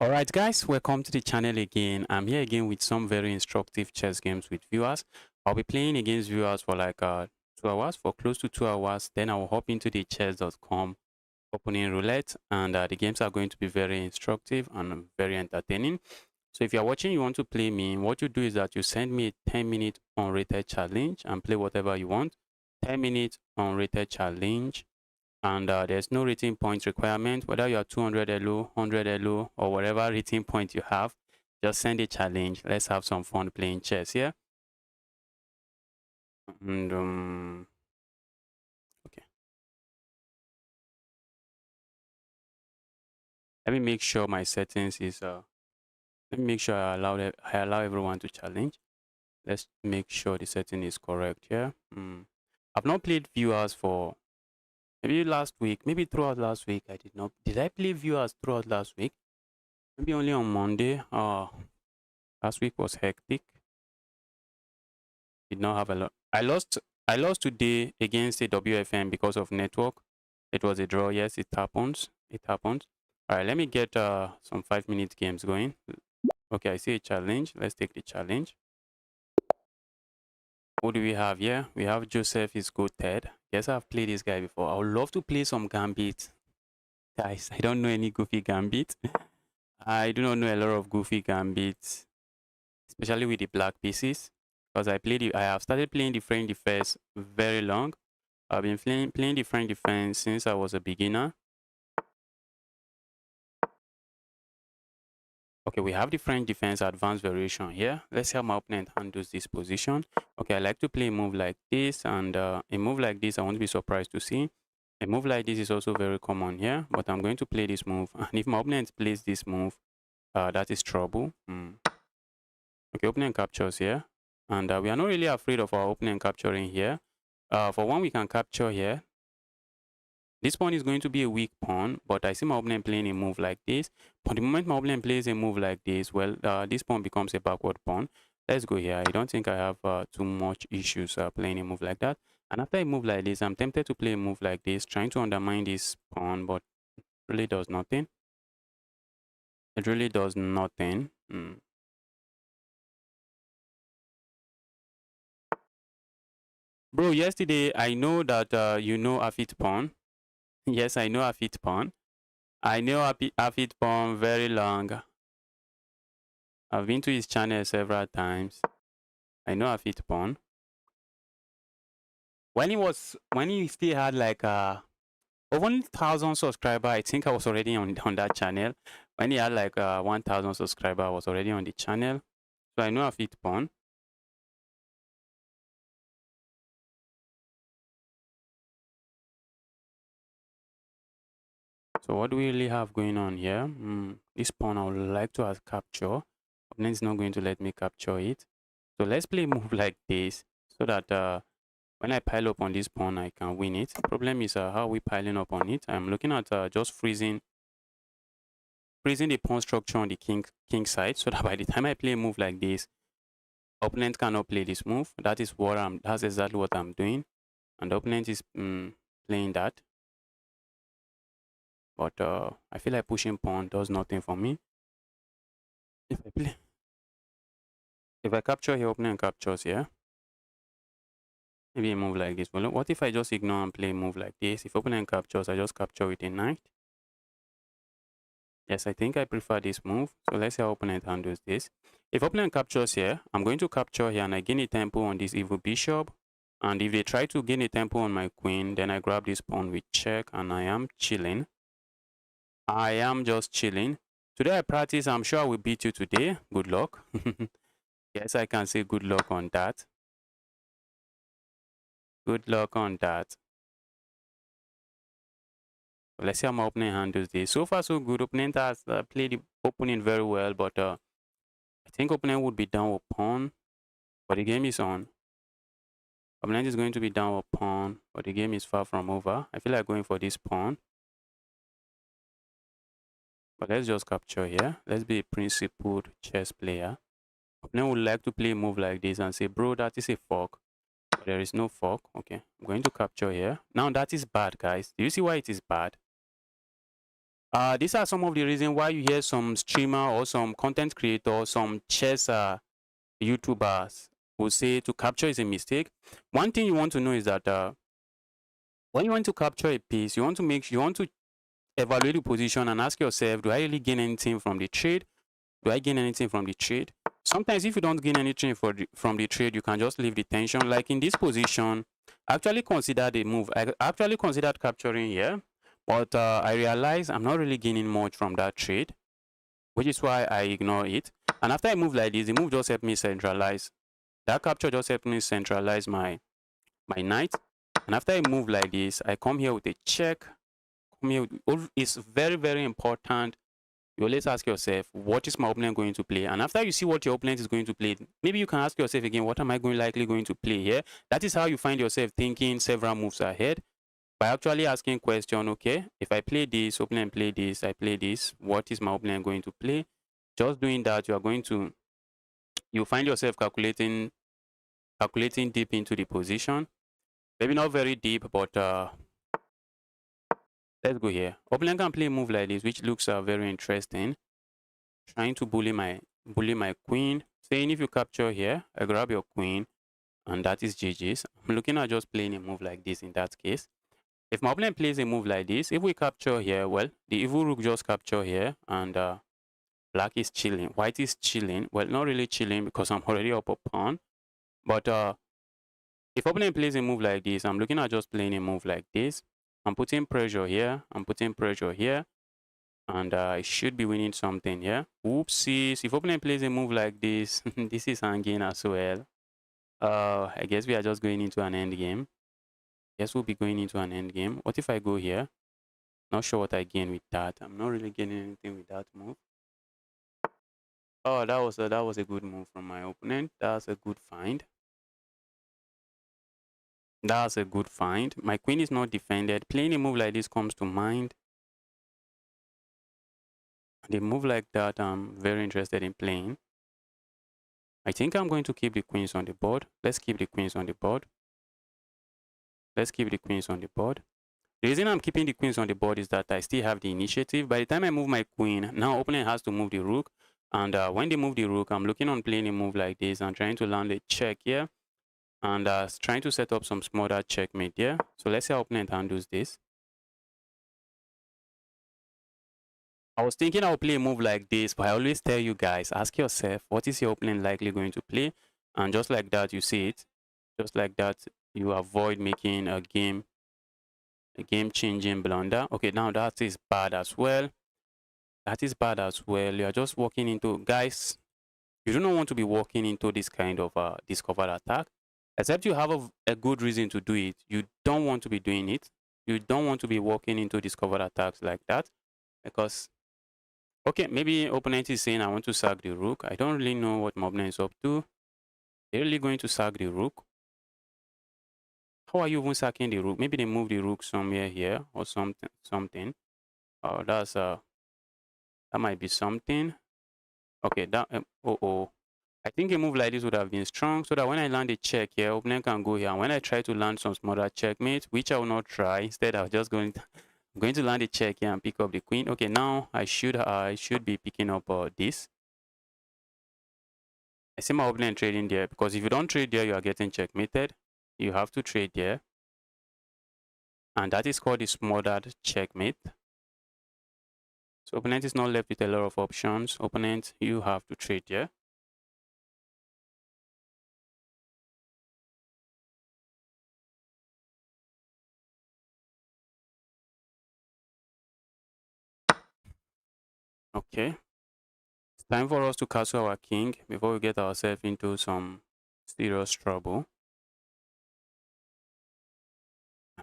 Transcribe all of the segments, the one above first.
Alright guys, welcome to the channel again. I'm here again with some very instructive chess games with viewers. I'll be playing against viewers for like 2 hours, for close to 2 hours. Then I'll hop into the chess.com opening roulette, and the games are going to be very instructive and very entertaining. So if you're watching, you want to play me, what you do is that you send me a 10-minute unrated challenge and play whatever you want. 10-minute unrated challenge. And there's no rating point requirement, whether you're 200 LO, 100 LO, or whatever rating point you have. Just send a challenge. Let's have some fun playing chess here. And okay, let me make sure my settings is let me make sure I allow everyone to challenge. Let's make sure the setting is correct here. I've not played viewers for maybe last week, maybe throughout last week. I did not. Did I play viewers throughout last week? Maybe only on Monday. Last week was hectic. Did not have a lot. I lost today against a WFM because of network. It was a draw. Yes, it happens. It happens. All right, let me get some 5-minute games going. Okay, I see a challenge. Let's take the challenge. What do we have here? We have Joseph is goated. Guess I've played this guy before. I would love to play some gambit. Guys, I don't know any goofy gambit. I do not know a lot of goofy gambits, especially with the black pieces. Because I have started playing the French defense very long. I've been playing the French defense since I was a beginner. Okay, we have the French defense advanced variation here. Let's see how my opponent handles this position. Okay, I like to play a move like this, and a move like this I won't be surprised to see. A move like this is also very common here, but I'm going to play this move. And if my opponent plays this move, that is trouble. Okay, opponent captures here. And we are not really afraid of our opponent capturing here. For one, we can capture here. This pawn is going to be a weak pawn, but I see my opponent playing a move like this. But the moment my opponent plays a move like this, well, this pawn becomes a backward pawn. Let's go here. I don't think I have too much issues playing a move like that. And after a move like this, I'm tempted to play a move like this, trying to undermine this pawn, but it really does nothing. It really does nothing. Bro, yesterday, I know that you know Afit pawn. Yes, I know Afit pawn. I know Afit pawn very long. I've been to his channel several times. I know Afit pawn. When he still had like over 1,000 subscribers, I think I was already on that channel. When he had like 1,000 subscribers, I was already on the channel. So I know Afit pawn. So what do we really have going on here? This pawn I would like to have capture. Opponent is not going to let me capture it. So let's play a move like this so that when I pile up on this pawn, I can win it. The problem is how are we piling up on it? I'm looking at just freezing the pawn structure on the king side, so that by the time I play a move like this, opponent cannot play this move. That's exactly what I'm doing, and the opponent is playing that. But I feel like pushing pawn does nothing for me. If I capture here, opponent captures here. Maybe a move like this. Well, what if I just ignore and play a move like this? If opponent captures, I just capture with a knight. Yes, I think I prefer this move. So let's see how opponent handles this. If opponent captures here, I'm going to capture here and I gain a tempo on this evil bishop. And if they try to gain a tempo on my queen, then I grab this pawn with check and I am chilling. I am just chilling. Today I practice. I'm sure I will beat you today. Good luck. Yes, I can say good luck on that. Good luck on that. Let's see how my opponent handles this. So far, so good. Opponent has played the opponent very well, but I think opponent would be down with pawn, but the game is on. Opponent is going to be down with pawn, but the game is far from over. I feel like going for this pawn. But let's just capture here. Let's be a principled chess player. Opponent would like to play a move like this and say, bro, that is a fork. But there is no fork. Okay, I'm going to capture here. Now that is bad, guys. Do you see why it is bad? These are some of the reasons why you hear some streamer or some content creator, some chess YouTubers will say to capture is a mistake. One thing you want to know is that when you want to capture a piece, you want to evaluate the position and ask yourself, do I really gain anything from the trade? Do I gain anything from the trade? Sometimes if you don't gain anything from the trade, you can just leave the tension. Like in this position, I actually considered a move. I actually considered capturing here, but I realized I'm not really gaining much from that trade, which is why I ignore it. And after I move like this, the move just helped me centralize. That capture just helped me centralize my knight. And after I move like this, I come here with a check. It's very, very important. You always ask yourself, what is my opponent going to play? And after you see what your opponent is going to play, maybe you can ask yourself again, what am I likely going to play here? That is how you find yourself thinking several moves ahead by actually asking question, okay, if I play this, opponent play this, I play this, what is my opponent going to play? Just doing that, you find yourself calculating deep into the position. Maybe not very deep, but let's go here. Opponent can play a move like this, which looks very interesting. Trying to bully my queen. Saying if you capture here, I grab your queen, and that is GG's. I'm looking at just playing a move like this in that case. If my opponent plays a move like this, if we capture here, well, the evil rook just capture here, and black is chilling. White is chilling. Well, not really chilling because I'm already up a pawn. But if opponent plays a move like this, I'm looking at just playing a move like this. I'm putting pressure here. I'm putting pressure here. And I should be winning something here. Oopsies. If opponent plays a move like this, this is hanging as well. I guess we are just going into an end game. Guess we'll be going into an end game. What if I go here? Not sure what I gain with that. I'm not really gaining anything with that move. Oh, that was a good move from my opponent. That's a good find. That's a good find. My queen is not defended. Playing a move like this comes to mind. The move like that, I'm very interested in playing. I think I'm going to keep the queens on the board. Let's keep the queens on the board. Let's keep the queens on the board. The reason I'm keeping the queens on the board is that I still have the initiative. By the time I move my queen, now opponent has to move the rook. And when they move the rook, I'm looking on playing a move like this and trying to land a check here. And trying to set up some smaller checkmate here. So let's see how opponent handles this. I was thinking I'll play a move like this, but I always tell you guys, ask yourself, what is your opponent likely going to play? And just like that, you see it. Just like that, you avoid making a game-changing blunder. Okay, now that is bad as well. That is bad as well. You are just walking into, guys, you do not want to be walking into this kind of discovered attack. Except you have a good reason to do it. You don't want to be doing it. You don't want to be walking into discovered attacks like that. Because, okay, maybe opponent is saying, I want to sack the rook. I don't really know what my opponent is up to. They're really going to sack the rook. How are you even sacking the rook? Maybe they move the rook somewhere here or something. Oh, that might be something. Okay, I think a move like this would have been strong so that when I land a check here, opponent can go here. And when I try to land some smaller checkmate, which I will not try, instead I'm just going to land a check here and pick up the queen. Okay, now I should be picking up this. I see my opponent trading there because if you don't trade there, you are getting checkmated. You have to trade there. And that is called the smothered checkmate. So opponent is not left with a lot of options. Opponent, you have to trade there. Okay. It's time for us to castle our king before we get ourselves into some serious trouble.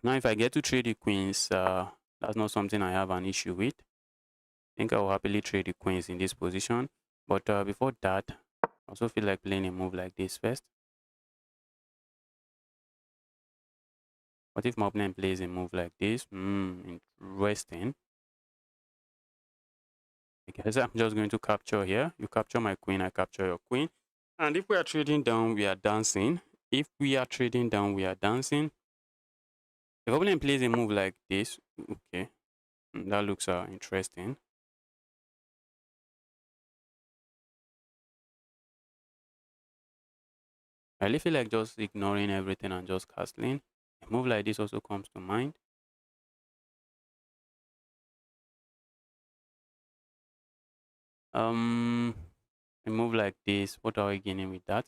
Now, if I get to trade the queens, that's not something I have an issue with. I think I will happily trade the queens in this position. But before that, I also feel like playing a move like this first. What if my opponent plays a move like this? Interesting. I guess I'm just going to capture here. You capture my queen, I capture your queen. And if we are trading down, we are dancing. If we are trading down, we are dancing. If opponent plays a move like this, okay. That looks interesting. I really feel like just ignoring everything and just castling. A move like this also comes to mind. Um, a move like this, what are we gaining with that?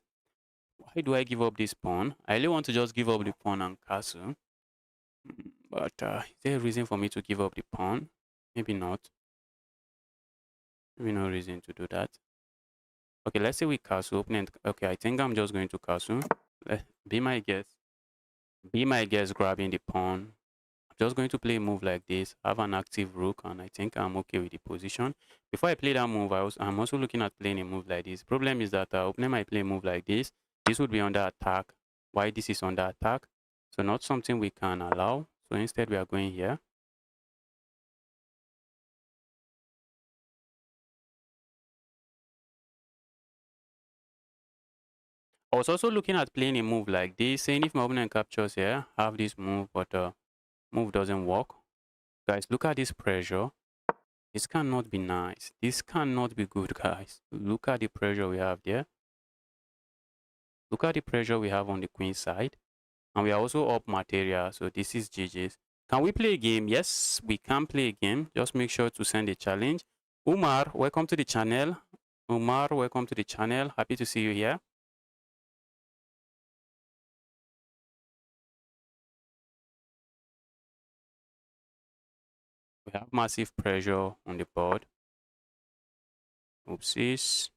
Why do I give up this pawn? I really want to just give up the pawn and castle. But is there a reason for me to give up the pawn? Maybe not. Maybe no reason to do that. Okay, let's say we castle opponent. Okay, I think I'm just going to castle. Be my guest. Be my guest grabbing the pawn. I'm just going to play a move like this. Have an active rook, and I think I'm okay with the position. Before I play that move, I'm also looking at playing a move like this. Problem is that opponent might play a move like this. This would be under attack. Why this is under attack? So not something we can allow. So instead we are going here. I was also looking at playing a move like this, saying if my opponent captures here, have this move, but move doesn't work. Guys, look at this pressure. This cannot be nice. This cannot be good, guys. Look at the pressure we have there. Look at the pressure we have on the queen side. And we are also up material, so this is GG's. Can we play a game? Yes, we can play a game. Just make sure to send a challenge. Umar, welcome to the channel. Umar, welcome to the channel. Happy to see you here. We have massive pressure on the board. Oopsies.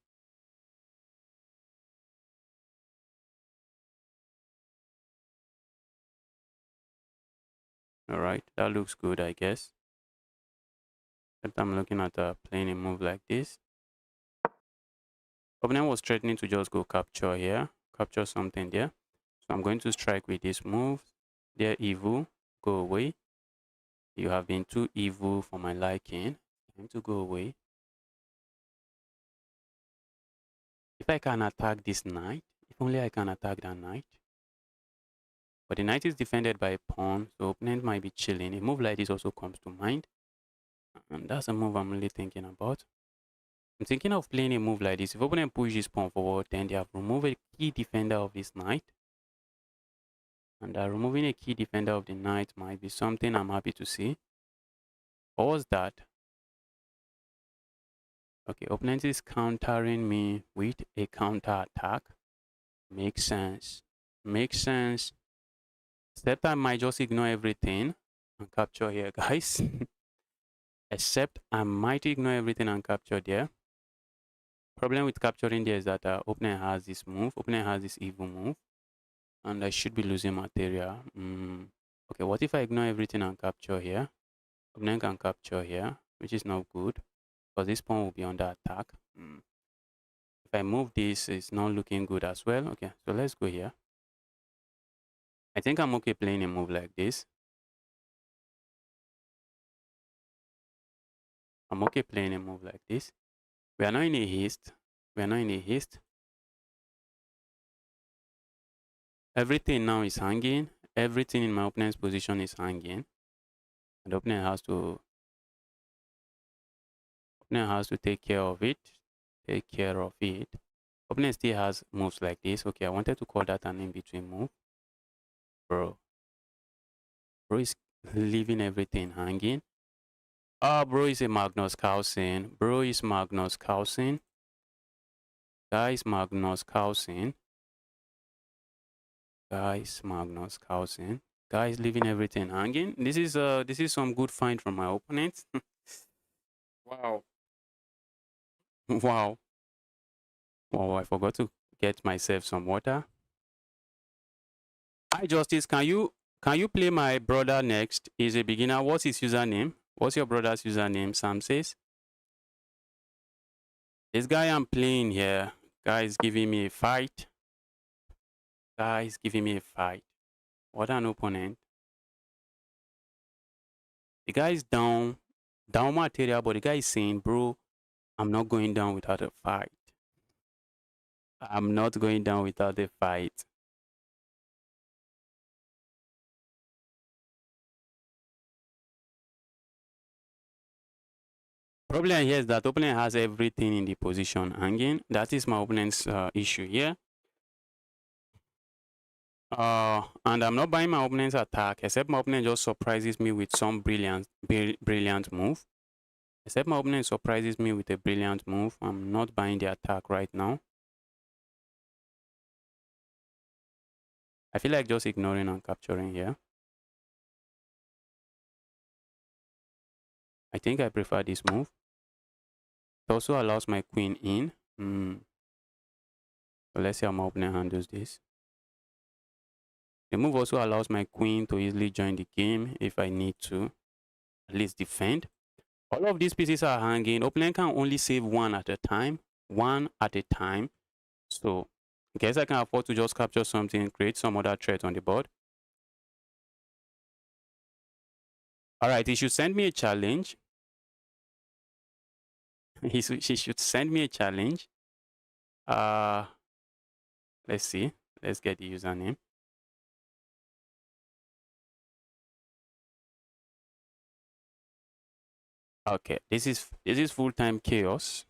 All right, that looks good, I guess. But I'm looking at playing a move like this. Opponent was threatening to just go capture here, capture something there. So I'm going to strike with this move. They're evil, go away. You have been too evil for my liking. Time to go away. If I can attack this knight, if only I can attack that knight. But the knight is defended by a pawn, so opponent might be chilling. A move like this also comes to mind. And that's a move I'm really thinking about. I'm thinking of playing a move like this. If opponent pushes pawn forward, then they have removed a key defender of this knight. And removing a key defender of the knight might be something I'm happy to see. What was that? Okay, opponent is countering me with a counter attack. Makes sense. Makes sense. Except I might just ignore everything and capture here, guys. Except I might ignore everything and capture there. Problem with capturing there is that opponent has this move. Opponent has this evil move. And I should be losing material. Okay, what if I ignore everything and capture here? Opponent can capture here, which is not good. Because this pawn will be under attack. If I move this, it's not looking good as well. Okay, so let's go here. I think I'm okay playing a move like this. I'm okay playing a move like this. We are not in a haste. We are not in a haste. Everything now is hanging. Everything in my opponent's position is hanging. And the opponent has to take care of it. Take care of it. Opponent still has moves like this. Okay, I wanted to call that an in-between move. Bro. Bro is leaving everything hanging. Bro is a Magnus Carlsen. Bro is Magnus Carlsen. Guys, Magnus Carlsen. Guys, Magnus Carlsen. Guys, leaving everything hanging. This is some good find from my opponent. Wow. Wow. Oh, I forgot to get myself some water. Hi, Justice. Can you play my brother next? He's a beginner. What's his username? What's your brother's username? Sam says. This guy I'm playing here, guy is giving me a fight. Guy is giving me a fight. What an opponent. The guy is down material, but the guy is saying, bro, I'm not going down without a fight. I'm not going down without a fight. Problem here is that opponent has everything in the position hanging. That is my opponent's issue here. And I'm not buying my opponent's attack, except my opponent just surprises me with some brilliant move. Except my opponent surprises me with a brilliant move. I'm not buying the attack right now. I feel like just ignoring and capturing here. I think I prefer this move. It also allows my queen in. So let's see how my opponent handles this. The move also allows my queen to easily join the game if I need to at least defend. All of these pieces are hanging. Opponent can only save one at a time. One at a time. So I guess I can afford to just capture something, create some other threat on the board. Alright, he should send me a challenge. She should send me a challenge. Let's see. Let's get the username. Okay, this is full-time chaos.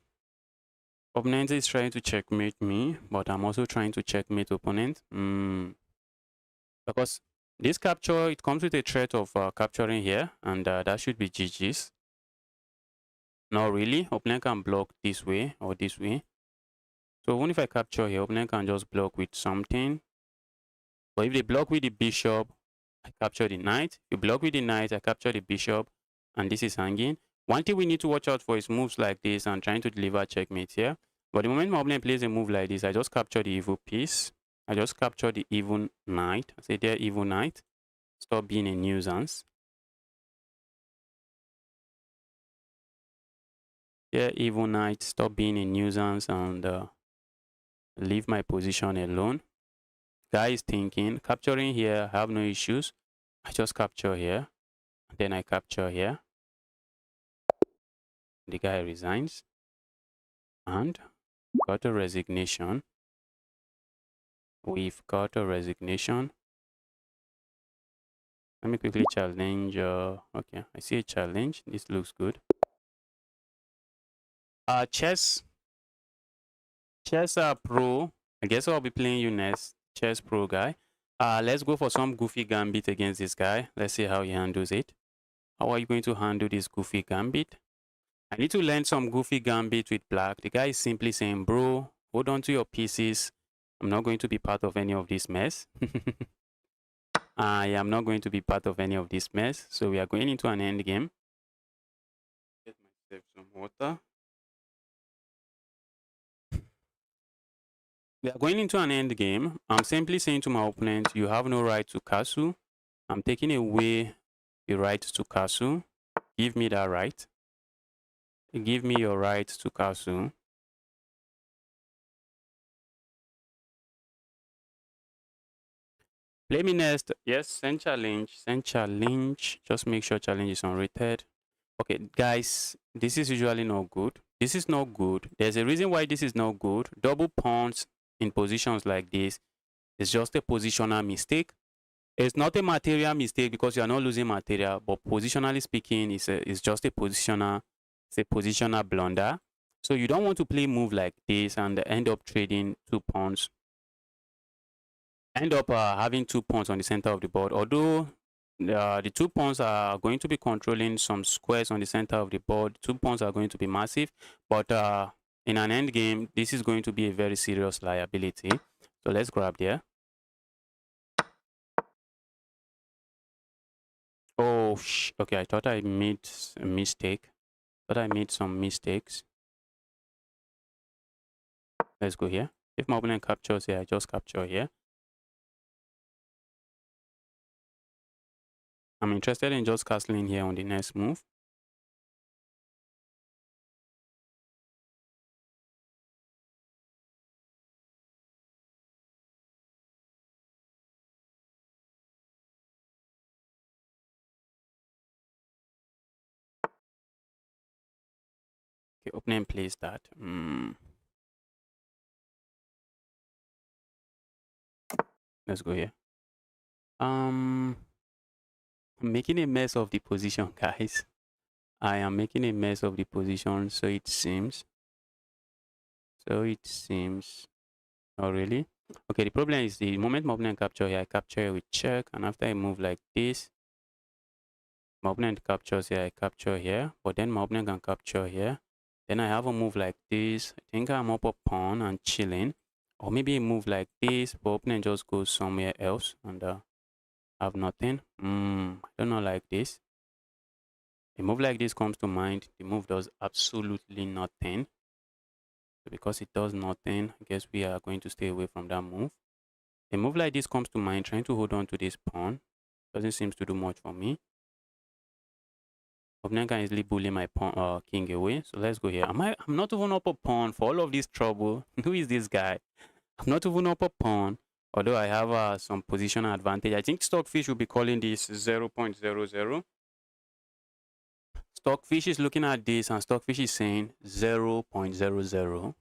Opponent is trying to checkmate me, but I'm also trying to checkmate opponent. Because this capture, it comes with a threat of capturing here, and that should be GG's. Not really. Opponent can block this way or this way. So even if I capture here, opponent can just block with something. But if they block with the bishop, I capture the knight. If you block with the knight, I capture the bishop, and this is hanging. One thing we need to watch out for is moves like this and trying to deliver checkmate here. But the moment my opponent plays a move like this, I just capture the evil piece. I just capture the evil knight. I say there, evil knight. Stop being a nuisance. Yeah, evil knight, stop being a nuisance and leave my position alone. Guy is thinking, capturing here, I have no issues. I just capture here, then I capture here. The guy resigns and got a resignation. We've got a resignation. Let me quickly challenge. Okay, I see a challenge. This looks good. Chess pro. I guess I'll be playing you next. Chess pro guy. Let's go for some goofy gambit against this guy. Let's see how he handles it. How are you going to handle this goofy gambit? I need to learn some goofy gambit with black. The guy is simply saying, bro, hold on to your pieces. I'm not going to be part of any of this mess. I am not going to be part of any of this mess. So we are going into an end game. Get myself some water. We are going into an end game. I'm simply saying to my opponent, you have no right to castle. I'm taking away the right to castle. Give me that right. Give me your right to castle. Play me next. Yes, send challenge. Send challenge. Just make sure challenge is unrated. Okay, guys, this is usually not good. This is not good. There's a reason why this is not good. Double pawns in positions like this is just a positional mistake. It's not a material mistake because you are not losing material, but positionally speaking, it's just a positional blunder. So you don't want to play move like this and end up trading 2 pawns. End up having 2 pawns on the center of the board. Although the 2 pawns are going to be controlling some squares on the center of the board. 2 pawns are going to be massive, but in an end game, this is going to be a very serious liability. So let's grab there. Oh, okay. I thought I made a mistake. Thought I made some mistakes. Let's go here. If my opponent captures here, I just capture here. I'm interested in just castling here on the next move. Okay, opponent plays that. Let's go here. I'm making a mess of the position, guys. I am making a mess of the position, so it seems. Oh, really? Okay, the problem is the moment my opponent capture here, I capture with check, and after I move like this, my opponent captures here, I capture here, but then my opponent can capture here. Then I have a move like this. I think I'm up a pawn and chilling. Or maybe a move like this, but opponent just goes somewhere else and have nothing. I don't know like this. A move like this comes to mind. The move does absolutely nothing. So because it does nothing, I guess we are going to stay away from that move. A move like this comes to mind, trying to hold on to this pawn. Doesn't seem to do much for me. Opponent can easily bully my pawn, king away. So let's go here. I'm not even up a pawn for all of this trouble. Who is this guy? I'm not even up a pawn. Although I have some positional advantage. I think Stockfish will be calling this 0.00. Stockfish is looking at this and Stockfish is saying 0.00.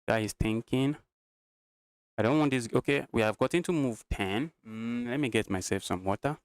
Guy is thinking. I don't want this. Okay, we have gotten to move 10. Let me get myself some water.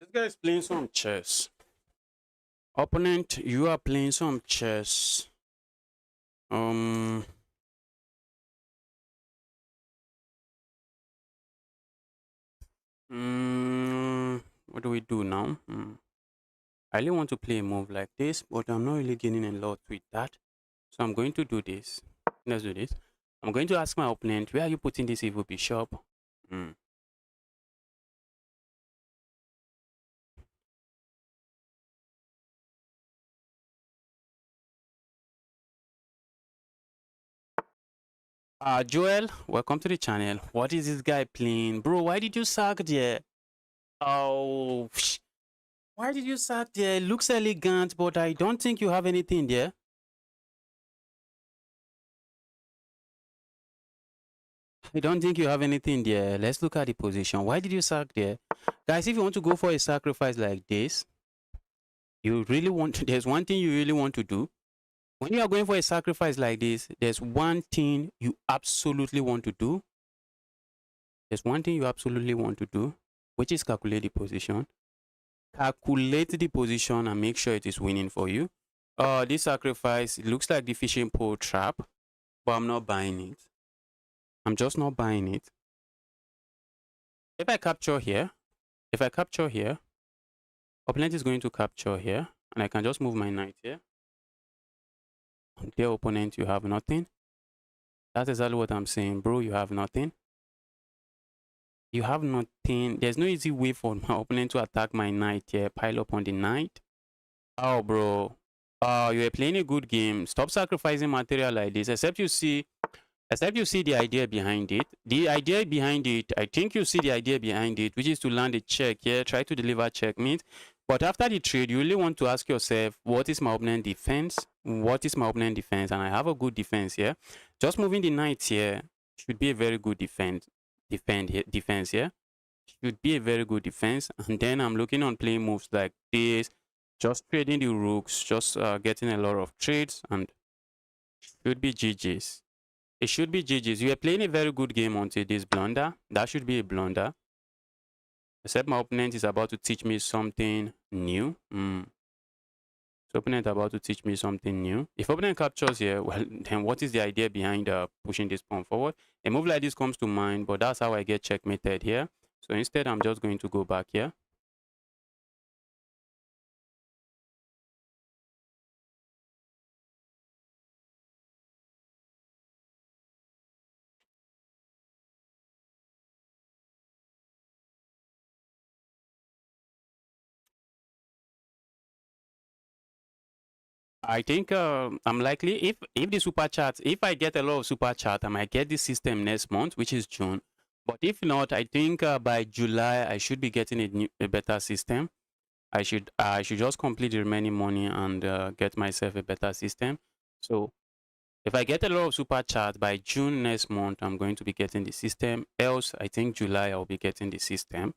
This guy is playing some chess. Opponent, you are playing some chess. What do we do now? I really want to play a move like this, but I'm not really getting a lot with that. So I'm going to do this. Let's do this. I'm going to ask my opponent, where are you putting this evil bishop? Joel, welcome to the channel. What is this guy playing? Bro, why did you sack there? Oh, why did you sack there? It looks elegant, but I don't think you have anything there. I don't think you have anything there. Let's look at the position. Why did you sack there? Guys, if you want to go for a sacrifice like this, you really want to, there's one thing you really want to do. When you are going for a sacrifice like this, there's one thing you absolutely want to do. There's one thing you absolutely want to do, which is calculate the position. Calculate the position and make sure it is winning for you. This sacrifice, it looks like the fishing pole trap, but I'm not buying it. I'm just not buying it. If I capture here, opponent is going to capture here, and I can just move my knight here. Dear opponent, you have nothing. That's exactly what I'm saying, bro. You have nothing. You have nothing. There's no easy way for my opponent to attack my knight here. Pile up on the knight. Oh, bro. You are playing a good game. Stop sacrificing material like this. Except you see the idea behind it. The idea behind it, I think you see the idea behind it, which is to land a check here, try to deliver checkmate. But after the trade, you really want to ask yourself, what is my opponent defense? What is my opponent defense? And I have a good defense here. Just moving the knight here should be a very good defense here. Should be a very good defense. And then I'm looking on playing moves like this. Just trading the rooks, just getting a lot of trades, and should be GG's. It should be GG's. You are playing a very good game until this blunder. That should be a blunder. Except my opponent is about to teach me something new. So opponent about to teach me something new. If opponent captures here, well, then what is the idea behind pushing this pawn forward? A move like this comes to mind, but that's how I get checkmated here. So instead, I'm just going to go back here. I think I'm likely, if the super chat, if I get a lot of super chat, I might get this system next month, which is June. But if not, I think by July I should be getting a better system. I should just complete the remaining money and get myself a better system. So if I get a lot of super chat by June next month, I'm going to be getting the system. Else, I think July I'll be getting the system.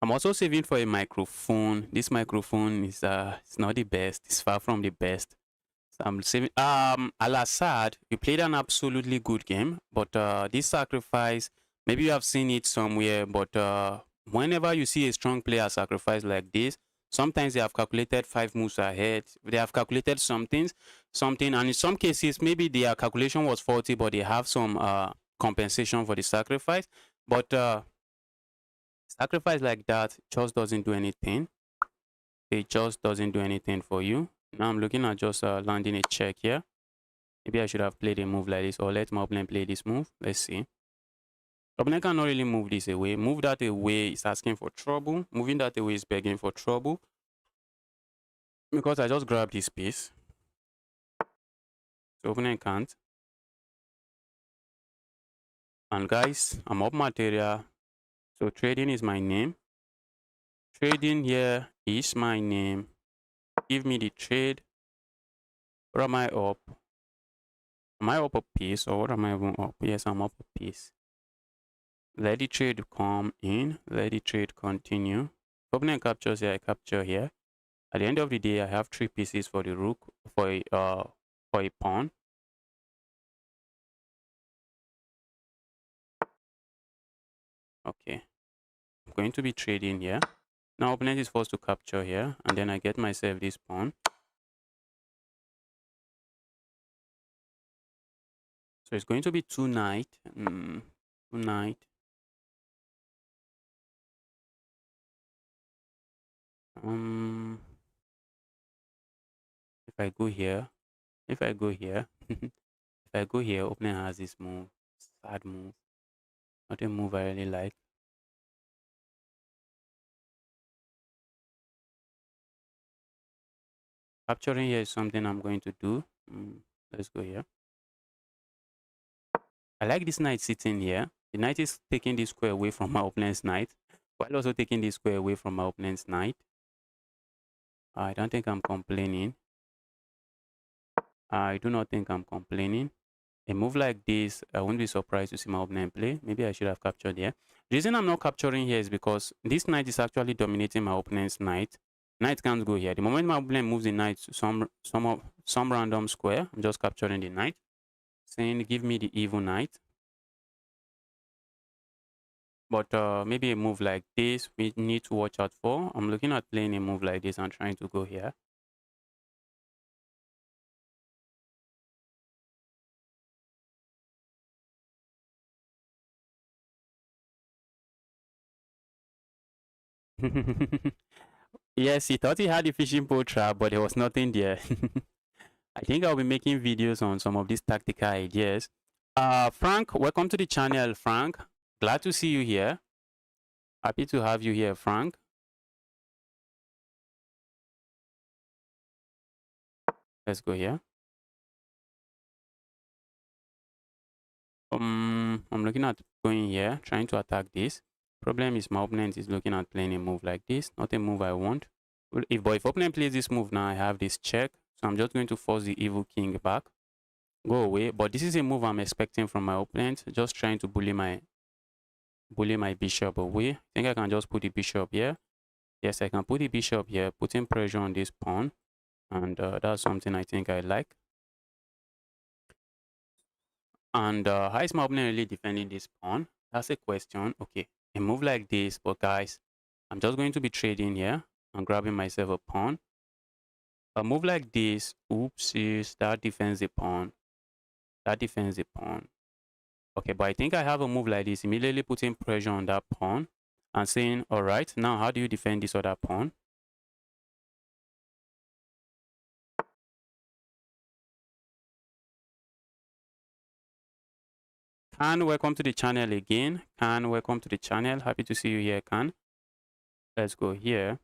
I'm also saving for a microphone. This microphone is it's not the best. It's far from the best. So I'm saving. Al Assad, you played an absolutely good game, but this sacrifice, maybe you have seen it somewhere. But whenever you see a strong player sacrifice like this, sometimes they have calculated 5 moves ahead. They have calculated something, and in some cases, maybe their calculation was faulty, but they have some compensation for the sacrifice. But sacrifice like that just doesn't do anything. It just doesn't do anything for you. Now I'm looking at just landing a check here. Maybe I should have played a move like this, or let my opponent play this move. Let's see. Opponent cannot really move this away. Move that away is asking for trouble. Moving that away is begging for trouble. Because I just grabbed this piece. So opponent can't. And guys, I'm up material. So trading is my name. Trading here is my name. Give me the trade. What am I up? Am I up a piece, or what am I even up? Yes, I'm up a piece. Let the trade come in. Let the trade continue. Opponent captures here, I capture here. At the end of the day, I have 3 pieces for the rook, for a pawn. Okay, I'm going to be trading here. Now opponent is forced to capture here, and then I get myself this pawn. So it's going to be 2 knight. 2 knight. If I go here, if I go here, if I go here, opponent has this move. Sad move. Not a move I really like. Capturing here is something I'm going to do. Let's go here. I like this knight sitting here. The knight is taking this square away from my opponent's knight, while also taking this square away from my opponent's knight. I don't think I'm complaining. I do not think I'm complaining. A move like this, I wouldn't be surprised to see my opponent play. Maybe I should have captured here. The reason I'm not capturing here is because this knight is actually dominating my opponent's knight. Knight can't go here. The moment my opponent moves the knight to some random square, I'm just capturing the knight, saying give me the evil knight. But maybe a move like this, we need to watch out for. I'm looking at playing a move like this and trying to go here. Yes, he thought he had a fishing pole trap, but there was nothing there. I think I'll be making videos on some of these tactical ideas. Frank, welcome to the channel, Frank. Glad to see you here. Happy to have you here, Frank. Let's go here. I'm looking at going here, trying to attack this. Problem is my opponent is looking at playing a move like this, not a move I want. But if opponent plays this move now, I have this check. So I'm just going to force the evil king back. Go away. But this is a move I'm expecting from my opponent. Just trying to bully my bishop away. I think I can just put the bishop here. Yes, I can put the bishop here, putting pressure on this pawn. And that's something I think I like. And how is my opponent really defending this pawn? That's a question. Okay, a move like this, but guys, I'm just going to be trading here and grabbing myself a pawn. A move like this, oopsies, that defends the pawn. That defends the pawn. Okay, but I think I have a move like this, immediately putting pressure on that pawn and saying, all right, now how do you defend this other pawn? Khan, welcome to the channel again. Khan, welcome to the channel. Happy to see you here, Khan. Let's go here.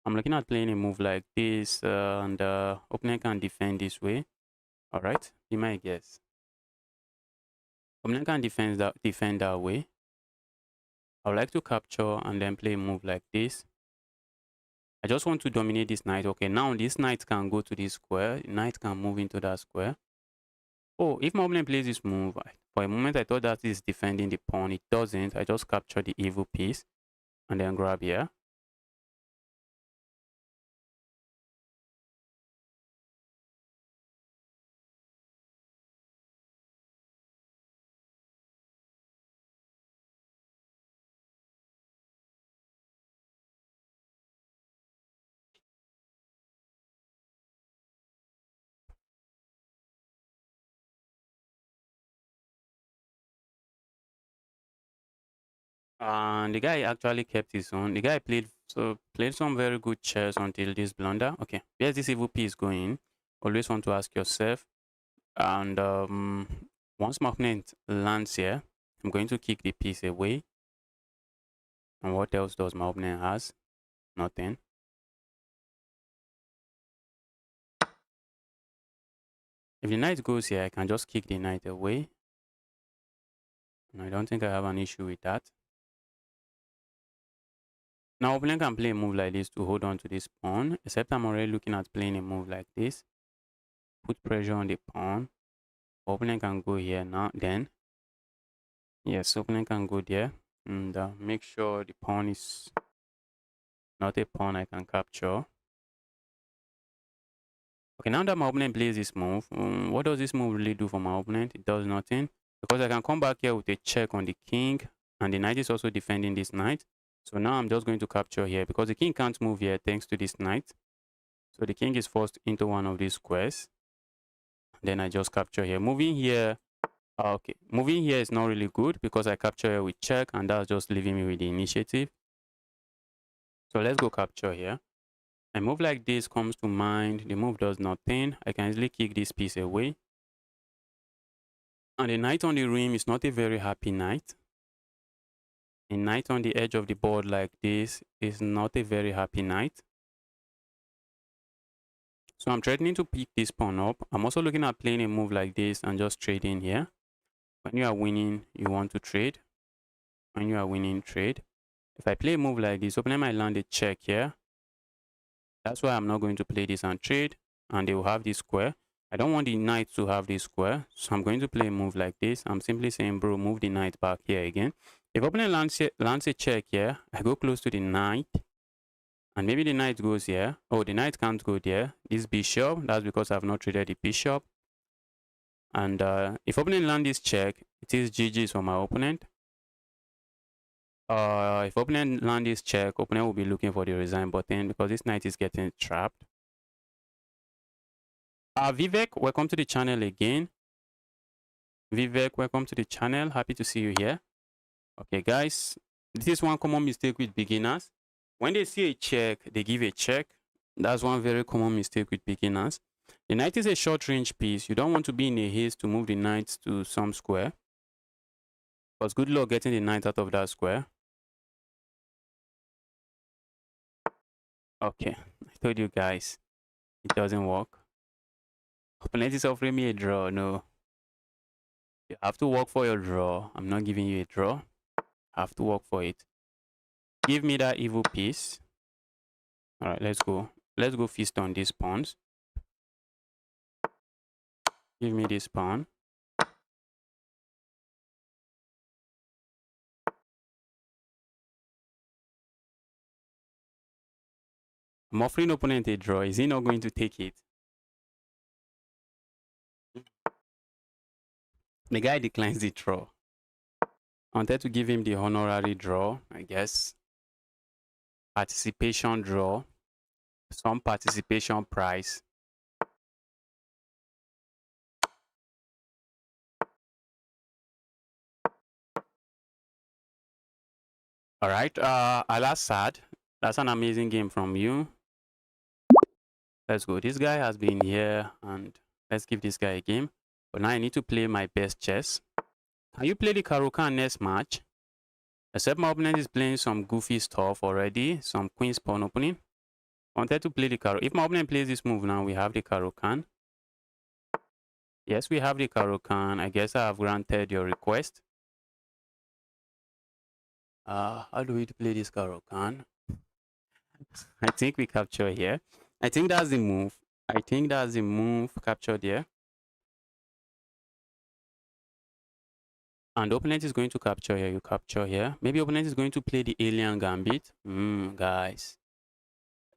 I'm looking at playing a move like this, and opponent can defend this way. All right, be my guess. Opponent can defend that way. I would like to capture and then play a move like this. I just want to dominate this knight. Okay, now this knight can go to this square. The knight can move into that square. Oh, if my opponent plays this move, for a moment I thought that is defending the pawn. It doesn't. I just capture the evil piece and then grab here. And the guy actually kept his own. The guy played some very good chess until this blunder. Okay, where's this evil piece going? Always want to ask yourself. And once my opponent lands here, I'm going to kick the piece away. And what else does my opponent has? Nothing. If the knight goes here, I can just kick the knight away. And I don't think I have an issue with that. Now opponent can play a move like this to hold on to this pawn, except I'm already looking at playing a move like this. Put pressure on the pawn. Opponent can go here now, then. Yes, opponent can go there. And make sure the pawn is not a pawn I can capture. Okay, now that my opponent plays this move, what does this move really do for my opponent? It does nothing. Because I can come back here with a check on the king. And the knight is also defending this knight. So now I'm just going to capture here because the king can't move here thanks to this knight. So the king is forced into one of these squares. Then I just capture here. Moving here, okay. Moving here is not really good because I capture here with check and that's just leaving me with the initiative. So let's go capture here. A move like this comes to mind. The move does nothing. I can easily kick this piece away. And the knight on the rim is not a very happy knight. A knight on the edge of the board like this is not a very happy knight. So I'm threatening to pick this pawn up. I'm also looking at playing a move like this and just trading here. When you are winning, you want to trade. When you are winning, trade. If I play a move like this, opponent might land a check here. That's why I'm not going to play this and trade. And they will have this square. I don't want the knight to have this square. So I'm going to play a move like this. I'm simply saying, bro, move the knight back here again. If opponent lands a check here, I go close to the knight. And maybe the knight goes here. Oh, the knight can't go there. This bishop, that's because I've not traded the bishop. And if opponent land this check, it is GG's for my opponent. If opponent land this check, opponent will be looking for the resign button because this knight is getting trapped. Vivek, welcome to the channel again. Vivek, welcome to the channel. Happy to see you here. Okay, guys, this is one common mistake with beginners. When they see a check, they give a check. That's one very common mistake with beginners. The knight is a short range piece. You don't want to be in a haste to move the knight to some square. Because good luck getting the knight out of that square. Okay, I told you guys, it doesn't work. Opponent is offering me a draw. No. You have to work for your draw. I'm not giving you a draw. Have to work for it. Give me that evil piece. All right, let's go. Let's go feast on these pawns. Give me this pawn. I'm offering opponent a draw. Is he not going to take it? The guy declines the draw. I wanted to give him the honorary draw, I guess. Participation draw. Some participation prize. All right, Al-Assad, that's an amazing game from you. Let's go. This guy has been here, and let's give this guy a game. But now I need to play my best chess. Can you play the Caro-Kann next match? Except my opponent is playing some goofy stuff already, some queen's pawn opening. I wanted to play the Caro. If my opponent plays this move now, we have the Caro-Kann. Yes, we have the Caro-Kann. I guess I have granted your request. How do we play this Caro-Kann? I think we capture here. I think that's the move. I think that's the move captured here. And the opponent is going to capture here. You capture here. Maybe opponent is going to play the alien gambit. Guys.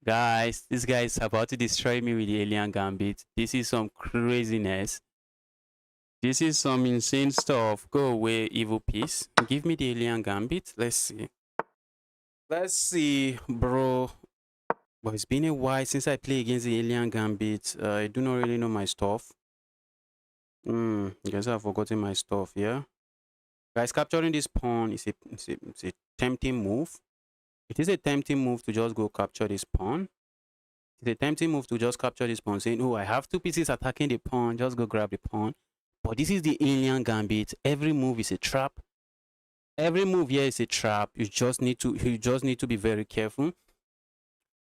Guys, this guy is about to destroy me with the alien gambit. This is some craziness. This is some insane stuff. Go away, evil piece. Give me the alien gambit. Let's see. Let's see, bro. But it's been a while since I play against the alien gambit. I do not really know my stuff. I guess I've forgotten my stuff, yeah. Guys, capturing this pawn is a tempting move. It is a tempting move to just go capture this pawn. It's a tempting move to just capture this pawn, saying, oh, I have two pieces attacking the pawn, just go grab the pawn. But this is the alien gambit. Every move is a trap. Every move here is a trap. You just need to be very careful.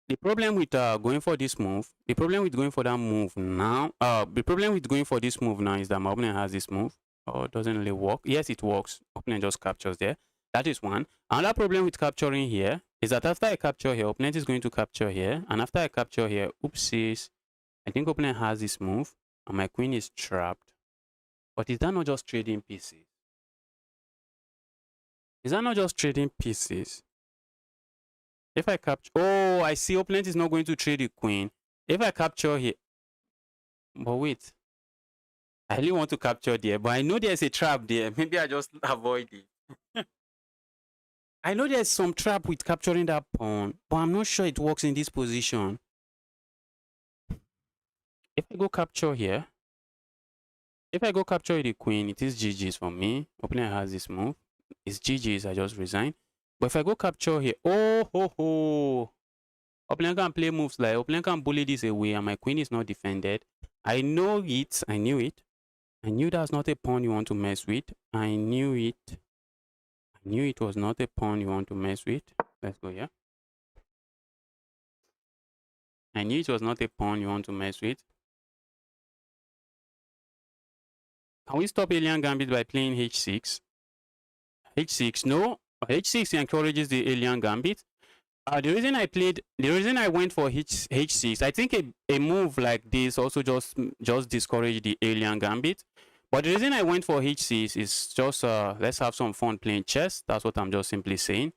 The problem with going for this move, the problem with going for that move now, the problem with going for this move now is that my opponent has this move. Oh, it doesn't really work. Yes, it works. Opponent just captures there. That is one. Another problem with capturing here is that after I capture here, opponent is going to capture here. And after I capture here, oopsies, I think opponent has this move. And my queen is trapped. But is that not just trading pieces? Is that not just trading pieces? If I capture... Oh, I see opponent is not going to trade the queen. If I capture here... But wait. I really want to capture there, but I know there's a trap there. Maybe I just avoid it. I know there's some trap with capturing that pawn, but I'm not sure it works in this position. If I go capture here, if I go capture the queen, it is GG's for me. Opponent has this move. It's GG's, I just resign. But if I go capture here, oh ho ho. Opponent can play moves like opponent can bully this away and my queen is not defended. I know it. I knew it. I knew that's not a pawn you want to mess with. I knew it. I knew it was not a pawn you want to mess with. Let's go here. I knew it was not a pawn you want to mess with. Can we stop alien gambit by playing h6? h6, no. h6 encourages the alien gambit. The reason I went for h6, I think a move like this also just discouraged the alien gambit. But the reason I went for h6 is just let's have some fun playing chess. That's what I'm just simply saying.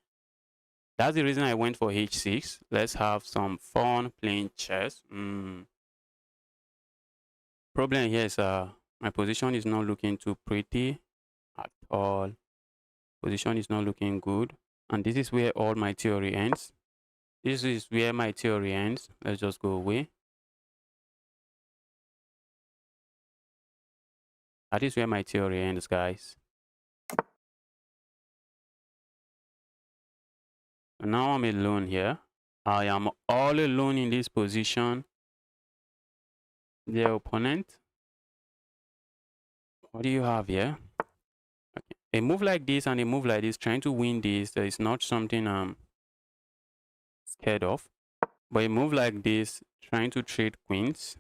That's the reason I went for h6. Let's have some fun playing chess. Problem here is my position is not looking too pretty at all. Position is not looking good. And this is where all my theory ends. This is where my theory ends. Let's just go away. That is where my theory ends, guys. And now I'm alone here. I am all alone in this position. The opponent. What do you have here? Okay. A move like this and a move like this, trying to win this, is not something I'm scared of. But a move like this, trying to trade queens,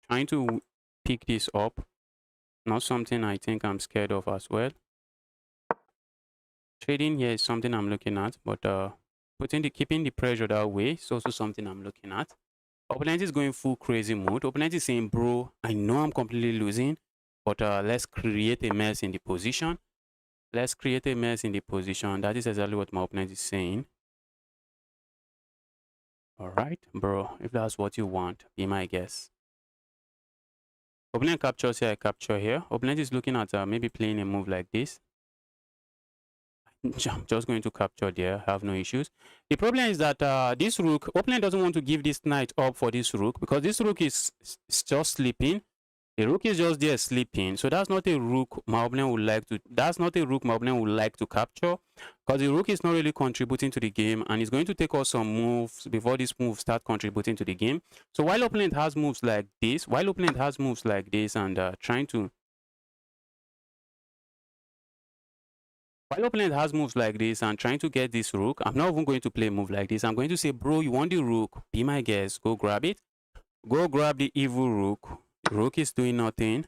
trying to pick this up, not something I think I'm scared of as well. Trading here is something I'm looking at, but keeping the pressure that way is also something I'm looking at. Opponent is going full crazy mode. Opponent is saying, bro, I know I'm completely losing, but let's create a mess in the position. Let's create a mess in the position. That is exactly what my opponent is saying. All right, bro, if that's what you want, be my guest. Opponent captures here, I capture here. Opponent is looking at maybe playing a move like this. I'm just going to capture there, have no issues. The problem is that this rook, opponent doesn't want to give this knight up for this rook because this rook is just sleeping. The rook is just there sleeping. So that's not a rook my opponent would like to, capture because the rook is not really contributing to the game and it's going to take us some moves before this move start contributing to the game. So while opponent has moves like this, and trying to While opponent has moves like this and trying to get this rook, I'm not even going to play a move like this. I'm going to say, bro, you want the rook? Be my guest. Go grab it. Go grab the evil rook. The rook is doing nothing.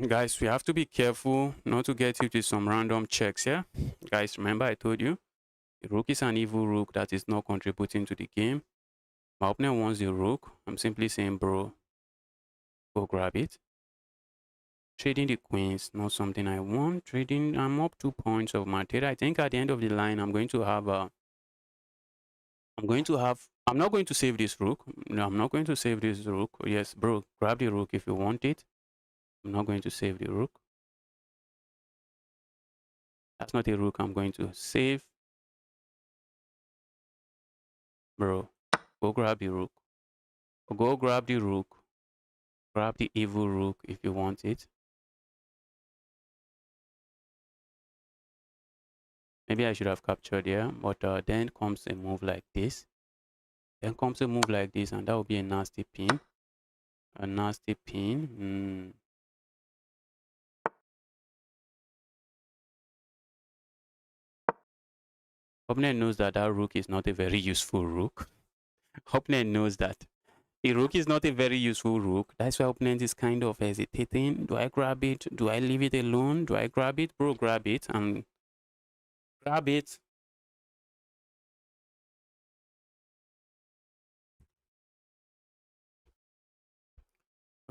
Guys, we have to be careful not to get hit with some random checks here. Guys, remember I told you, the rook is an evil rook that is not contributing to the game. My opponent wants the rook. I'm simply saying, bro, go grab it. Trading the queens, not something I want. Trading, I'm up 2 points of my trade. I think at the end of the line, I'm not going to save this rook. No, I'm not going to save this rook. Yes, bro, grab the rook if you want it. I'm not going to save the rook. That's not a rook I'm going to save. Bro, go grab the rook. Go grab the rook. Grab the evil rook if you want it. Maybe I should have captured here, but then comes a move like this. And that will be a nasty pin. A nasty pin. Opponent knows that rook is not a very useful rook. Opponent knows that. The rook is not a very useful rook. That's why opponent is kind of hesitating. Do I grab it? Do I leave it alone? Do I grab it? Bro, grab it and grab it.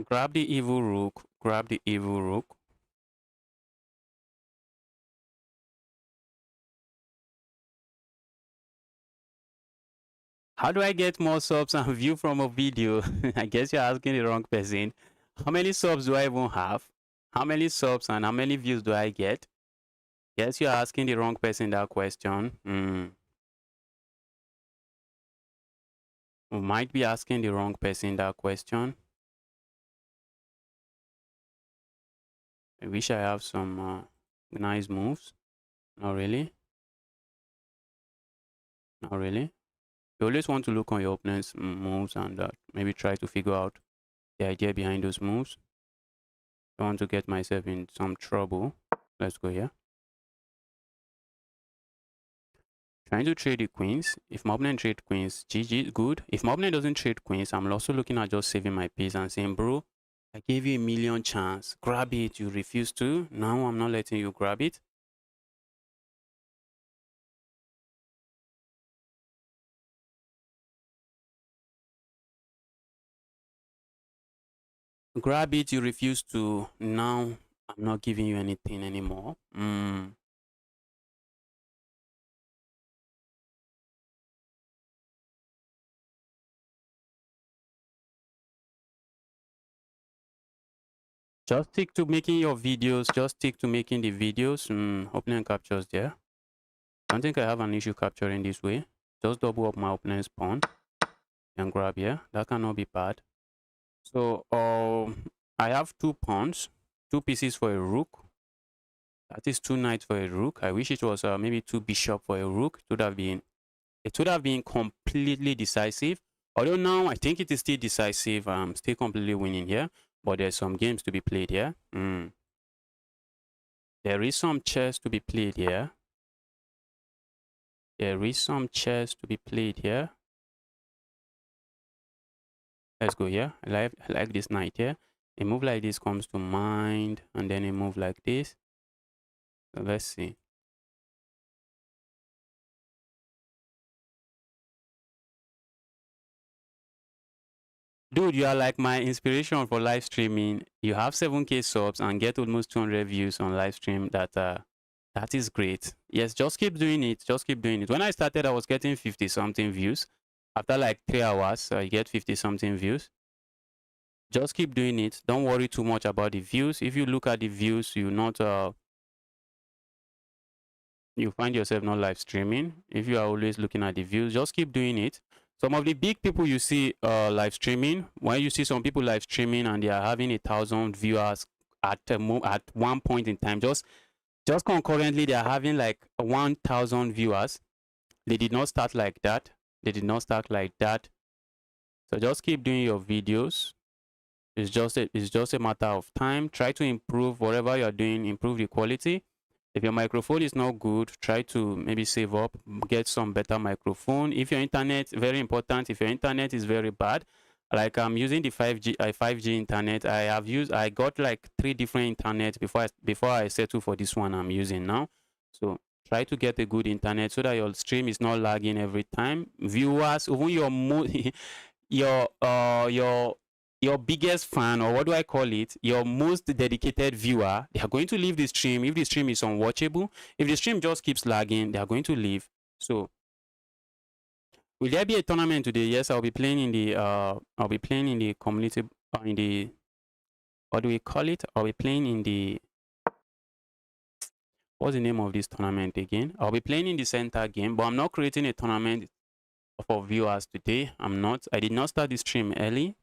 Grab the evil rook. Grab the evil rook. How do I get more subs and view from a video? I guess you're asking the wrong person. How many subs do I even have? How many subs and how many views do I get? Yes, you're asking the wrong person that question. We might be asking the wrong person that question. I wish I have some nice moves. Not really. Not really. You always want to look on your opponent's moves and maybe try to figure out the idea behind those moves. I want to get myself in some trouble. Let's go here. Trying to trade the queens. If my opponent trade queens, GG, good. If my opponent doesn't trade queens, I'm also looking at just saving my piece and saying, bro, I gave you a million chance. Grab it. You refuse to. Now I'm not letting you grab it. Grab it. You refuse to. Now I'm not giving you anything anymore. Just stick to making your videos. Just stick to making the videos. Opponent captures there. I don't think I have an issue capturing this way. Just double up my opponent's pawn and grab here. That cannot be bad. So I have 2 pawns, 2 pieces for a rook. That is 2 knights for a rook. I wish it was maybe 2 bishop for a rook. It would have been completely decisive. Although now I think it is still decisive. I'm still completely winning here. But there's some games to be played here. There is some chess to be played here. Let's go here. I like this knight here. A move like this comes to mind, and then a move like this. So let's see. Dude, you are like my inspiration for live streaming. You have 7K subs and get almost 200 views on live stream. That is great. Yes, just keep doing it. Just keep doing it. When I started, I was getting 50 something views. After like 3 hours, I get 50 something views. Just keep doing it. Don't worry too much about the views. If you look at the views, you find yourself not live streaming. If you are always looking at the views, just keep doing it. Some of the big people you see live streaming, when you see some people live streaming and they are having 1,000 viewers at one point in time, just concurrently they are having like 1,000 viewers. They did not start like that. They did not start like that. So just keep doing your videos. It's just a matter of time. Try to improve whatever you're doing, improve the quality. If your microphone is not good, try to maybe save up, get some better microphone. If your internet, very important, if your internet is very bad, like I'm using the 5G internet, I got like 3 different internet before I settle for this one I'm using now. So try to get a good internet so that your stream is not lagging every time. Viewers, even your your biggest fan, or what do I call it, your most dedicated viewer, they are going to leave the stream if the stream is unwatchable. If the stream just keeps lagging, they are going to leave. So will there be a tournament today? Yes, I'll be playing in the community, in the, what do we call it, I'll be playing in the, what's the name of this tournament again? I'll be playing in the center game, but I'm not creating a tournament for viewers today. I did not start the stream early.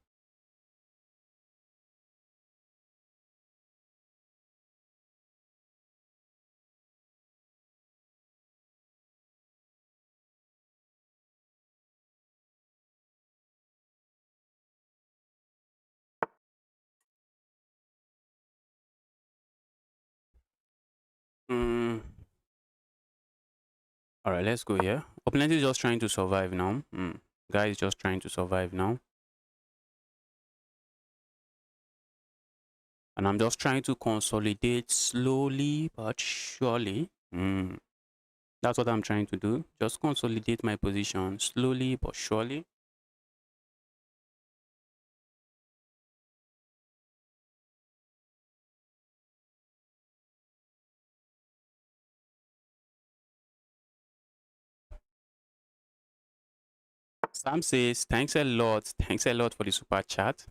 Mm. All right, let's go here. Opponent is just trying to survive now. Guy is just trying to survive now. And I'm just trying to consolidate slowly but surely. That's what I'm trying to do. Just consolidate my position slowly but surely. Sam says, thanks a lot. Thanks a lot for the super chat.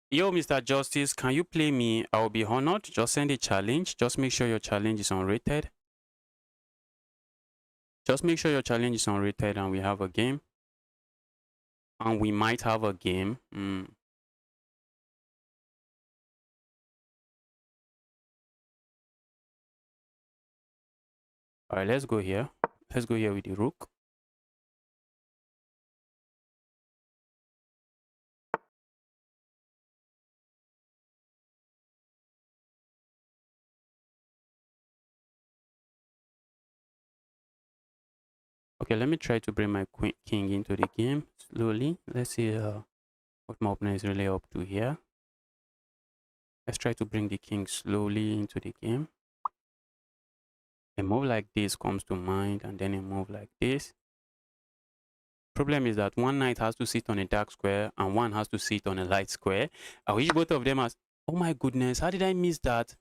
Yo, Mr. Justice, can you play me? I'll be honored. Just send a challenge. Just make sure your challenge is unrated. Just make sure your challenge is unrated and we have a game. And we might have a game. All right, let's go here. Let's go here with the rook. Okay, let me try to bring my king into the game slowly. Let's see what my opponent is really up to here. Let's try to bring the king slowly into the game. A move like this comes to mind, and then a move like this. Problem is that one knight has to sit on a dark square and one has to sit on a light square. I wish both of them has. Oh my goodness, how did I miss that?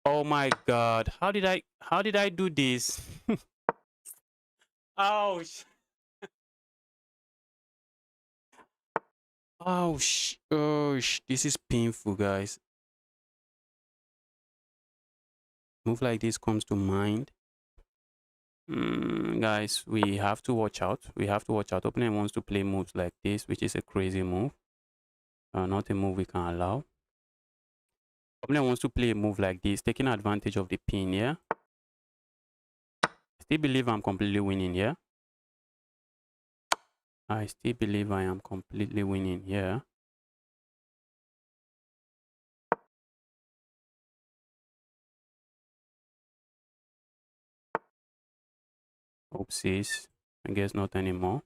Oh my god, how did I do this? Ouch. Ouch. Ouch. This is painful, guys. Move like this comes to mind. Guys, we have to watch out. We have to watch out. Opponent wants to play moves like this, which is a crazy move. Not a move we can allow. Opponent wants to play a move like this, taking advantage of the pin here. I still believe I'm completely winning here. I still believe I am completely winning here. Oopsies. I guess not anymore.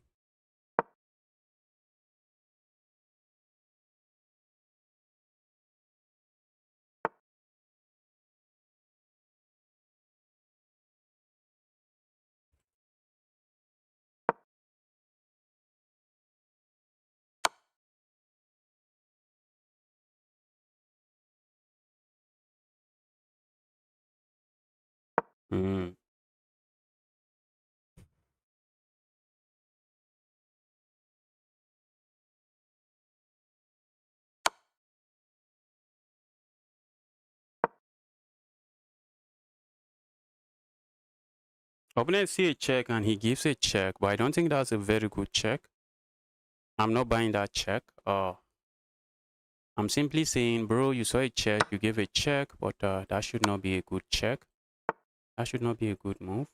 Mm. Opponent see a check and he gives a check, but I don't think that's a very good check. I'm not buying that check. I'm simply saying, bro, you saw a check, you gave a check, but that should not be a good check. That should not be a good move.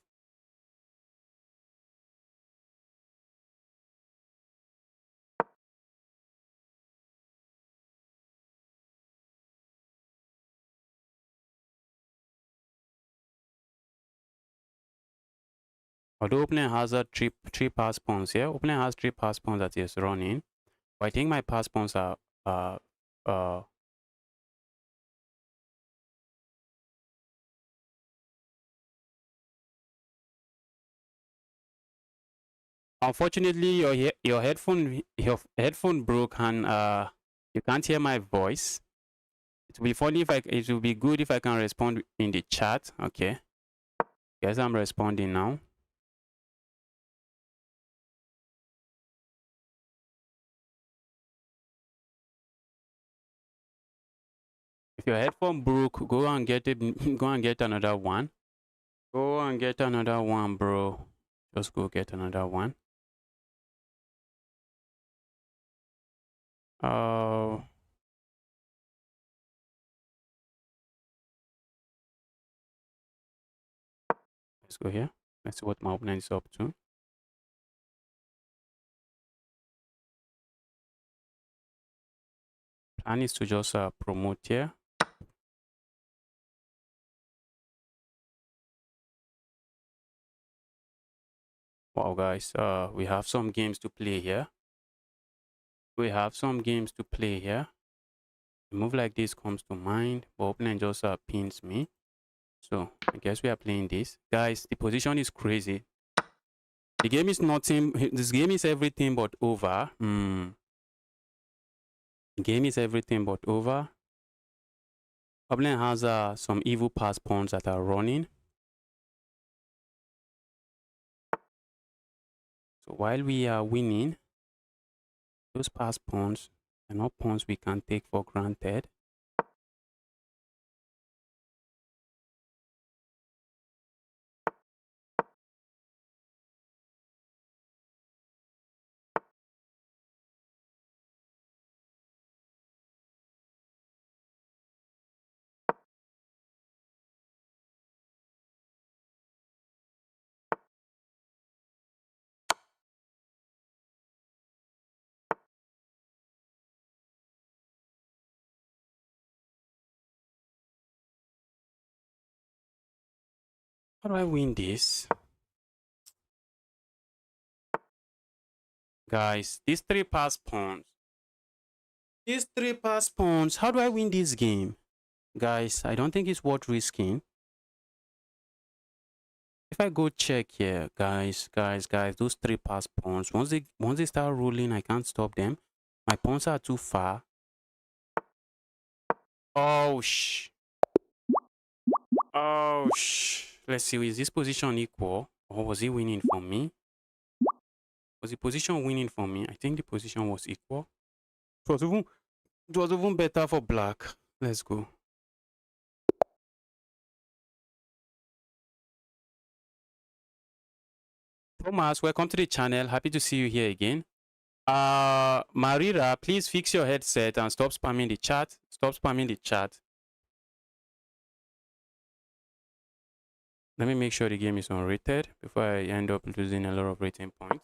Although opponent has a three pass pawns here, opponent has three pass pawns that he is running. But I think my pass pawns are uh uh unfortunately your headphone broke and you can't hear my voice. It will be funny if it will be good if I can respond in the chat. Okay. Guess I'm responding now. If your headphone broke, go and get it. Go and get another one. Go and get another one, bro. Just go get another one. Uh, let's go here. Let's see what my opponent is up to. Plan is to just promote here. Wow, guys. We have some games to play here. We have some games to play here. A move like this comes to mind, but opponent just pins me. So I guess we are playing this. Guys, the position is crazy. The game is nothing. This game is everything but over. The game is everything but over. Opponent has some evil pass pawns that are running. So while we are winning, those pass pawns are not pawns we can take for granted. How do I win this? Guys, these three pass pawns. These three pass pawns. How do I win this game? Guys, I don't think it's worth risking. If I go check here, guys, those three pass pawns, once they start rolling, I can't stop them. My pawns are too far. Oh oh Let's see, is this position equal? Or was he winning for me? Was the position winning for me? I think the position was equal. It was even better for black. Let's go. Thomas, welcome to the channel. Happy to see you here again. Marira, please fix your headset and stop spamming the chat. Stop spamming the chat. Let me make sure the game is unrated before I end up losing a lot of rating points.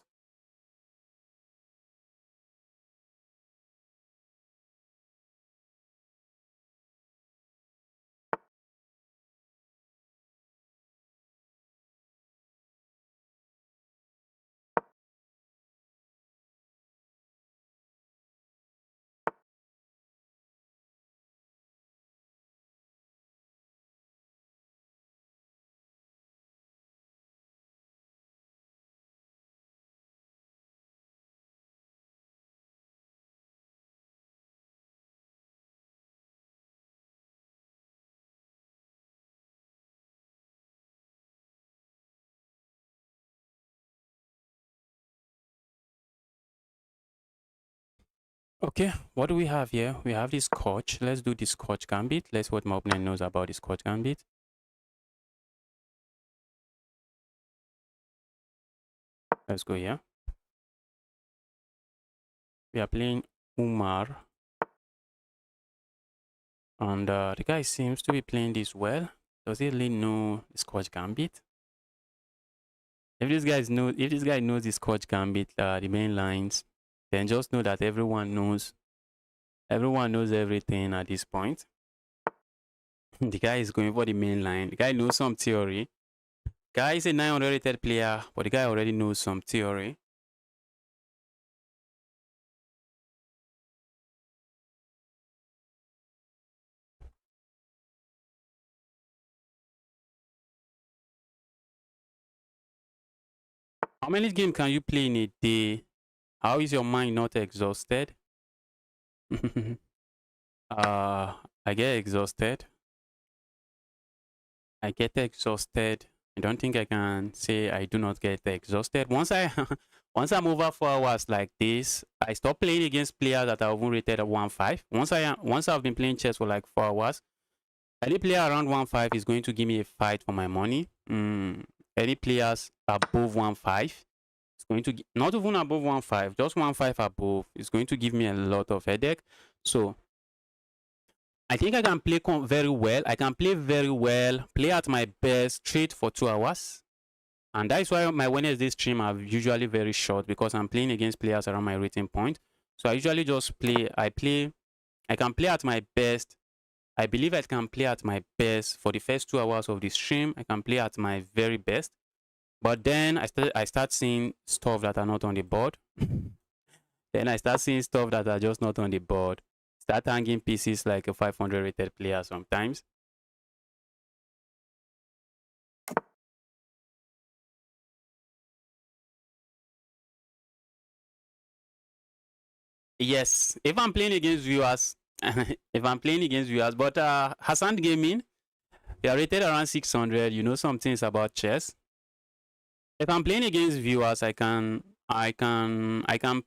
Okay, what do we have here? We have this Scotch. Let's do the Scotch Gambit. Let's see what my opponent knows about the Scotch Gambit. Let's go here. We are playing Umar. And the guy seems to be playing this well. Does he really know the Scotch Gambit? If this guy knows the Scotch Gambit, the main lines, then just know that everyone knows everything at this point. The guy is going for the main line. The guy knows some theory. Guy is a 900 rated player, but the guy already knows some theory. How many games can you play in a day? How is your mind not exhausted? I get exhausted. I get exhausted. I don't think I can say I do not get exhausted. Once I once I'm over 4 hours like this, I stop playing against players that are even rated at 1.5. Once I've been playing chess for like 4 hours, any player around 1.5 is going to give me a fight for my money. Any players above 1.5, it's going to not even above 1.5, just 1.5 above. It's going to give me a lot of headache. So I think I can play very well. I can play very well, play at my best straight for 2 hours. And that is why my Wednesday stream are usually very short, because I'm playing against players around my rating point. So I usually just play, I can play at my best. I believe I can play at my best for the first 2 hours of the stream. I can play at my very best. But then I start seeing stuff that are not on the board. Then I start seeing stuff that are just not on the board. Start hanging pieces like a 500 rated player sometimes. Yes, if I'm playing against viewers, if I'm playing against viewers, but Hassan Gaming, they are rated around 600. You know some things about chess. If I'm playing against viewers, I can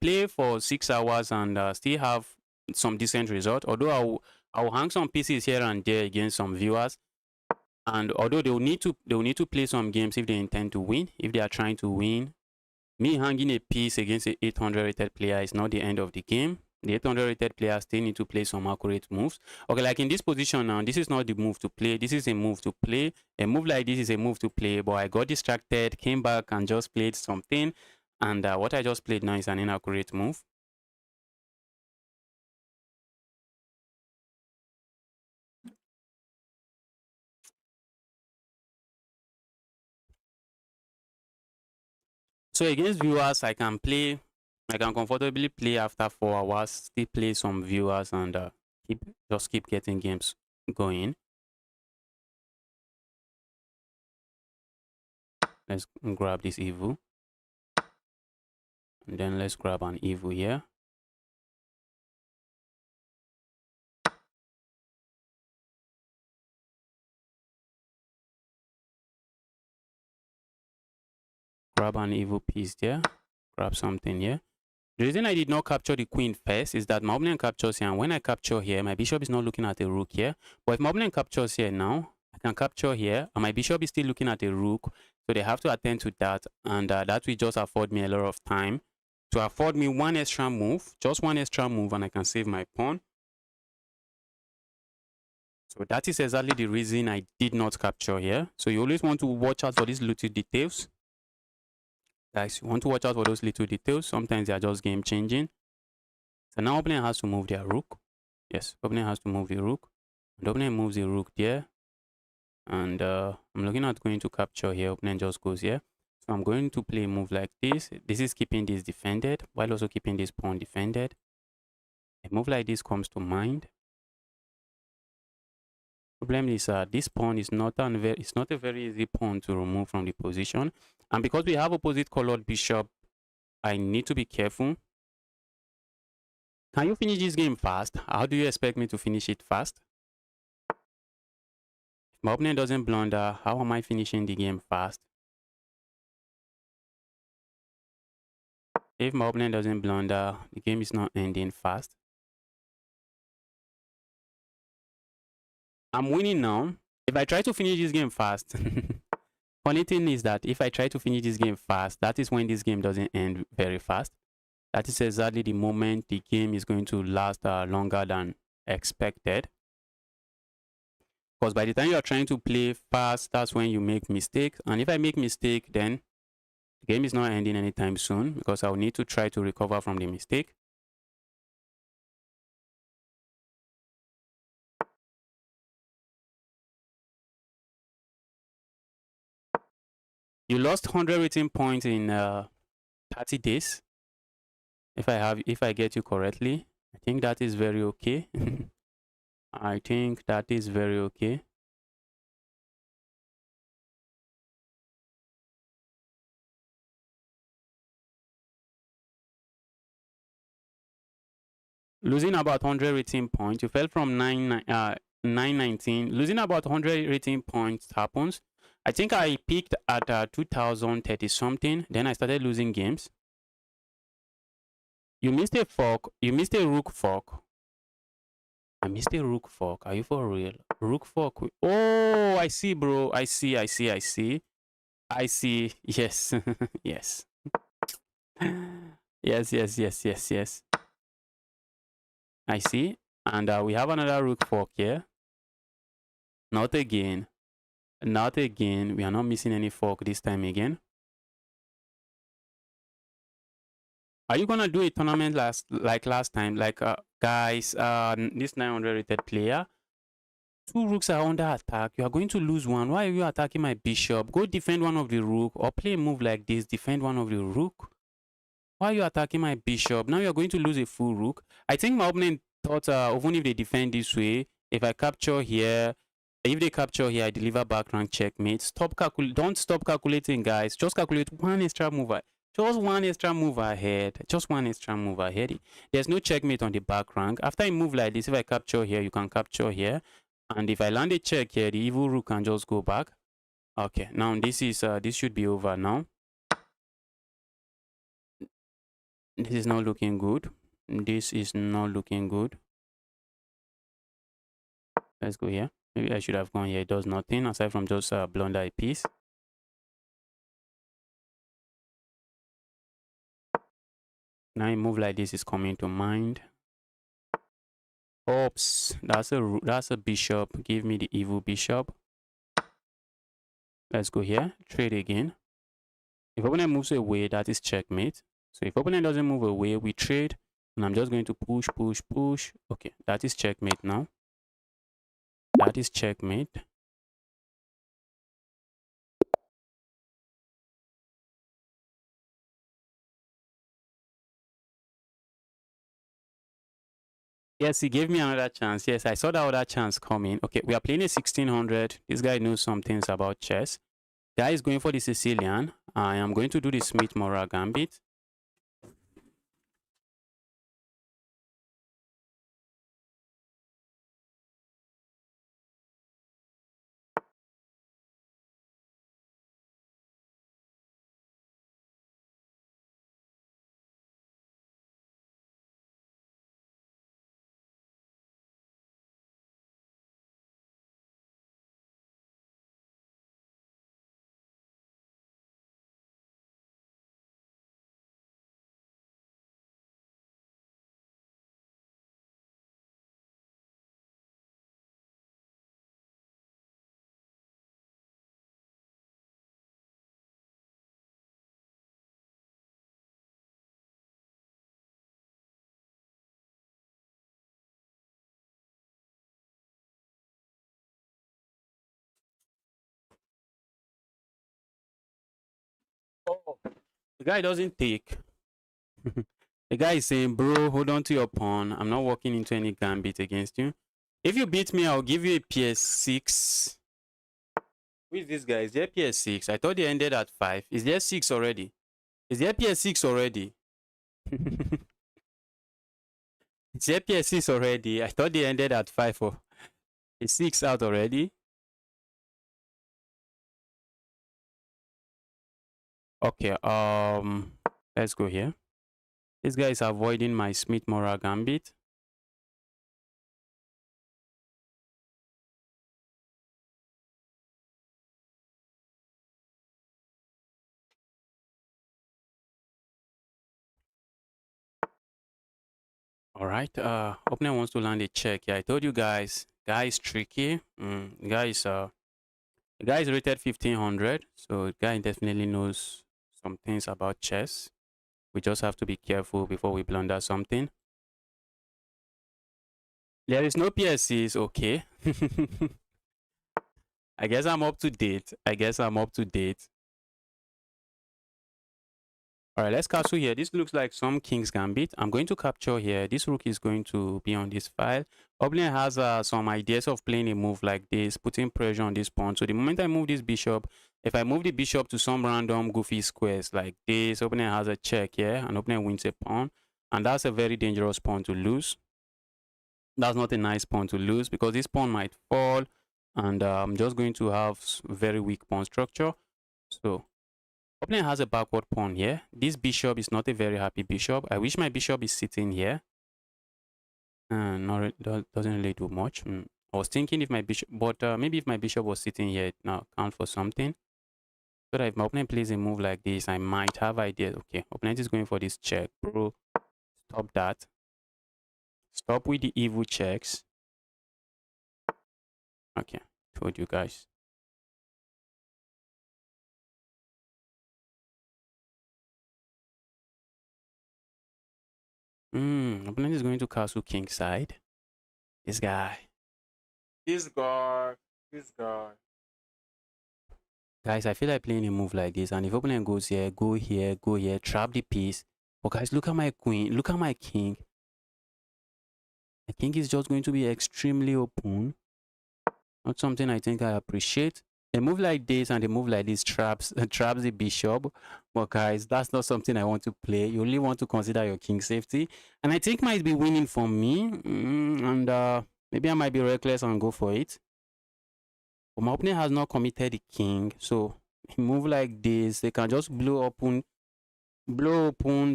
play for 6 hours and still have some decent result. Although I'll hang some pieces here and there against some viewers, and although they will need to play some games if they intend to win, if they are trying to win. Me hanging a piece against an 800 rated player is not the end of the game. The 800 rated player still need to play some accurate moves. Okay, like in this position now, this is not the move to play. This is a move to play. A move like this is a move to play, but I got distracted, came back and just played something. And what I just played now is an inaccurate move. So against viewers, I can comfortably play after 4 hours, still play some viewers and keep getting games going. Let's grab this Evo. And then let's grab an Evo here. Grab an Evo piece there. Grab something here. The reason I did not capture the queen first is that my opponent captures here, and when I capture here, my bishop is not looking at a rook here. But if my opponent captures here now, I can capture here, and my bishop is still looking at a rook. So they have to attend to that, and that will just afford me a lot of time to afford me one extra move, just one extra move, and I can save my pawn. So that is exactly the reason I did not capture here. So you always want to watch out for these little details. Guys, you want to watch out for those little details. Sometimes they are just game changing. So now opponent has to move their rook. Yes, opponent has to move the rook. And opponent moves the rook there. And I'm looking at going to capture here. Opponent just goes here. So I'm going to play a move like this. This is keeping this defended while also keeping this pawn defended. A move like this comes to mind. Problem is this pawn is not a very easy pawn to remove from the position, and because we have opposite colored bishop, I need to be careful. Can you finish this game fast? How do you expect me to finish it fast? If my opponent doesn't blunder, how am I finishing the game fast? If my opponent doesn't blunder, the game is not ending fast. I'm winning now. If I try to finish this game fast, funny thing is that if I try to finish this game fast, that is when this game doesn't end very fast. That is exactly the moment the game is going to last longer than expected. Because by the time you are trying to play fast, that's when you make mistakes. And if I make mistake, then the game is not ending anytime soon because I'll need to try to recover from the mistake. You lost 100 rating points in 30 days. If I get you correctly, I think that is very okay. I think that is very okay. Losing about 100 rating points, you fell from 919. Losing about 100 rating points happens. I think I peaked at 2030 something. Then I started losing games. You missed a fork. You missed a rook fork. I missed a rook fork. Are you for real? Rook fork. Oh, I see, bro. I see. I see. I see. I see. Yes. Yes. Yes. Yes. Yes. Yes. Yes. I see. And we have another rook fork here. Not again. Not again. We are not missing any fork this time again. Are you gonna do a tournament like last time? Like guys, this 900 rated player, 2 rooks are under attack. You are going to lose one. Why are you attacking my bishop? Go defend one of the rook or play a move like this. Defend one of the rook. Why are you attacking my bishop? Now you're going to lose a full rook. I think my opponent thought even if they defend this way, if I capture here, if they capture here, I deliver back rank checkmate. Don't stop calculating, guys. Just calculate one extra move. Just one extra move ahead. Just one extra move ahead. There's no checkmate on the back rank. After I move like this, if I capture here, you can capture here. And if I land a check here, the evil rook can just go back. Okay, now this should be over now. This is not looking good. This is not looking good. Let's go here. Maybe I should have gone here. It does nothing aside from just blunder a piece. Now a move like this is coming to mind. Oops, that's a bishop. Give me the evil bishop. Let's go here. Trade again. If opponent moves away, that is checkmate. So if opponent doesn't move away, we trade. And I'm just going to push, push, push. Okay, that is checkmate now. That is checkmate. Yes, he gave me another chance. Yes, I saw that other chance coming. Okay, we are playing a 1600. This guy knows some things about chess. Guy is going for the Sicilian. I am going to do the Smith-Morra Gambit. Oh, the guy doesn't take. The guy is saying, bro, hold on to your pawn. I'm not walking into any gambit against you. If you beat me, I'll give you a PS6. Who is this guy? Is there PS6? I thought they ended at 5. Is there 6 already? Is there PS6 already? Is there PS6 already? I thought they ended at 5. Oh, is 6 out already? Okay, let's go here. This guy is avoiding my Smith-Morra Gambit. All right. Opponent wants to land a check. Yeah, I told you guys. Guy is tricky. The guy is rated 1500, so the guy definitely knows some things about chess. We just have to be careful before we blunder something. There is no PSCs, okay. I guess I'm up to date. All right, let's castle here. This looks like some King's Gambit. I'm going to capture here. This rook is going to be on this file. Opponent has some ideas of playing a move like this, putting pressure on this pawn. So the moment I move this bishop, if I move the bishop to some random goofy squares like this, opponent has a check here, and opponent wins a pawn. And that's a very dangerous pawn to lose. That's not a nice pawn to lose because this pawn might fall, and I'm just going to have very weak pawn structure. So opponent has a backward pawn here. This bishop is not a very happy bishop. I wish my bishop is sitting here. Doesn't really do much. I was thinking if my bishop, but maybe if my bishop was sitting here, it now count for something. So that if my opponent plays a move like this, I might have ideas. Okay, opponent is going for this check, bro. Stop that. Stop with the evil checks. Okay, told you guys. Opponent is going to castle king side. This guy. This guy. This guy. Guys, I feel like playing a move like this. And if opponent goes here, go here, trap the piece. But guys, look at my queen. Look at my king. My king is just going to be extremely open. Not something I think I appreciate. A move like this and a move like this traps the bishop. But guys, that's not something I want to play. You only want to consider your king safety. And I think might be winning for me. And maybe I might be reckless and go for it. But my opponent has not committed the king. So he move like this. They can just blow open,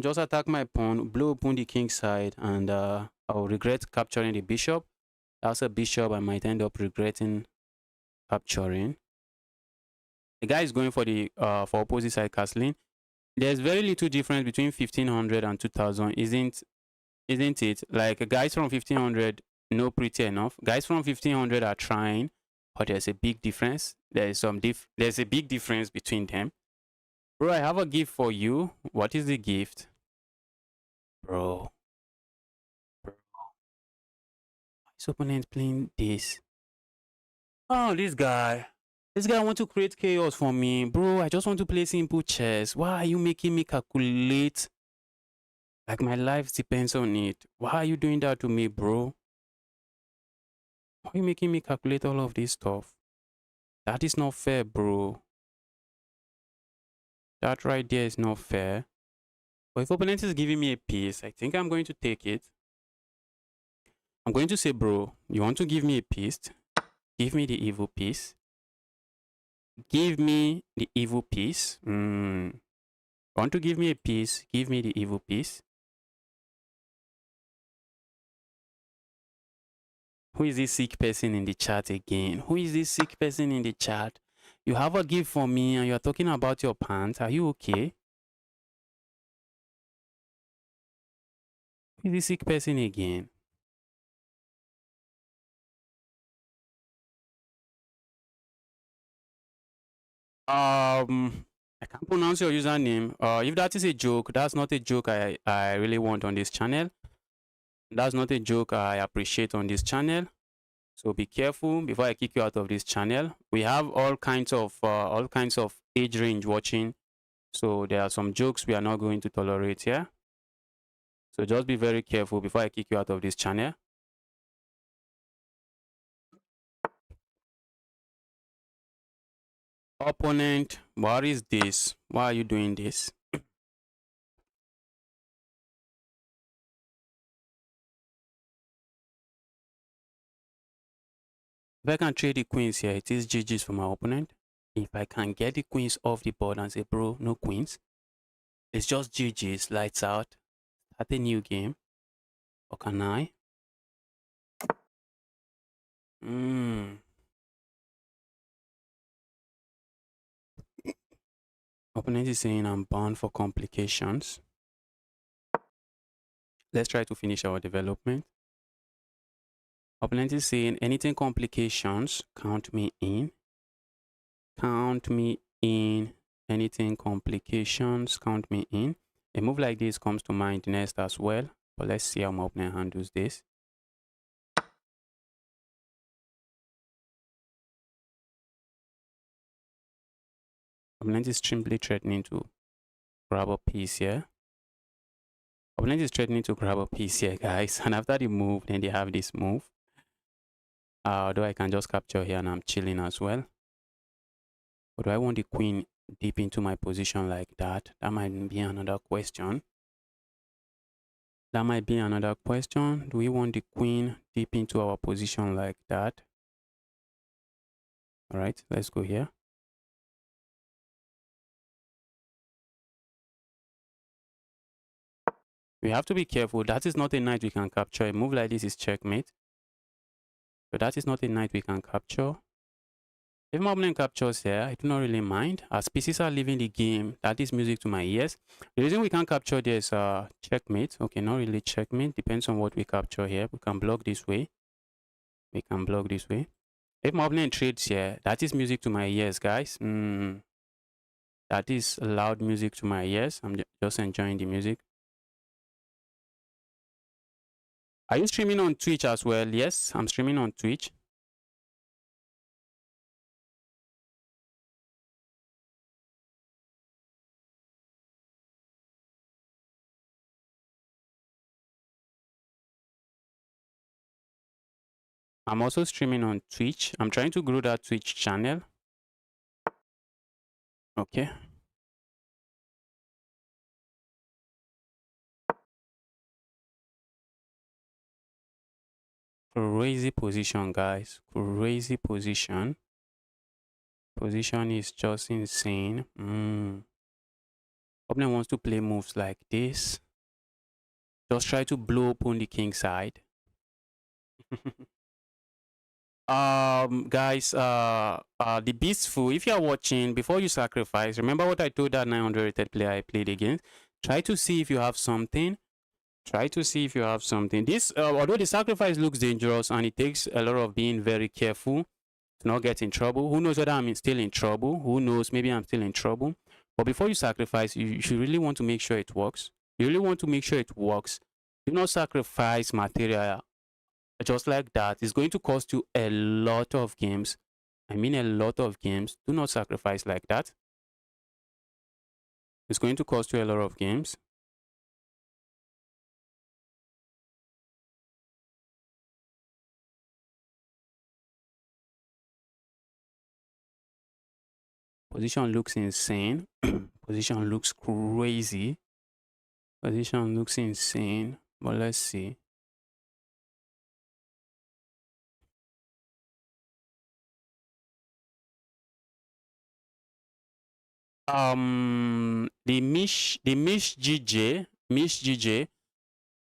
just attack my pawn, blow open the king side, and I'll regret capturing the bishop. That's a bishop I might end up regretting capturing. The guy is going for the for opposite side castling. There's very little difference between 1500 and 2000, isn't it? Like guys from 1500 know pretty enough. Guys from 1500 are trying, but there's a big difference. There's a big difference between them. Bro, I have a gift for you. What is the gift? Bro. His opponent playing this. Oh, this guy. This guy want to create chaos for me. Bro, I just want to play simple chess. Why are you making me calculate? Like my life depends on it. Why are you doing that to me, bro? Why are you making me calculate all of this stuff? That is not fair, bro. That right there is not fair. But if opponent is giving me a piece, I think I'm going to take it. I'm going to say, bro, you want to give me a piece? Give me the evil piece. Give me the evil piece. Want to give me a piece? Give me the evil piece. Who is this sick person in the chat again? Who is this sick person in the chat? You have a gift for me and you're talking about your pants. Are you okay? Who is this sick person again? I can't pronounce your username. If that is a joke, that's not a joke I really want on this channel. That's not a joke I appreciate on this channel. So be careful before I kick you out of this channel. We have all kinds of age range watching. So there are some jokes we are not going to tolerate here. So just be very careful before I kick you out of this channel. Opponent, what is this? Why are you doing this? If I can trade the queens here, it is GG's for my opponent. If I can get the queens off the board and say, bro, no queens, it's just GG's, lights out. Start a new game. Or can I? Opponent is saying I'm bound for complications. Let's try to finish our development. Opponent is saying anything complications, count me in. Count me in. Anything complications, count me in. A move like this comes to mind next as well. But let's see how my opponent handles this. Opponent is simply threatening to grab a piece here. Opponent is threatening to grab a piece here, guys. And after the move, then they have this move. Although I can just capture here and I'm chilling as well. But do I want the queen deep into my position like that? That might be another question. That might be another question. Do we want the queen deep into our position like that? All right, let's go here. We have to be careful. That is not a knight we can capture. A move like this is checkmate. So that is not a knight we can capture. If my opponent captures here, I do not really mind. As pieces are leaving the game, that is music to my ears. The reason we can't capture this checkmate. Okay, not really checkmate. Depends on what we capture here. We can block this way. We can block this way. If my opponent trades here, that is music to my ears, guys. That is loud music to my ears. I'm just enjoying the music. Are you streaming on Twitch as well? Yes, I'm streaming on Twitch. I'm also streaming on Twitch. I'm trying to grow that Twitch channel. Okay. Crazy position, guys. Crazy position. Position is just insane. Opponent wants to play moves like this. Just try to blow open the king side. Guys, the Beastful, if you are watching, before you sacrifice, remember what I told that 900 rated player I played against. Try to see if you have something. Try to see if you have something. This, although the sacrifice looks dangerous and it takes a lot of being very careful to not get in trouble. Who knows whether I'm still in trouble? Who knows? Maybe I'm still in trouble. But before you sacrifice, you should really want to make sure it works. You really want to make sure it works. Do not sacrifice material just like that. It's going to cost you a lot of games. I mean a lot of games. Do not sacrifice like that. It's going to cost you a lot of games. Position looks insane. Position looks crazy. Position looks insane. But let's see. The Mish GJ.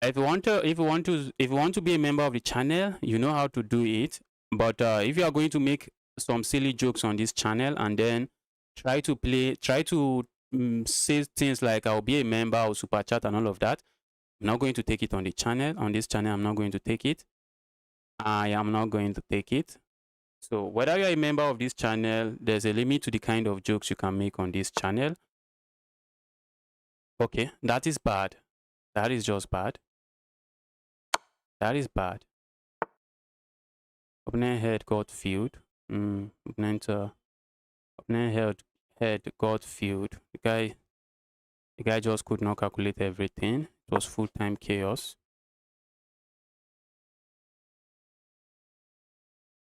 If you want to be a member of the channel, you know how to do it. But if you are going to make some silly jokes on this channel and then try to say things like I'll be a member or super chat and all of that, I'm not going to take it on the channel. On this channel, I'm not going to take it. I am not going to take it. So whether you're a member of this channel, there's a limit to the kind of jokes you can make on this channel. Okay, that is bad. That is just bad. That is bad. Opponent head got filled. Opponent head got filled. The guy just could not calculate everything. It was full-time chaos.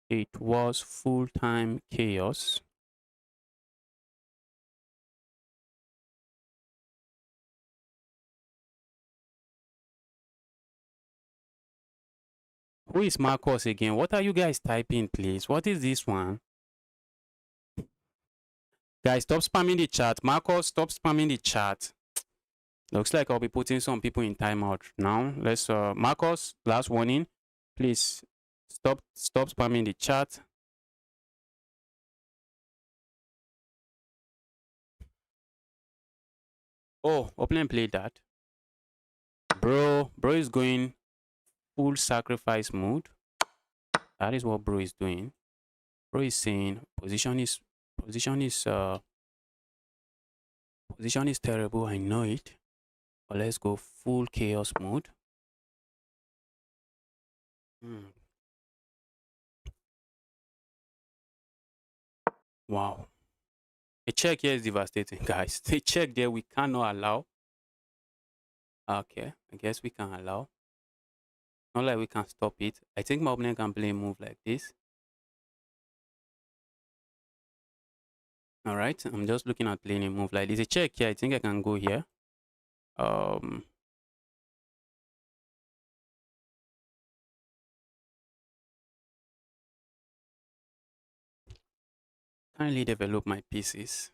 It was full-time chaos. Who is Marcos again? What are you guys typing, please? What is this one? Guys, stop spamming the chat. Marcos, stop spamming the chat. Looks like I'll be putting some people in timeout now. Let's Marcos, last warning. Please stop spamming the chat. Oh, opponent played that. Bro is going full sacrifice mode. That is what bro is doing. Bro is saying position is position is terrible. I know it. But let's go full chaos mode. Hmm. Wow. A check here is devastating, guys. A check there we cannot allow. Okay, I guess we can allow. Not like we can stop it. I think my opponent can play a move like this. All right, I'm just looking at playing a move like this. A check here. I think I can go here. Um, kindly develop my pieces.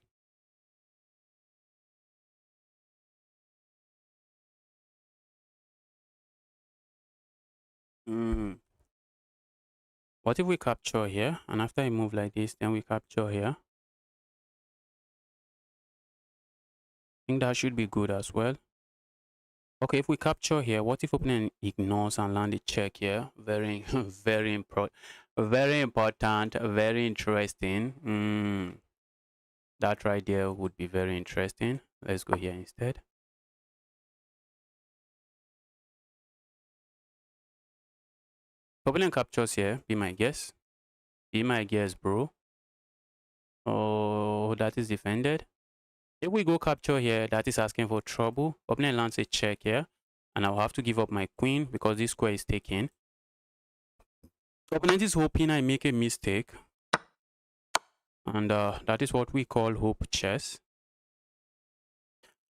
Mm. What if we capture here, and after I move like this, then we capture here? I think that should be good as well. Okay, if we capture here, what if opponent ignores and land a check here? Very, very important, very interesting. That right there would be very interesting. Let's go here instead. Opponent captures here. Be my guess. Be my guess, bro. Oh, that is defended. If we go capture here, that is asking for trouble. Opponent lands a check here, and I'll have to give up my queen because this square is taken. Opponent is hoping I make a mistake, and that is what we call hope chess.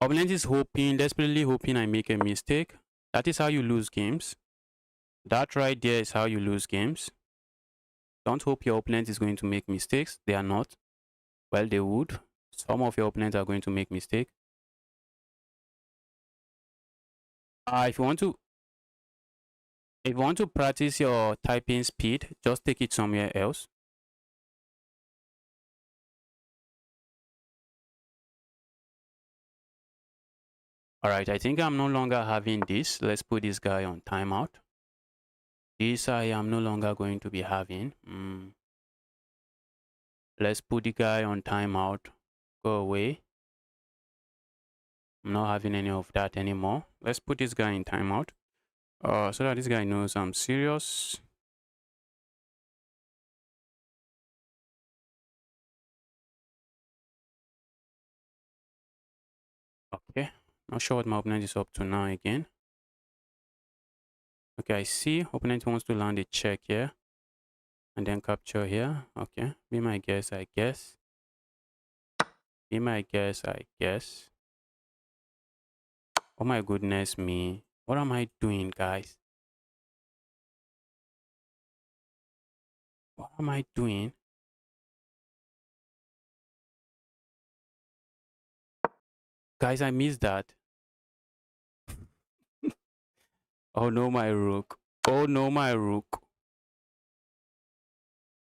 Opponent is hoping, desperately hoping I make a mistake. That is how you lose games. That right there is how you lose games. Don't hope your opponent is going to make mistakes. They are not. Well, they would. Some of your opponents are going to make mistakes. If you want to practice your typing speed, just take it somewhere else. All right, I think I'm no longer having this. Let's put this guy on timeout. This I am no longer going to be having. Let's put the guy on timeout. Go away. I'm not having any of that anymore. Let's put this guy in timeout. So that this guy knows I'm serious. Okay. Not sure what my opponent is up to now again. Okay, I see. Opponent wants to land a check here. And then capture here. Okay. Be my guess, I guess. Be my guess, I guess. Oh my goodness me. What am I doing, guys? What am I doing? Guys, I missed that. Oh no, my rook. Oh no, my rook.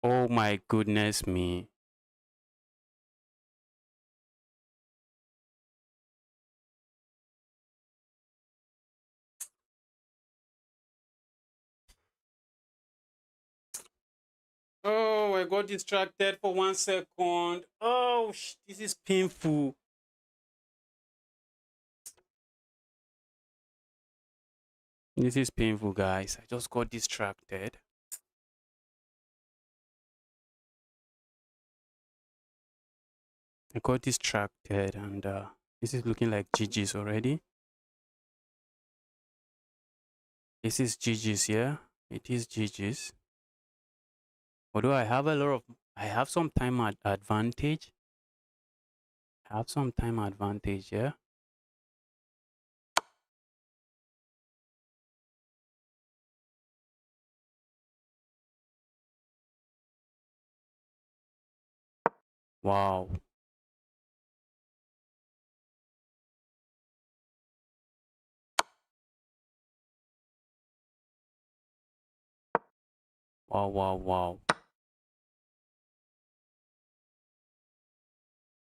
Oh my goodness me. Oh, I got distracted for 1 second. Oh, this is painful. This is painful, guys. I just got distracted. I got distracted and this is looking like GG's already. This is GG's, yeah. It is GG's. Although I have I have some time advantage. I have some time advantage, yeah. Wow. Wow, wow, wow.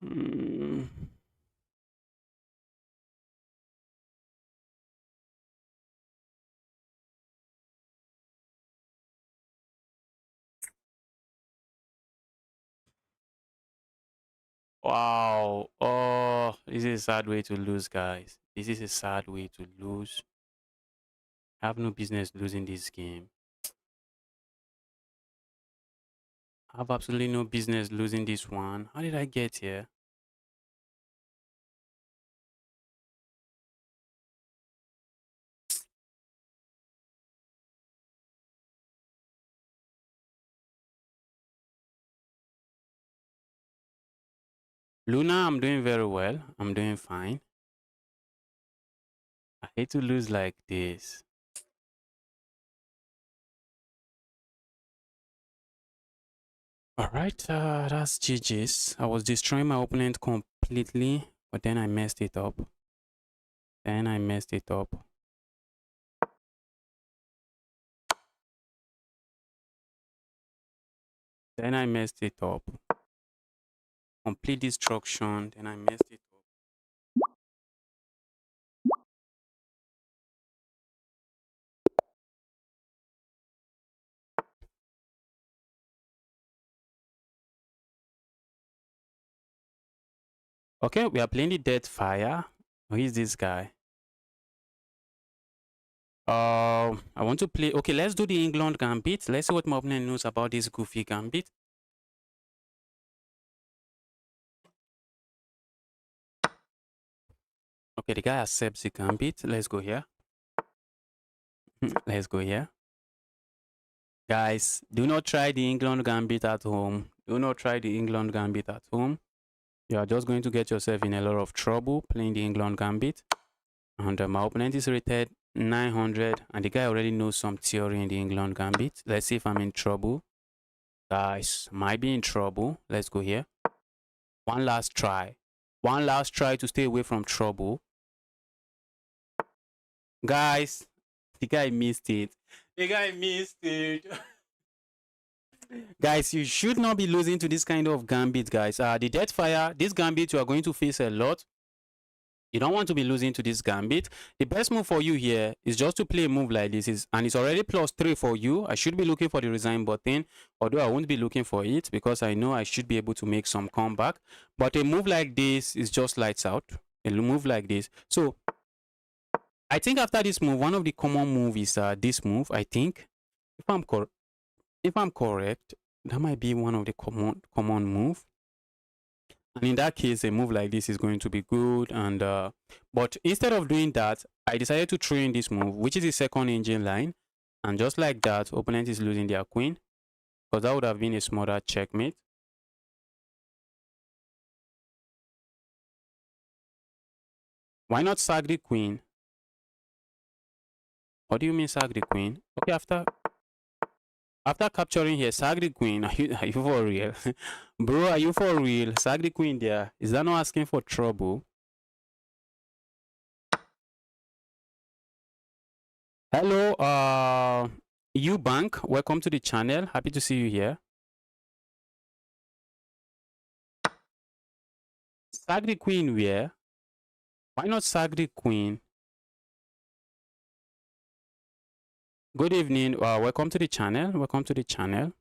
Mm. Wow. Oh, this is a sad way to lose, guys. This is a sad way to lose. I have no business losing this game. I have absolutely no business losing this one. How did I get here? Luna, I'm doing very well. I'm doing fine. I hate to lose like this. Alright, that's GG's. I was destroying my opponent completely, but then I messed it up. Then I messed it up. Then I messed it up. Complete destruction. Then I messed it up. Okay, we are playing the Dead Fire. Who is this guy? I want to play. Okay, let's do the England Gambit. Let's see what my opponent knows about this goofy Gambit. Okay, the guy accepts the Gambit. Let's go here. Let's go here. Guys, do not try the England Gambit at home. Do not try the England Gambit at home. You are just going to get yourself in a lot of trouble playing the England Gambit. And my opponent is rated 900. And the guy already knows some theory in the England Gambit. Let's see if I'm in trouble. Guys, might be in trouble. Let's go here. One last try. One last try to stay away from trouble. Guys, the guy missed it. The guy missed it. Guys, you should not be losing to this kind of gambit, guys. The Death Fire, this gambit, you are going to face a lot. You don't want to be losing to this gambit. The best move for you here is just to play a move like this. And it's already +3 for you. I should be looking for the resign button, although I won't be looking for it because I know I should be able to make some comeback. But a move like this is just lights out. A move like this. So I think after this move, one of the common moves is this move. I think, if I'm correct, that might be one of the common move. And in that case, a move like this is going to be good. And but instead of doing that, I decided to throw in this move, which is the second engine line. And just like that, opponent is losing their queen, because that would have been a smarter checkmate. Why not sack the queen? What do you mean sack the queen? Okay, after capturing here, sack the queen. Are you for real? Bro, are you for real? Sack the queen there. Is that not asking for trouble? Hello, Bank. Welcome to the channel. Happy to see you here. Sack the queen where? Why not sack the queen? Good evening. Welcome to the channel. Welcome to the channel.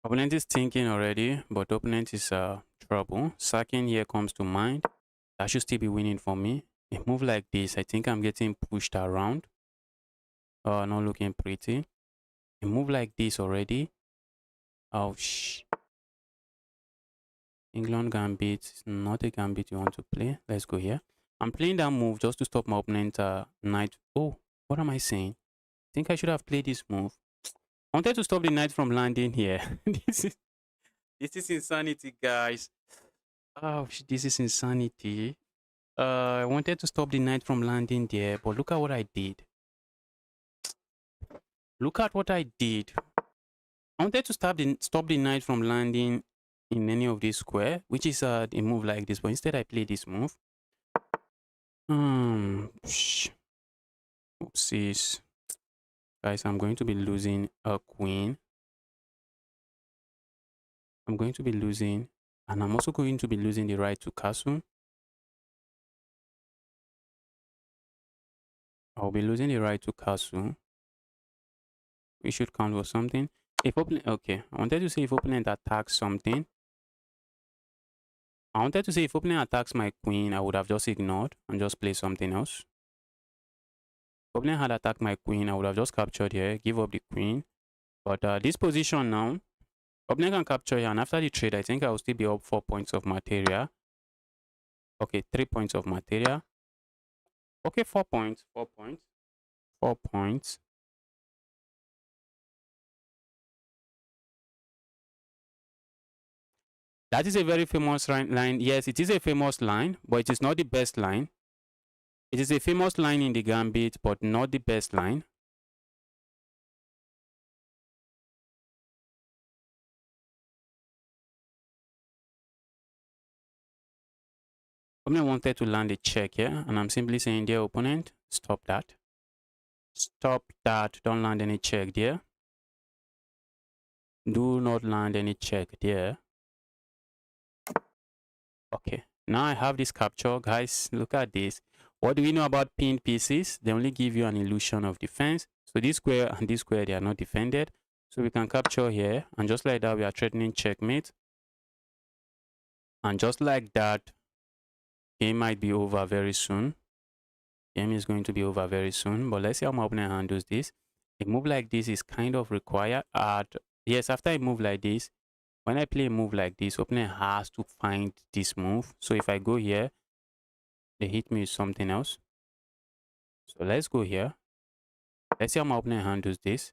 Opponent is thinking already, but opponent is trouble. Sacking here comes to mind. That should still be winning for me. A move like this, I think I'm getting pushed around. Not looking pretty. A move like this already. Oh, England Gambit is not a Gambit you want to play. Let's go here. I'm playing that move just to stop my opponent knight. Oh, what am I saying? I think I should have played this move. I wanted to stop the knight from landing here. This is insanity, guys. Oh, this is insanity. I wanted to stop the knight from landing there, but look at what I did. Look at what I did. I wanted to stop the knight from landing in any of these square, which is a move like this, but instead I play this move. Oopsies. Guys, I'm going to be losing a queen. I'm going to be losing, and I'm also going to be losing the right to castle. I'll be losing the right to castle. We should count for something. If opponent, okay, I wanted to say if opponent attacks something. I wanted to say if opponent attacks my queen, I would have just ignored and just play something else. If opponent had attacked my queen, I would have just captured here, give up the queen. But this position now, opponent can capture here, and after the trade, I think I will still be up 4 points of materia. Okay, 3 points of materia. Okay, 4 points, 4 points, 4 points. That is a very famous line. Yes, it is a famous line, but it is not the best line. It is a famous line in the gambit, but not the best line. Opponent wanted to land a check here, and I'm simply saying, dear opponent, stop that. Stop that. Don't land any check there. Do not land any check there. Okay, now I have this capture. Guys, look at this. What do we know about pinned pieces? They only give you an illusion of defense. So this square and this square, they are not defended. So we can capture here, and just like that, we are threatening checkmate. And just like that, game might be over very soon. Game is going to be over very soon. But let's see how my opponent handles this. A move like this is kind of required. Yes, after a move like this, when I play a move like this, opponent has to find this move. So if I go here, they hit me with something else. So let's go here. Let's see how my opponent handles this.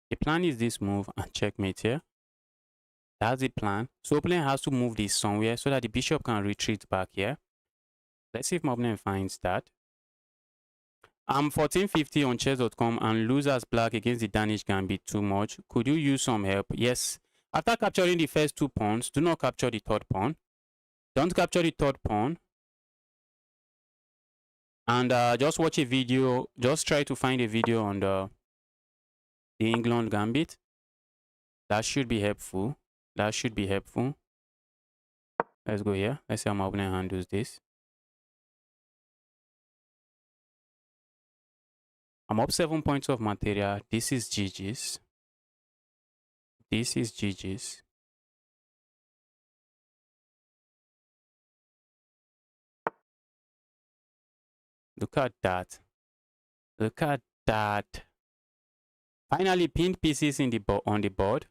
The plan is this move and checkmate here. That's the plan. So opponent has to move this somewhere so that the bishop can retreat back here. Let's see if my opponent finds that. I'm 1450 on chess.com and lose as black against the Danish gambit too much. Could you use some help? Yes. After capturing the first 2 pawns, do not capture the third pawn. Don't capture the third pawn. And just watch a video. Just try to find a video on the England gambit. That should be helpful. That should be helpful. Let's go here. Let's see how my opponent handles this. I'm up 7 points of materia. This is GG's. This is GG's. Look at that. Look at that. Finally, pinned pieces in the on the board.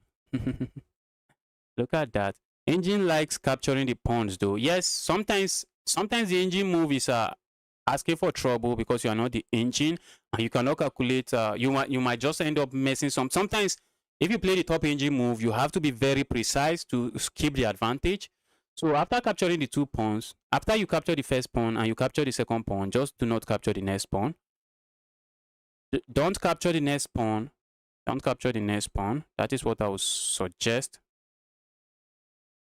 Look at that. Engine likes capturing the pawns though. Yes, sometimes the engine move is asking for trouble because you are not the engine and you cannot calculate. You might just end up messing sometimes if you play the top engine move, you have to be very precise to keep the advantage. So after capturing the 2 pawns, after you capture the first pawn and you capture the second pawn, just do not capture the next pawn. Don't capture the next pawn. Don't capture the next pawn. That is what I would suggest.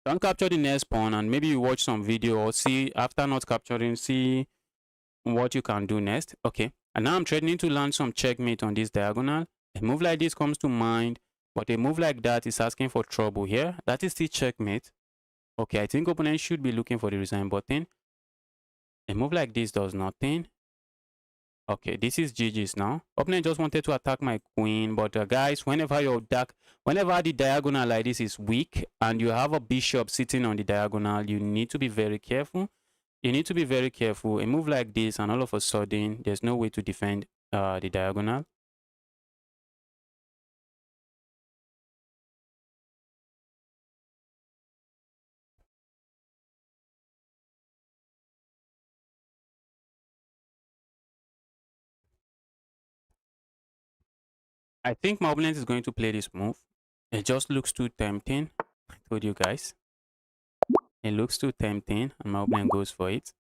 Don't capture the next pawn and maybe you watch some video or see after not capturing, see what you can do next. Okay, and now I'm threatening to land some checkmate on this diagonal. A move like this comes to mind, but a move like that is asking for trouble here. That is still checkmate. Okay, I think opponent should be looking for the resign button. A move like this does nothing. Okay, this is GG's now. Opponent just wanted to attack my queen, but guys, whenever the diagonal like this is weak and you have a bishop sitting on the diagonal, you need to be very careful. You need to be very careful. A move like this and all of a sudden, there's no way to defend the diagonal. I think my opponent is going to play this move. It just looks too tempting. I told you guys. It looks too tempting and my opponent goes for it.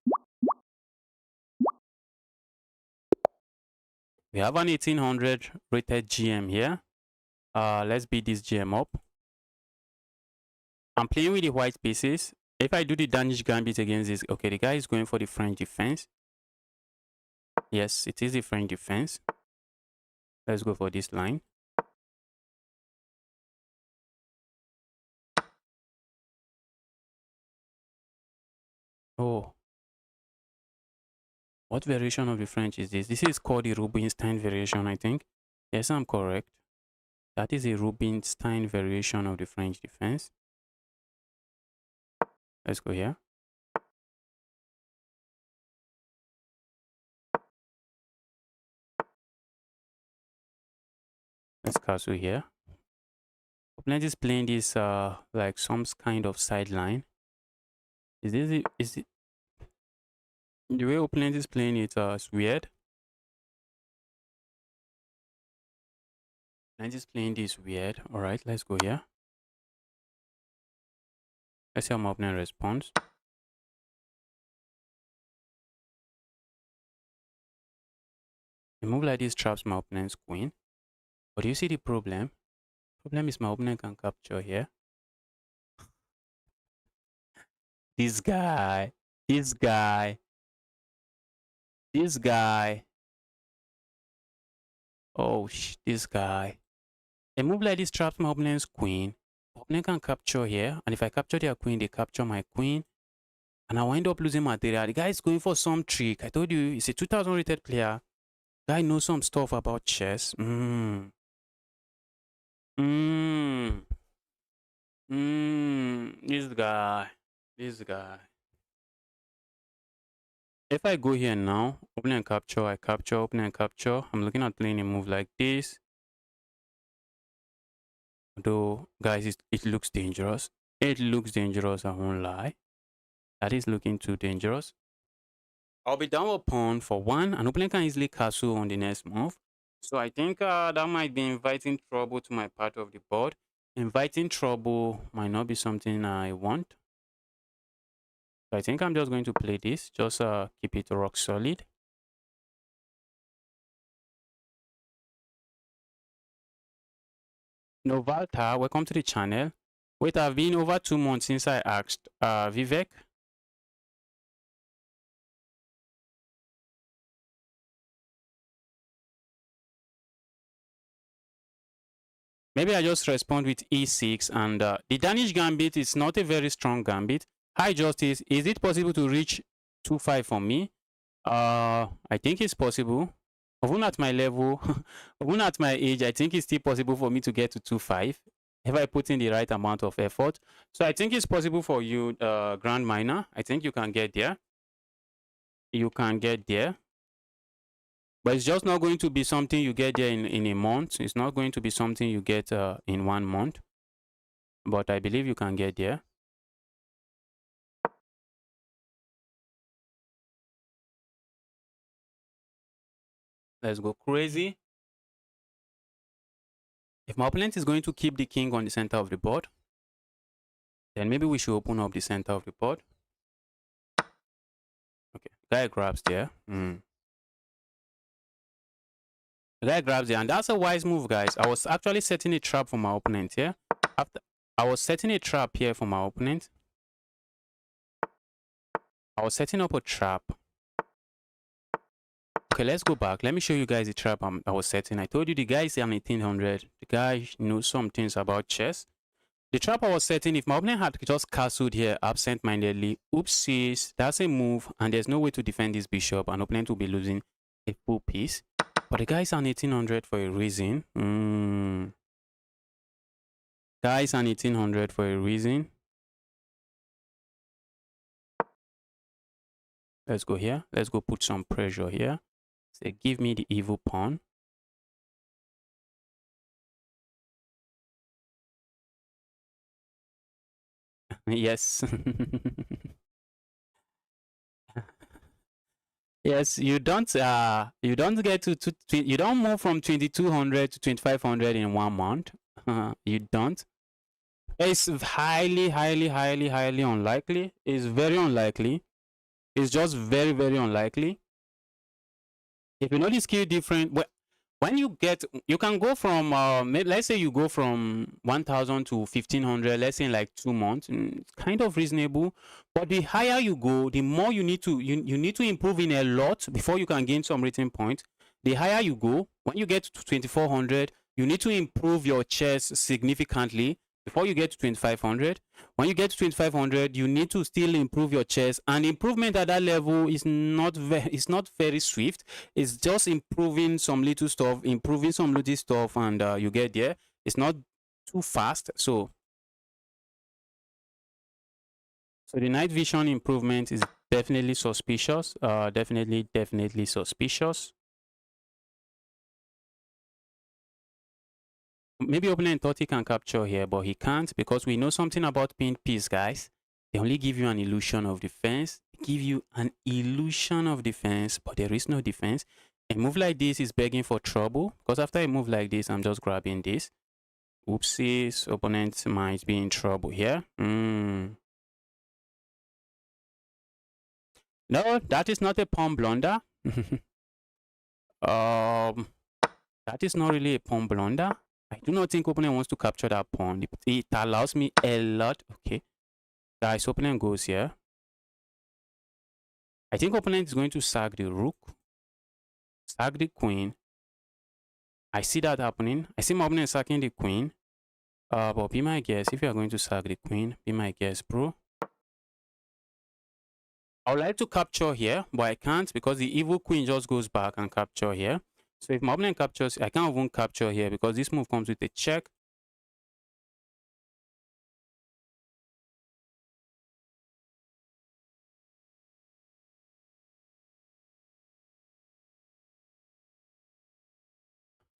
We have an 1800 rated GM here. Let's beat this GM up. I'm playing with the white pieces. If I do the Danish gambit against this, okay, the guy is going for the French defense. Yes, it is the French defense. Let's go for this line. Oh, what variation of the French is this? This is called the Rubinstein variation, I think. Yes, I'm correct. That is a Rubinstein variation of the French defense. Let's go here. Let's castle here. Opponent is playing this like some kind of sideline. Is it the way opponent is playing it is weird. Opponent is playing this weird. Alright, let's go here. Let's see how my opponent responds. A move like this traps my opponent's queen. But do you see the problem? Problem is my opponent can capture here. This guy. This guy. This guy. Oh, this guy. A move like this traps my opponent's queen. My opponent can capture here. And if I capture their queen, they capture my queen. And I wind up losing material. The guy is going for some trick. I told you, he's a 2000 rated player. Guy knows some stuff about chess. This guy. This guy. If I go here now, open and capture, I capture, open and capture. I'm looking at playing a move like this. Though, guys, it looks dangerous. It looks dangerous, I won't lie. That is looking too dangerous. I'll be down a pawn for one, and opponent can easily castle on the next move. So I think that might be inviting trouble to my part of the board. Inviting trouble might not be something I want. So I think I'm just going to play this. Just keep it rock solid. Novalta, welcome to the channel. Wait, I've been over 2 months since I asked Vivek. Maybe I just respond with e6, and the Danish gambit is not a very strong gambit. Hi Justice, is it possible to reach 2-5 for me? I think it's possible. Even at my level, even at my age, I think it's still possible for me to get to 2-5 if I put in the right amount of effort. So I think it's possible for you, Grand Miner. I think you can get there. You can get there. But it's just not going to be something you get there in a month. It's not going to be something you get in 1 month. But I believe you can get there. Let's go crazy. If my opponent is going to keep the king on the center of the board, then maybe we should open up the center of the board. Okay, guy grabs there. The guy grabs there, and that's a wise move, guys. I was actually setting a trap for my opponent here. After I was setting a trap here for my opponent. I was setting up a trap. Okay, let's go back. Let me show you guys the trap I was setting. I told you the guy is an 1800. The guy knows some things about chess. The trap I was setting, if my opponent had just castled here absent-mindedly, oopsies, that's a move, and there's no way to defend this bishop, and opponent will be losing a full piece. But the guy is an 1800 for a reason. Guy is an 1800 for a reason. Let's go here. Let's go put some pressure here. Say, give me the evil pawn. Yes. Yes, you don't get to you don't move from 2200 to 2500 in 1 month. You don't. It's highly unlikely. It's very unlikely. It's just very unlikely. If you know the skill different, when you can go from let's say you go from 1000 to 1500, let's say in like 2 months. It's kind of reasonable, but the higher you go, the more you need to improve in a lot before you can gain some rating points. The higher you go, when you get to 2400, you need to improve your chess significantly before you get to 2500. When you get to 2500, you need to still improve your chess, and improvement at that level is not very swift. It's just improving some little stuff, and you get there. It's not too fast. So the night vision improvement is definitely suspicious. Definitely suspicious. Maybe opponent thought he can capture here, but he can't, because we know something about pinned piece, guys. They only give you an illusion of defense. They give you an illusion of defense, but there is no defense. A move like this is begging for trouble, because after a move like this, I'm just grabbing this. Oopsies, opponent might be in trouble here. No, that is not a pawn blunder. That is not really a pawn blunder. I do not think opponent wants to capture that pawn. It allows me a lot. Okay. Guys, opponent goes here. I think opponent is going to sack the rook, sack the queen. I see that happening. I see my opponent sacking the queen. But be my guest. If you are going to sack the queen, be my guest, bro. I would like to capture here, but I can't because the evil queen just goes back and capture here. So if my opponent captures, I can't even capture here because this move comes with a check.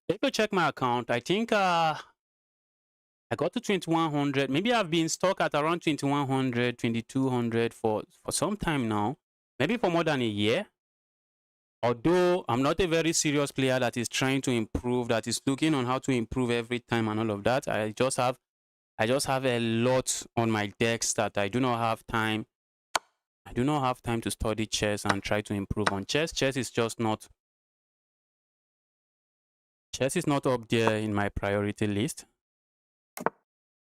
If you check my account, I think I got to 2100. Maybe I've been stuck at around 2100, 2200 for some time now. Maybe for more than a year. Although I'm not a very serious player that is trying to improve, that is looking on how to improve every time and all of that. I just have a lot on my decks that I do not have time. I do not have time to study chess and try to improve on chess. Chess is not up there in my priority list.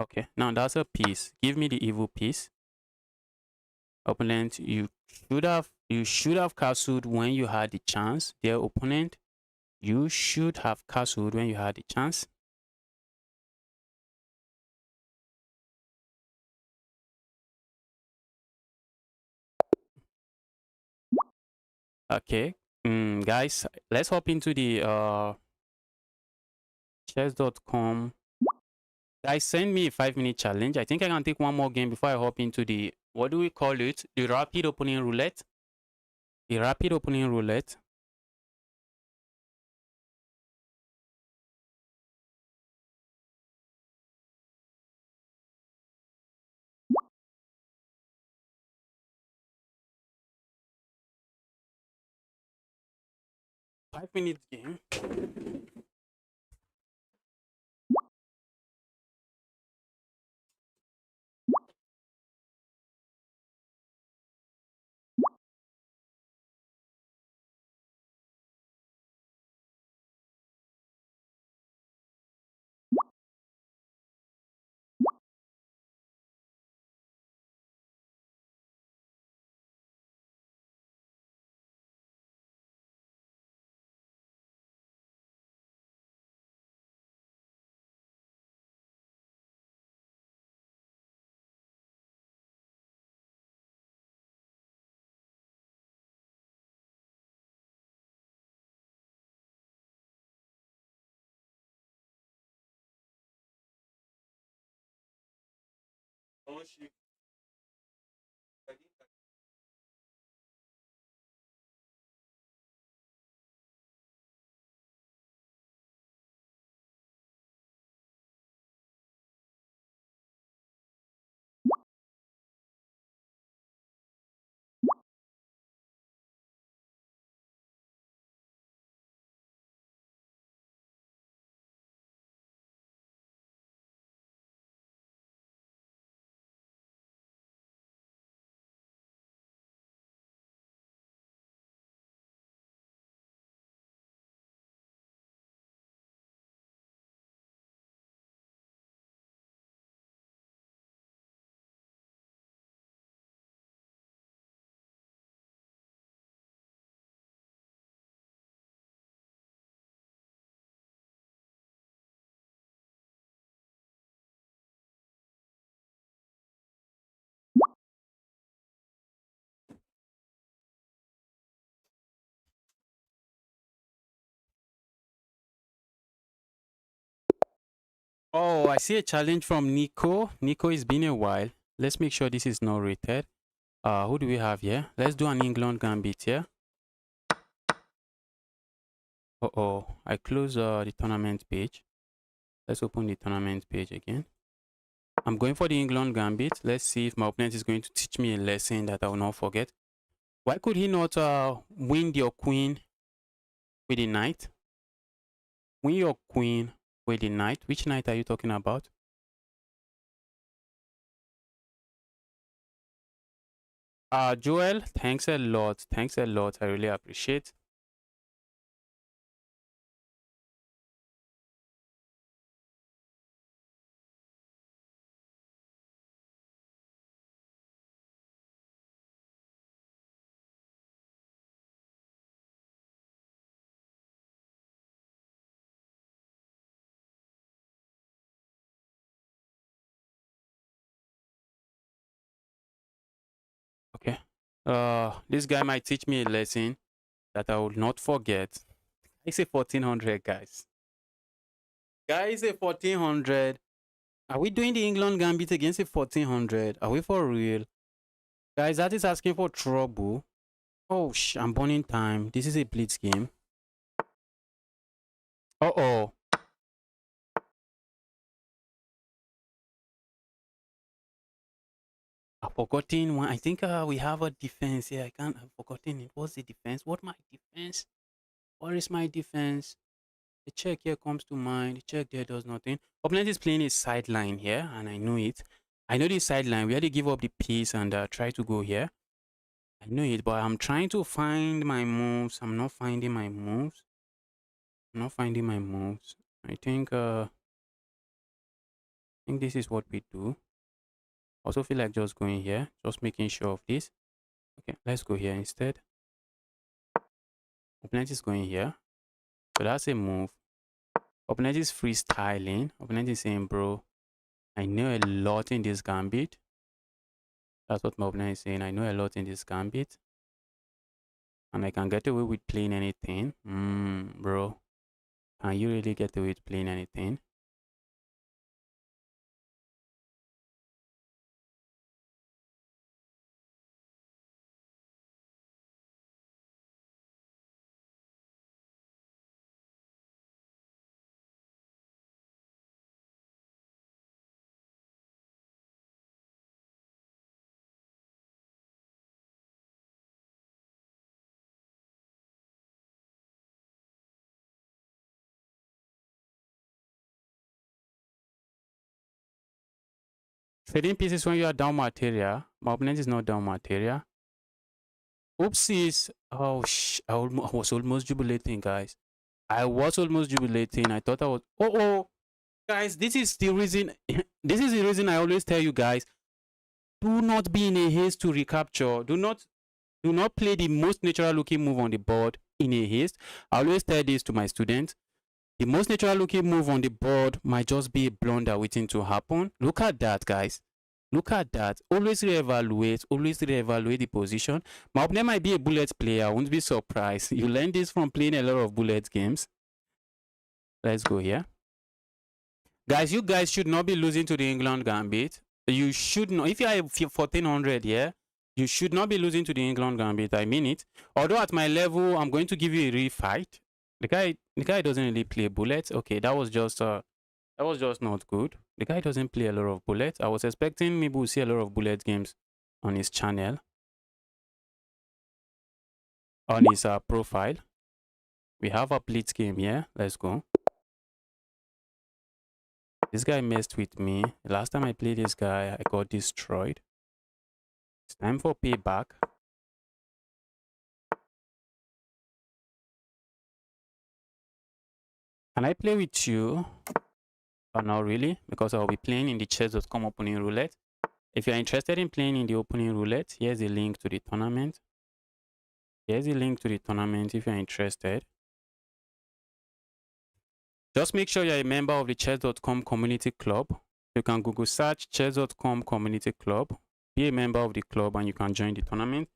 Okay, now that's a piece. Give me the evil piece. Opponent, you should have castled when you had the chance. Dear opponent, you should have castled when you had the chance. Okay, guys, let's hop into the chess.com. Guys, send me a 5-minute challenge. I think I can take one more game before I hop into the, what do we call it? The rapid opening roulette. The rapid opening roulette. Five-minute game. Oh, shit. Oh, I see a challenge from Nico. Nico, it's been a while. Let's make sure this is not rated. Who do we have here? Let's do an England gambit here. Uh-oh, I close the tournament page. Let's open the tournament page again. I'm going for the England gambit. Let's see if my opponent is going to teach me a lesson that I will not forget. Why could he not win your queen with the knight? Win your queen with the knight. Which knight are you talking about? Joel, thanks a lot. Thanks a lot. I really appreciate. Okay. This guy might teach me a lesson that I will not forget. I say 1400, guys. Guys, a 1400. Are we doing the England gambit against a 1400? Are we for real? Guys, that is asking for trouble. Oh, I'm burning time. This is a blitz game. Uh-oh. I've forgotten one. I think we have a defense here. I can't have forgotten it. What's the defense? What my defense? What is my defense? The check here comes to mind. The check there does nothing. Opponent is playing a sideline here, and I know it. I know this sideline. We had to give up the piece and try to go here. I know it, but I'm trying to find my moves. I'm not finding my moves. I'm not finding my moves. I think this is what we do. Also feel like just going here, just making sure of this. Okay, let's go here instead. Opponent is going here. So that's a move. Opponent is freestyling. Opponent is saying, bro, I know a lot in this gambit. That's what my opponent is saying. I know a lot in this gambit. And I can get away with playing anything. Bro. Can you really get away with playing anything? Trading pieces when you are down material. My opponent is not down material. Oopsies. Oh, I was almost jubilating, guys. I was almost jubilating. I thought I was. Oh. Guys, this is the reason. This is the reason I always tell you guys, do not be in a haste to recapture. Do not play the most natural looking move on the board in a haste. I always tell this to my students. The most natural looking move on the board might just be a blunder waiting to happen. Look at that, guys. Look at that. Always reevaluate. Always reevaluate the position. My opponent might be a bullet player. I won't be surprised. You learn this from playing a lot of bullet games. Let's go here. Guys, you guys should not be losing to the England gambit. You should not. If you are 1400 here, you should not be losing to the England gambit. I mean it. Although at my level, I'm going to give you a real fight. The guy doesn't really play bullets. Okay, that was just not good. The guy doesn't play a lot of bullets. I was expecting maybe we'll see a lot of bullet games on his channel, on his profile. We have a blitz game here. Let's go. This guy messed with me. Last time I played this guy, I got destroyed. It's time for payback. Can I play with you? Or not really, because I'll be playing in the chess.com opening roulette. If you're interested in playing in the opening roulette, here's a link to the tournament. Here's a link to the tournament if you're interested. Just make sure you're a member of the chess.com community club. You can Google search chess.com community club. Be a member of the club and you can join the tournament.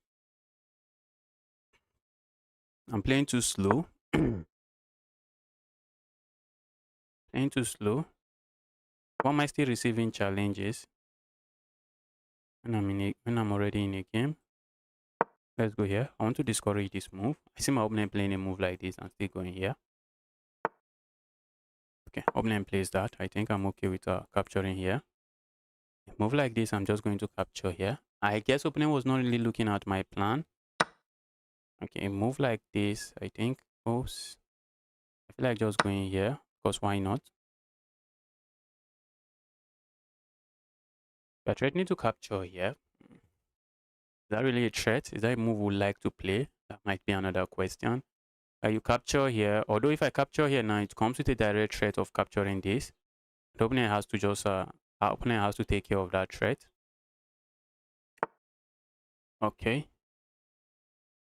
I'm playing too slow. Playing too slow. Why am I still receiving challenges when I'm already in a game? Let's go here. I want to discourage this move. I see my opponent playing a move like this and still going here. Okay, opponent plays that. I think I'm okay with capturing here. A move like this, I'm just going to capture here. I guess opponent was not really looking at my plan. Okay, a move like this, I think. Oops. I feel like just going here, because why not? We're threatening to capture here. Is that really a threat? Is that a move we would like to play? That might be another question. You capture here. Although if I capture here now, it comes with a direct threat of capturing this. The opponent has to just our opponent has to take care of that threat. Okay.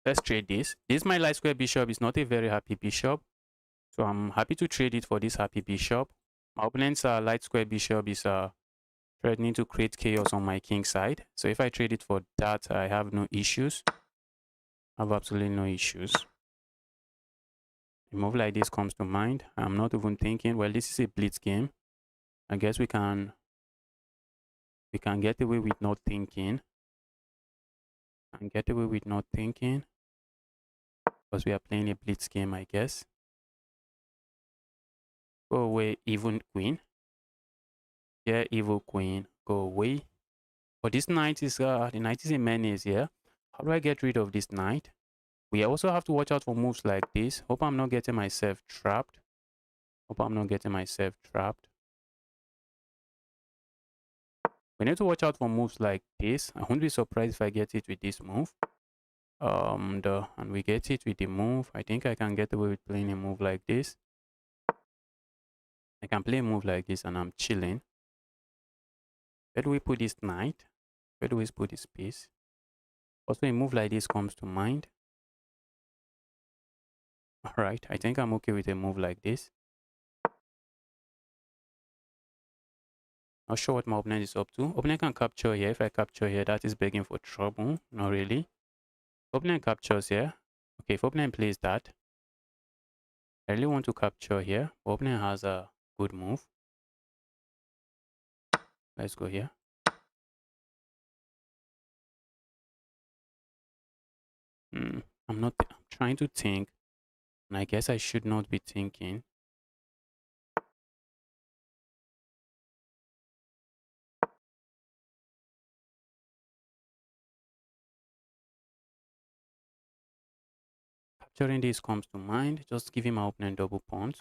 Let's trade this. This my light square bishop is not a very happy bishop. So I'm happy to trade it for this happy bishop. My opponent's light square bishop is threatening to create chaos on my king side. So if I trade it for that, I have no issues. I have absolutely no issues. A move like this comes to mind. I'm not even thinking, well, this is a blitz game. I guess we can get away with not thinking. And get away with not thinking. Because we are playing a blitz game, I guess. Go away, even queen. Yeah, evil queen. Go away. But this knight is the knight is a menace here. How do I get rid of this knight? We also have to watch out for moves like this. Hope I'm not getting myself trapped. Hope I'm not getting myself trapped. We need to watch out for moves like this. I won't be surprised if I get it with this move. And we get it with the move. I think I can get away with playing a move like this. I can play a move like this and I'm chilling. Where do we put this knight? Where do we put this piece? Also, a move like this comes to mind. Alright, I think I'm okay with a move like this. Not sure what my opponent is up to. Opponent can capture here. If I capture here, that is begging for trouble. Not really. Opponent captures here. Okay, if opponent plays that, I really want to capture here. Opponent has a good move. Let's go here. I'm trying to think, and I guess I should not be thinking. Capturing this comes to mind. Just giving my opponent double pawns.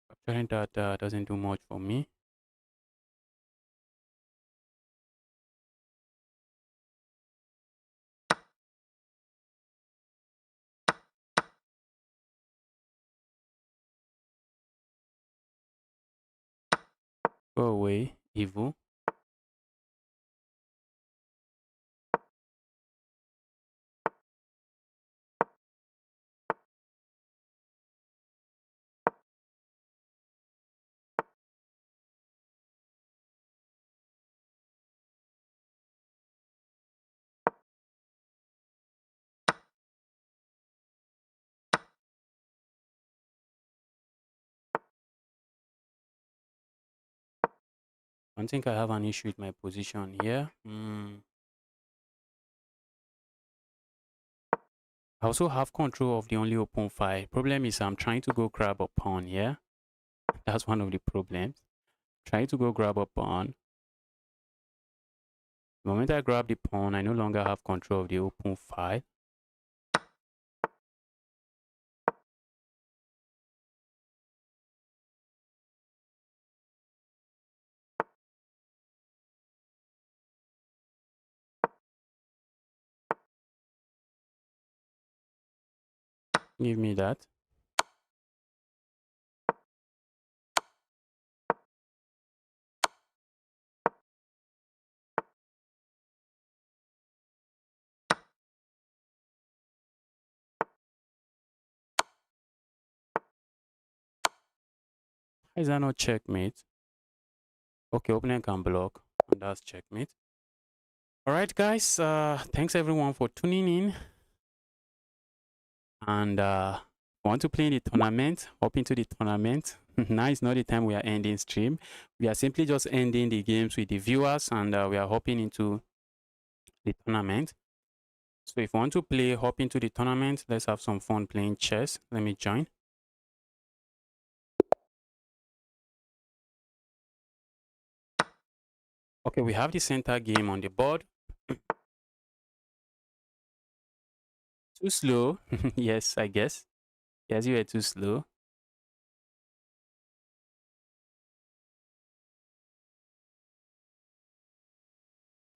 Capturing that doesn't do much for me. Go away, evil. I don't think I have an issue with my position here. I also have control of the only open file. Problem is I'm trying to go grab a pawn here. That's one of the problems. Trying to go grab a pawn. The moment I grab the pawn, I no longer have control of the open file. Give me that. Is that not checkmate? Okay, opponent can block, and that's checkmate. All right, guys. Thanks everyone for tuning in. And want to play in the tournament? Hop into the tournament. Now is not the time we are ending stream. We are simply just ending the games with the viewers, and we are hopping into the tournament. So if you want to play, hop into the tournament. Let's have some fun playing chess. Let me join. Okay, we have the center game on the board. Too slow. Yes, I guess. Yes, you were too slow.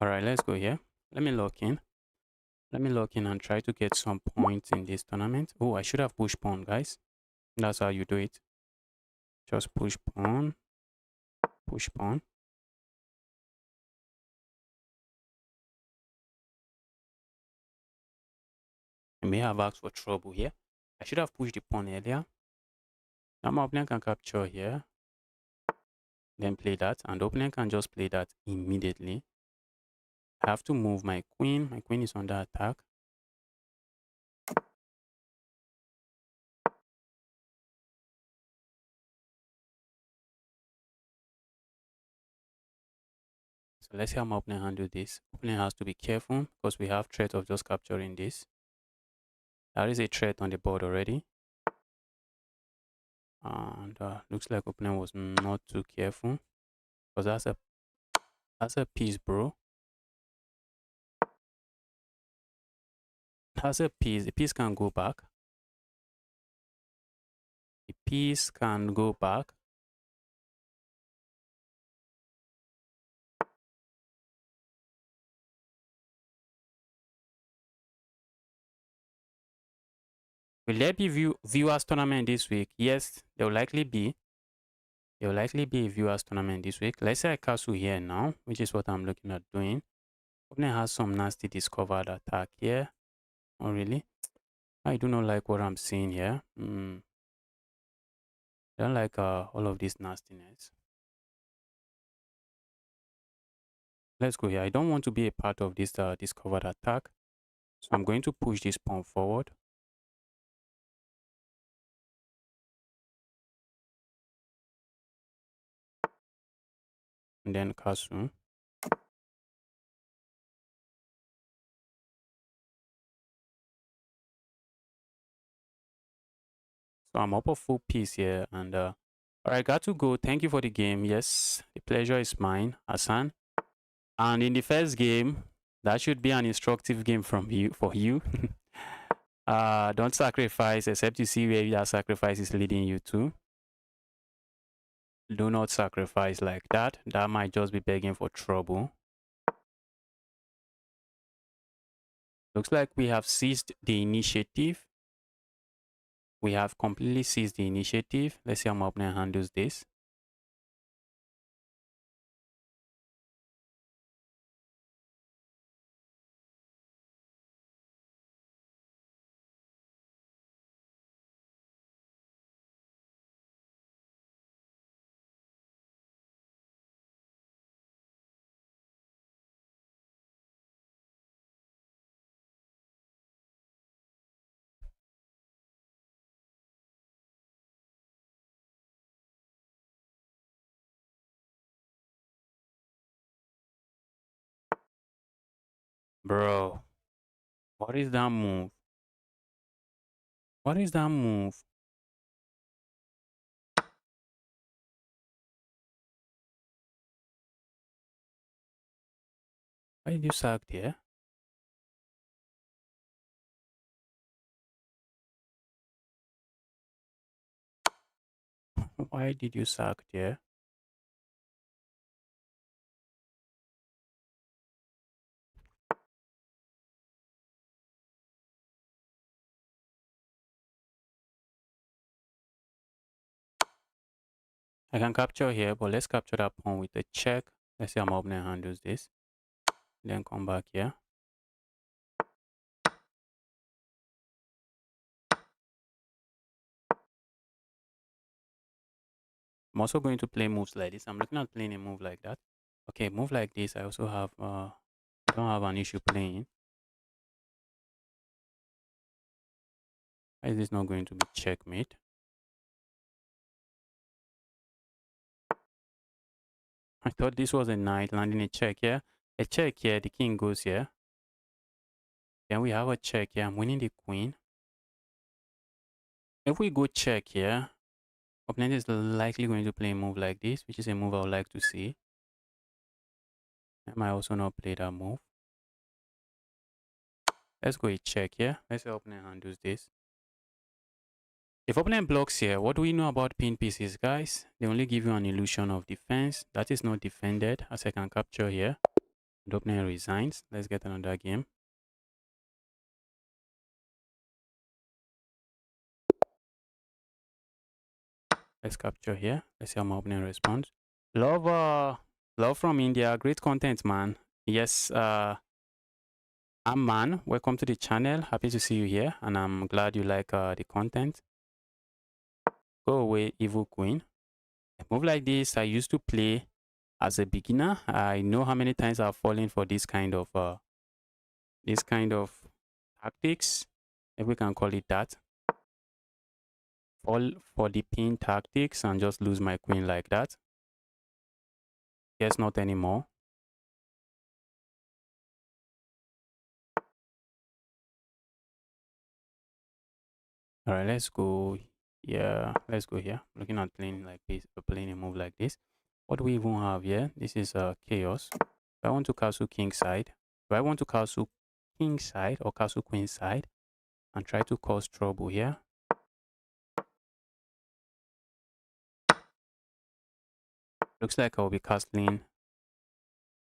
All right, let's go here. Let me lock in. Let me log in and try to get some points in this tournament. Oh, I should have pushed pawn, guys. That's how you do it. Just push pawn, push pawn. I may have asked for trouble here. I should have pushed the pawn earlier. Now my opponent can capture here, then play that, and the opponent can just play that immediately. I have to move my queen. My queen is under attack. So let's see how my opponent handle this. Opponent has to be careful because we have threat of just capturing this. There is a threat on the board already. And looks like opponent was not too careful because that's a piece, bro. That's a piece. The piece can go back. The piece can go back. Will there be viewers tournament this week? Yes, there will likely be. There will likely be a viewers tournament this week. Let's say I castle here now, which is what I'm looking at doing. Opponent has some nasty discovered attack here. Oh, really? I do not like what I'm seeing here. I don't like all of this nastiness. Let's go here. I don't want to be a part of this discovered attack. So I'm going to push this pawn forward. And then castle. So I'm up a full piece here, and all right, got to go. Thank you for the game. Yes, the pleasure is mine, Hassan. And in the first game, that should be an instructive game from you for you. Don't sacrifice except you see where that sacrifice is leading you to. Do not sacrifice like that. That might just be begging for trouble. Looks like we have seized the initiative. We have completely seized the initiative. Let's see how my opponent handles this. Bro, what is that move? What is that move? Why did you sack there? Why did you sack there? I can capture here, but let's capture that pawn with a check. Let's see how my opponent handles this. Then come back here. I'm also going to play moves like this. I'm looking at playing a move like that. Okay, move like this. I also have don't have an issue playing. Why is this not going to be checkmate? I thought this was a knight landing a check here. A check here, the king goes here. Then we have a check here. I'm winning the queen. If we go check here, opponent is likely going to play a move like this, which is a move I would like to see. I might also not play that move. Let's go a check here. Let's see how opponent handles this. If opponent blocks here, what do we know about pin pieces, guys? They only give you an illusion of defense. That is not defended, as I can capture here. The opponent resigns. Let's get another game. Let's capture here. Let's see how my opponent responds. Love from India. Great content, man. Yes, I'm Man. Welcome to the channel. Happy to see you here, and I'm glad you like the content. Go away, Evil Queen. A move like this, I used to play as a beginner. I know how many times I've fallen for this kind of tactics, if we can call it that. Fall for the pin tactics and just lose my queen like that. Guess not anymore. All right, let's go. Yeah, let's go here. Looking at playing like this, playing a move like this. What do we even have here? This is chaos. If I want to castle king side, do I want to castle king side or castle queen side and try to cause trouble here? Looks like I'll be castling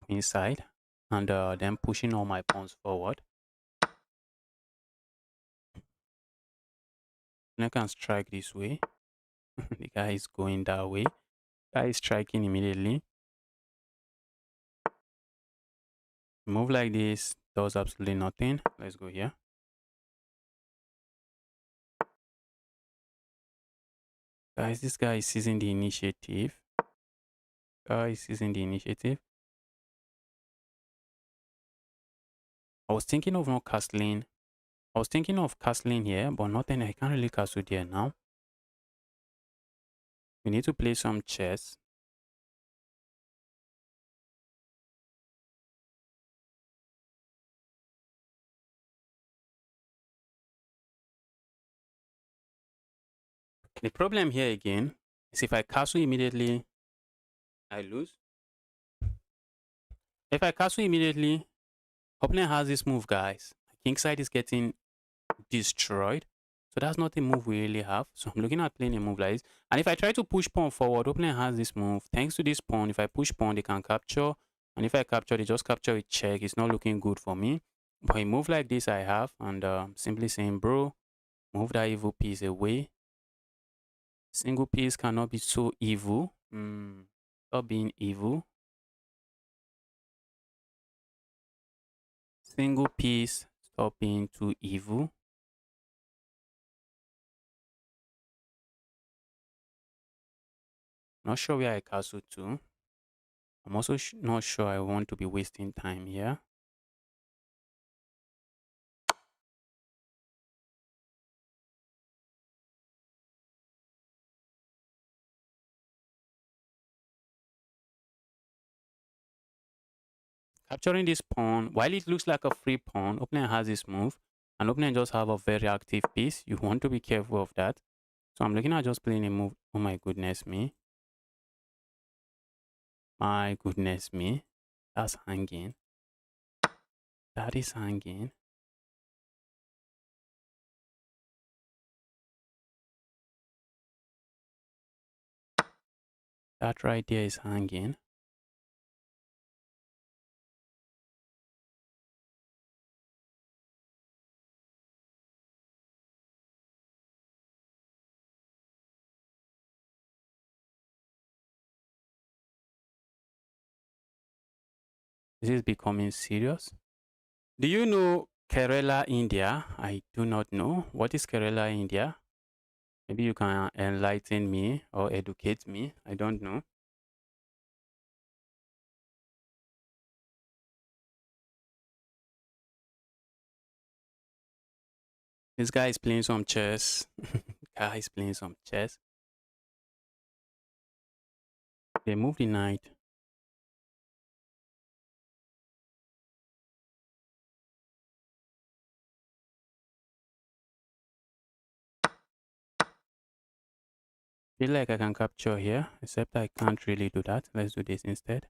queen side and then pushing all my pawns forward. And I can strike this way. The guy is going that way. Guy is striking immediately. Move like this does absolutely nothing. Let's go here. Guys, this guy is seizing the initiative. Guy is seizing the initiative. I was thinking of not castling. I was thinking of castling here, but nothing. I can't really castle there now. We need to play some chess. The problem here again is if I castle immediately, I lose. If I castle immediately, opponent has this move, guys. Kingside is getting destroyed. So that's not a move we really have. So I'm looking at playing a move like this. And if I try to push pawn forward, opponent has this move. Thanks to this pawn, if I push pawn, they can capture. And if I capture, they just capture a check. It's not looking good for me. But a move like this I have. And simply saying, bro, move that evil piece away. Single piece cannot be so evil. Stop being evil. Single piece, stop being too evil. Not sure where I castle to. I'm also not sure I want to be wasting time here. Capturing this pawn, while it looks like a free pawn, opponent has this move, and opponent just have a very active piece. You want to be careful of that. So I'm looking at just playing a move. Oh my goodness me. My goodness me. That's hanging. That is hanging. That right there is hanging. This is becoming serious. Do you know Kerala, India? I do not know. What is Kerala, India? Maybe you can enlighten me or educate me. I don't know. This guy is playing some chess. Guy is playing some chess. They move the knight. Feel like I can capture here, except I can't really do that. Let's do this instead.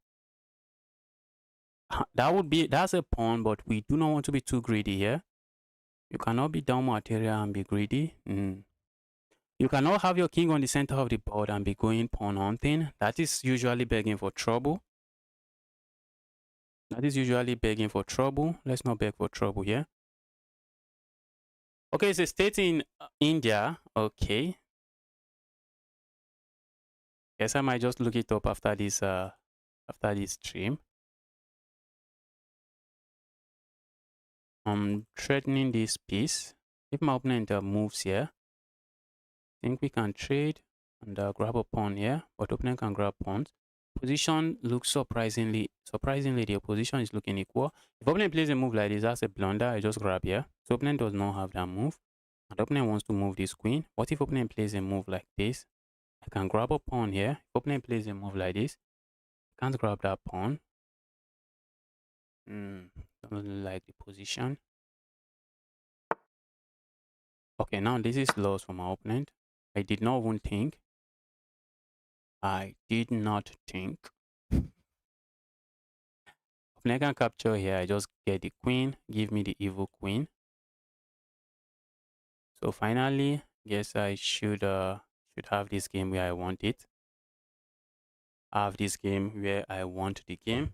That's a pawn, but we do not want to be too greedy here. You cannot be down material and be greedy. You cannot have your king on the center of the board and be going pawn hunting. That is usually begging for trouble. That is usually begging for trouble. Let's not beg for trouble here. Okay, it's a state in India. Okay. Guess I might just look it up after this stream. I'm threatening this piece. If my opponent moves here, I think we can trade and grab a pawn here, but opponent can grab pawns. Position looks surprisingly the opposition is looking equal. If opponent plays a move like this, that's a blunder. I just grab here. So opponent does not have that move. And opponent wants to move this queen. What if opponent plays a move like this? I can grab a pawn here. If opponent plays a move like this, I can't grab that pawn. Don't really like the position. Okay, now this is lost for my opponent. I did not even think. I did not think. Opponent can capture here. I just get the queen. Give me the evil queen. So finally, guess I should have this game where I want it. Have this game where I want the game.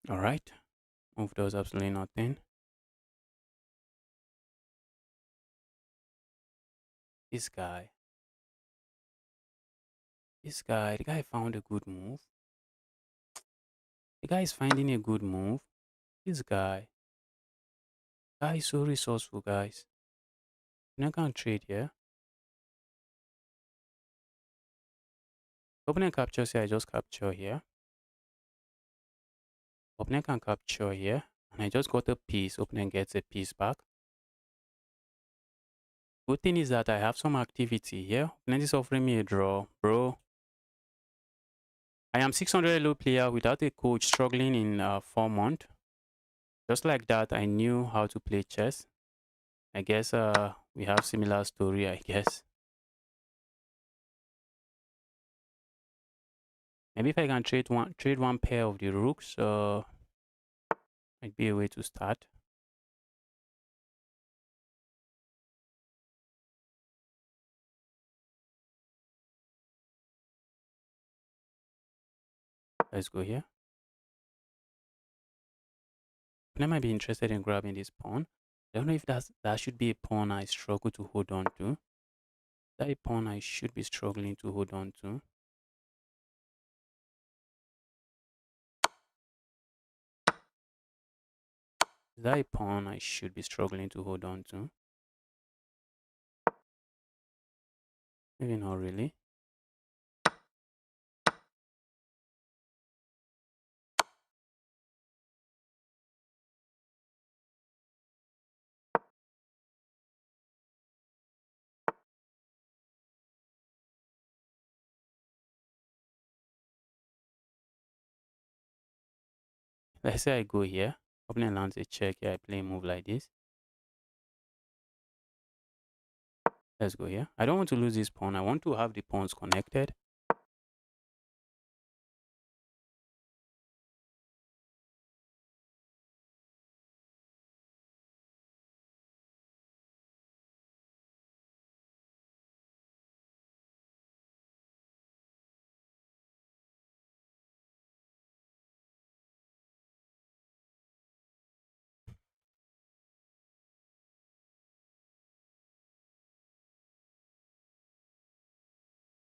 All right. Move does absolutely nothing. This guy. The guy found a good move. The guy is finding a good move. This guy is so resourceful, guys. I can't trade here. Opponent captures here, I just capture here. Opponent can capture here, and I just got a piece. Opponent gets a piece back. Good thing is that I have some activity here. Opponent is offering me a draw, bro. I am 600 low player without a coach, struggling in 4 months. Just like that, I knew how to play chess. I guess we have similar story, I guess. Maybe if I can trade one pair of the rooks, might be a way to start. Let's go here. I might be interested in grabbing this pawn. I don't know if that should be a pawn I struggle to hold on to. Is that a pawn I should be struggling to hold on to? Is that a pawn I should be struggling to hold on to? Maybe not really. Let's say I go here. Opponent lands a check here. I play a move like this. Let's go here. I don't want to lose this pawn. I want to have the pawns connected.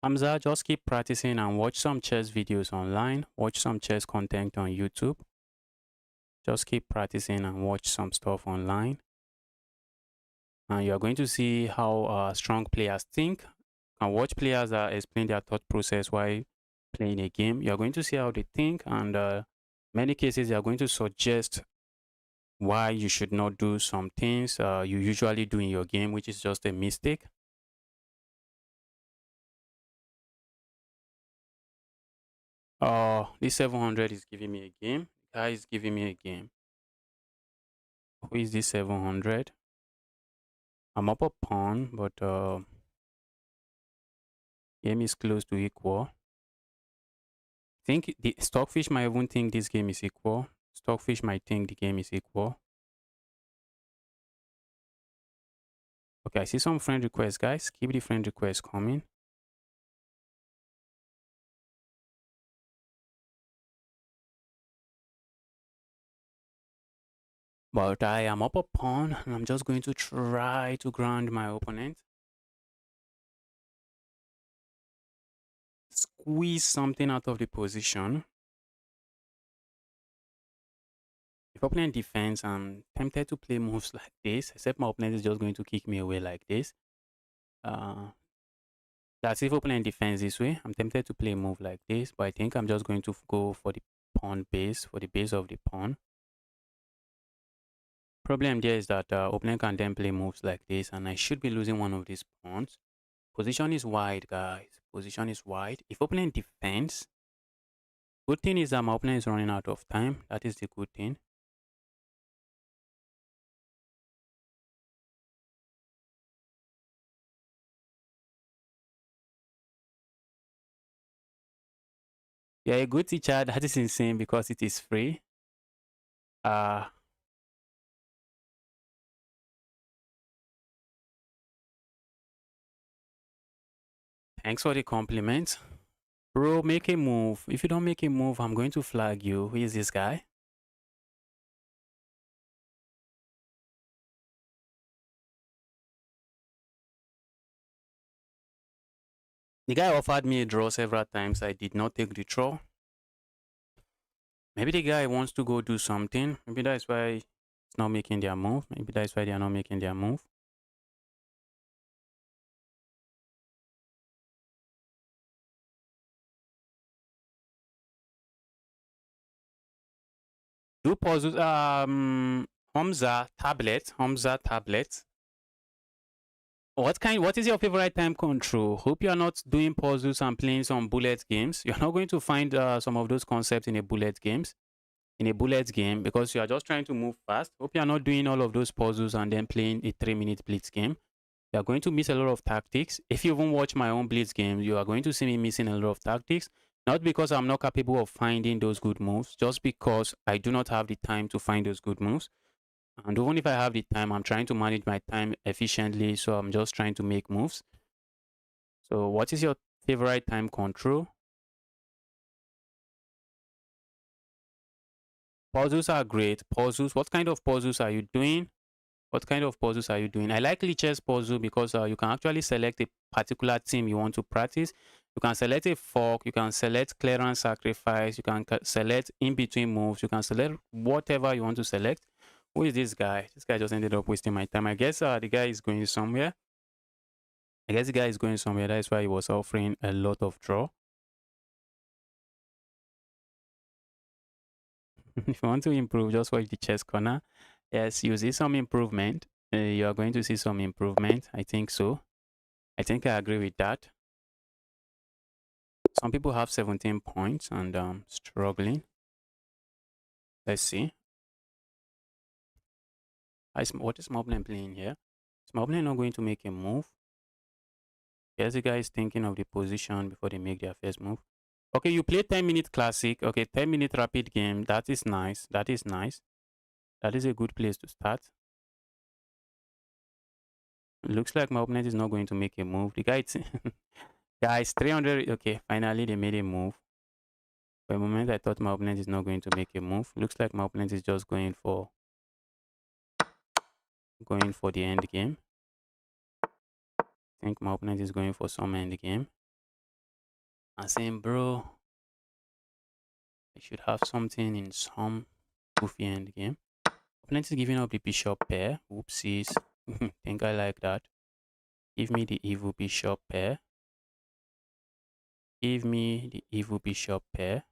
Hamza, just keep practicing and watch some chess videos online. Watch some chess content on YouTube. Just keep practicing and watch some stuff online. And you are going to see how strong players think. And watch players that explain their thought process while playing a game. You are going to see how they think, and many cases they are going to suggest why you should not do some things you usually do in your game, which is just a mistake. This 700 is giving me a game. The guy is giving me a game. Who is this 700? I'm up a pawn, but game is close to equal. Think the Stockfish might even think this game is equal. Stockfish might think the game is equal. Okay, I see some friend requests, guys. Keep the friend requests coming. But I am up a pawn, and I'm just going to try to ground my opponent. Squeeze something out of the position. If opponent defends, I'm tempted to play moves like this, except my opponent is just going to kick me away like this. That's if opponent defends this way. I'm tempted to play a move like this, but I think I'm just going to go for the pawn base, for the base of the pawn. Problem there is that opponent can then play moves like this, and I should be losing one of these pawns. Position is wide, guys. Position is wide. If opponent defends, good thing is that my opponent is running out of time. That is the good thing. Yeah, a good teacher. That is insane because it is free. Thanks for the compliment. Bro, make a move. If you don't make a move, I'm going to flag you. Who is this guy? The guy offered me a draw several times. I did not take the draw. Maybe the guy wants to go do something. Maybe that's why it's not making their move. Maybe that's why they are not making their move. Do puzzles. Hamza tablet. Hamza tablet. What is your favorite time control? Hope you are not doing puzzles and playing some bullet games. You're not going to find some of those concepts in a bullet games. In a bullet game, because you are just trying to move fast. Hope you are not doing all of those puzzles and then playing a 3-minute blitz game. You are going to miss a lot of tactics. If you even watch my own blitz game, you are going to see me missing a lot of tactics. Not because I'm not capable of finding those good moves, just because I do not have the time to find those good moves. And even if I have the time, I'm trying to manage my time efficiently. So I'm just trying to make moves. So what is your favorite time control? Puzzles are great. Puzzles. What kind of puzzles are you doing? What kind of puzzles are you doing? I like Lichess puzzle because you can actually select a particular team you want to practice. You can select a fork, you can select clearance sacrifice, you can select in between moves, you can select whatever you want to select. Who is this guy? This guy just ended up wasting my time. I guess the guy is going somewhere. I guess the guy is going somewhere. That's why he was offering a lot of draw. If you want to improve, just watch the chess corner. Yes, you see some improvement. You are going to see some improvement. I think so. I think I agree with that. Some people have 17 points and struggling. Let's see. What is Moblin playing here? Is Moblin not going to make a move? Yes, the guy is thinking of the position before they make their first move. Okay, you play 10-minute classic. Okay, 10-minute rapid game. That is nice. That is nice. That is a good place to start. Looks like my opponent is not going to make a move. The guy, guys, 300. Okay, finally they made a move. For a moment, I thought my opponent is not going to make a move. Looks like my opponent is just going for the end game. I think my opponent is going for some end game. I'm saying, bro, I should have something in some goofy end game. Opponent is giving up the bishop pair. Whoopsies. Think I like that. Give me the evil bishop pair. Give me the evil bishop pair.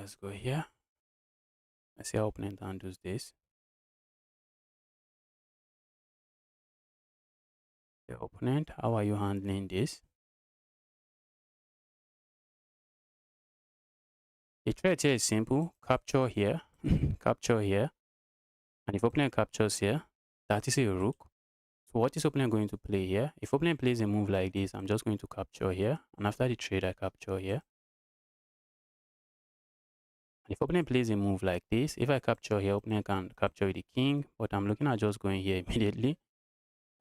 Let's go here. Let's see how opponent handles this. The opponent, how are you handling this? The threat here is simple. Capture here, capture here. And if opponent captures here, that is a rook. So what is opponent going to play here? If opponent plays a move like this, I'm just going to capture here. And after the trade, I capture here. And if opponent plays a move like this, if I capture here, opponent can capture with the king. But I'm looking at just going here immediately.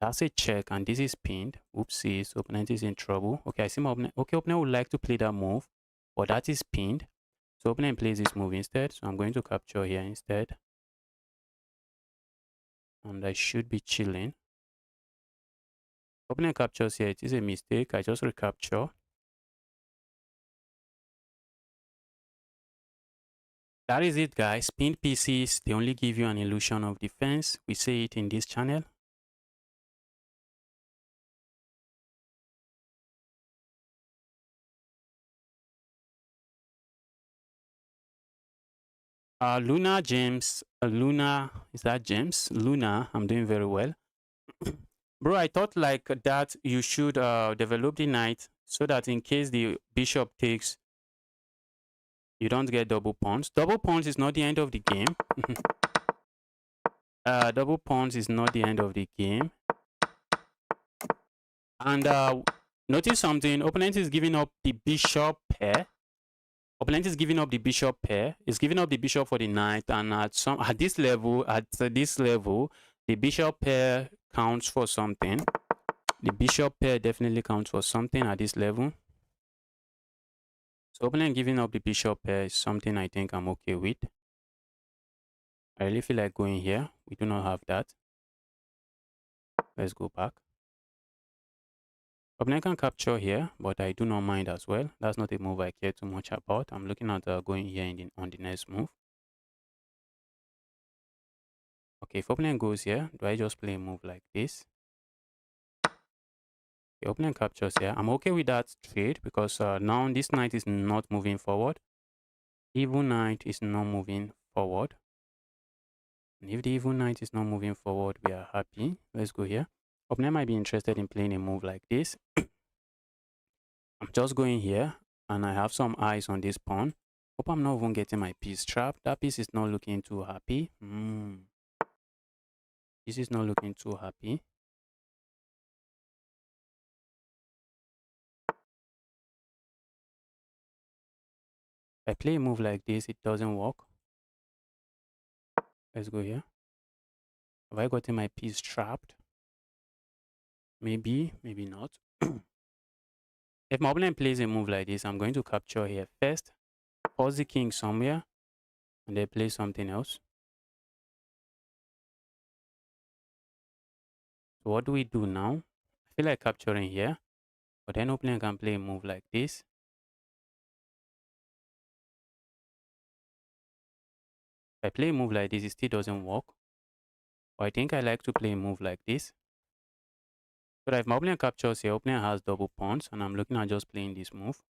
That's a check, and this is pinned. Oopsies, opponent is in trouble. Okay, I see my opponent. Okay, opponent would like to play that move, but that is pinned. So opponent plays this move instead. So I'm going to capture here instead. And I should be chilling. Opponent captures here. It is a mistake. I just recapture. That is it, guys. Pinned pieces, they only give you an illusion of defense. We say it in this channel. Luna, James, Luna, is that James? Luna, I'm doing very well. Bro, I thought like that you should develop the knight so that in case the bishop takes, you don't get double pawns. Double pawns is not the end of the game. Double pawns is not the end of the game. And notice something, opponent is giving up the bishop pair. Opponent is giving up the bishop pair. Is giving up the bishop for the knight, and at this level, the bishop pair counts for something. The bishop pair definitely counts for something at this level. So opponent giving up the bishop pair is something I think I'm okay with. I really feel like going here. We do not have that. Let's go back. Opponent can capture here, but I do not mind as well. That's not a move I care too much about. I'm looking at going here on the next move. Okay, if opponent goes here, do I just play a move like this? The opponent captures here. I'm okay with that trade because now this knight is not moving forward. Evil knight is not moving forward. And if the evil knight is not moving forward, we are happy. Let's go here. Opponent might be interested in playing a move like this. I'm just going here and I have some eyes on this pawn. Hope I'm not even getting my piece trapped. That piece is not looking too happy. This is not looking too happy. If I play a move like this, it doesn't work. Let's go here. Have I gotten my piece trapped? Maybe, maybe not. If my opponent plays a move like this, I'm going to capture here first, pause the king somewhere, and then play something else. So what do we do now? I feel like capturing here, but then opponent can play a move like this. If I play a move like this, it still doesn't work. But I think I like to play a move like this. So that if my opponent captures here, opponent has double pawns, and I'm looking at just playing this move.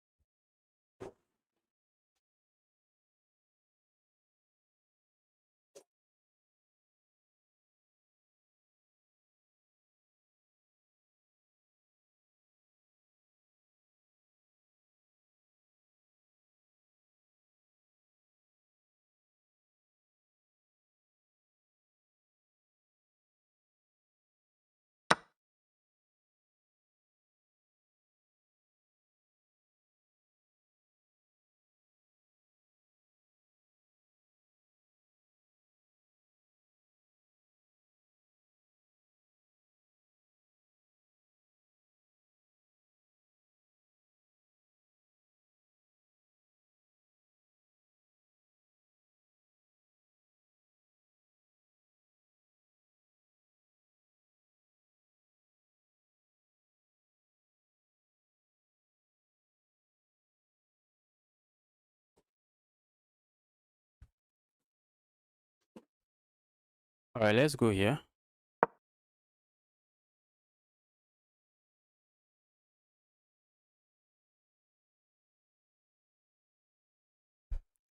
All right, let's go here.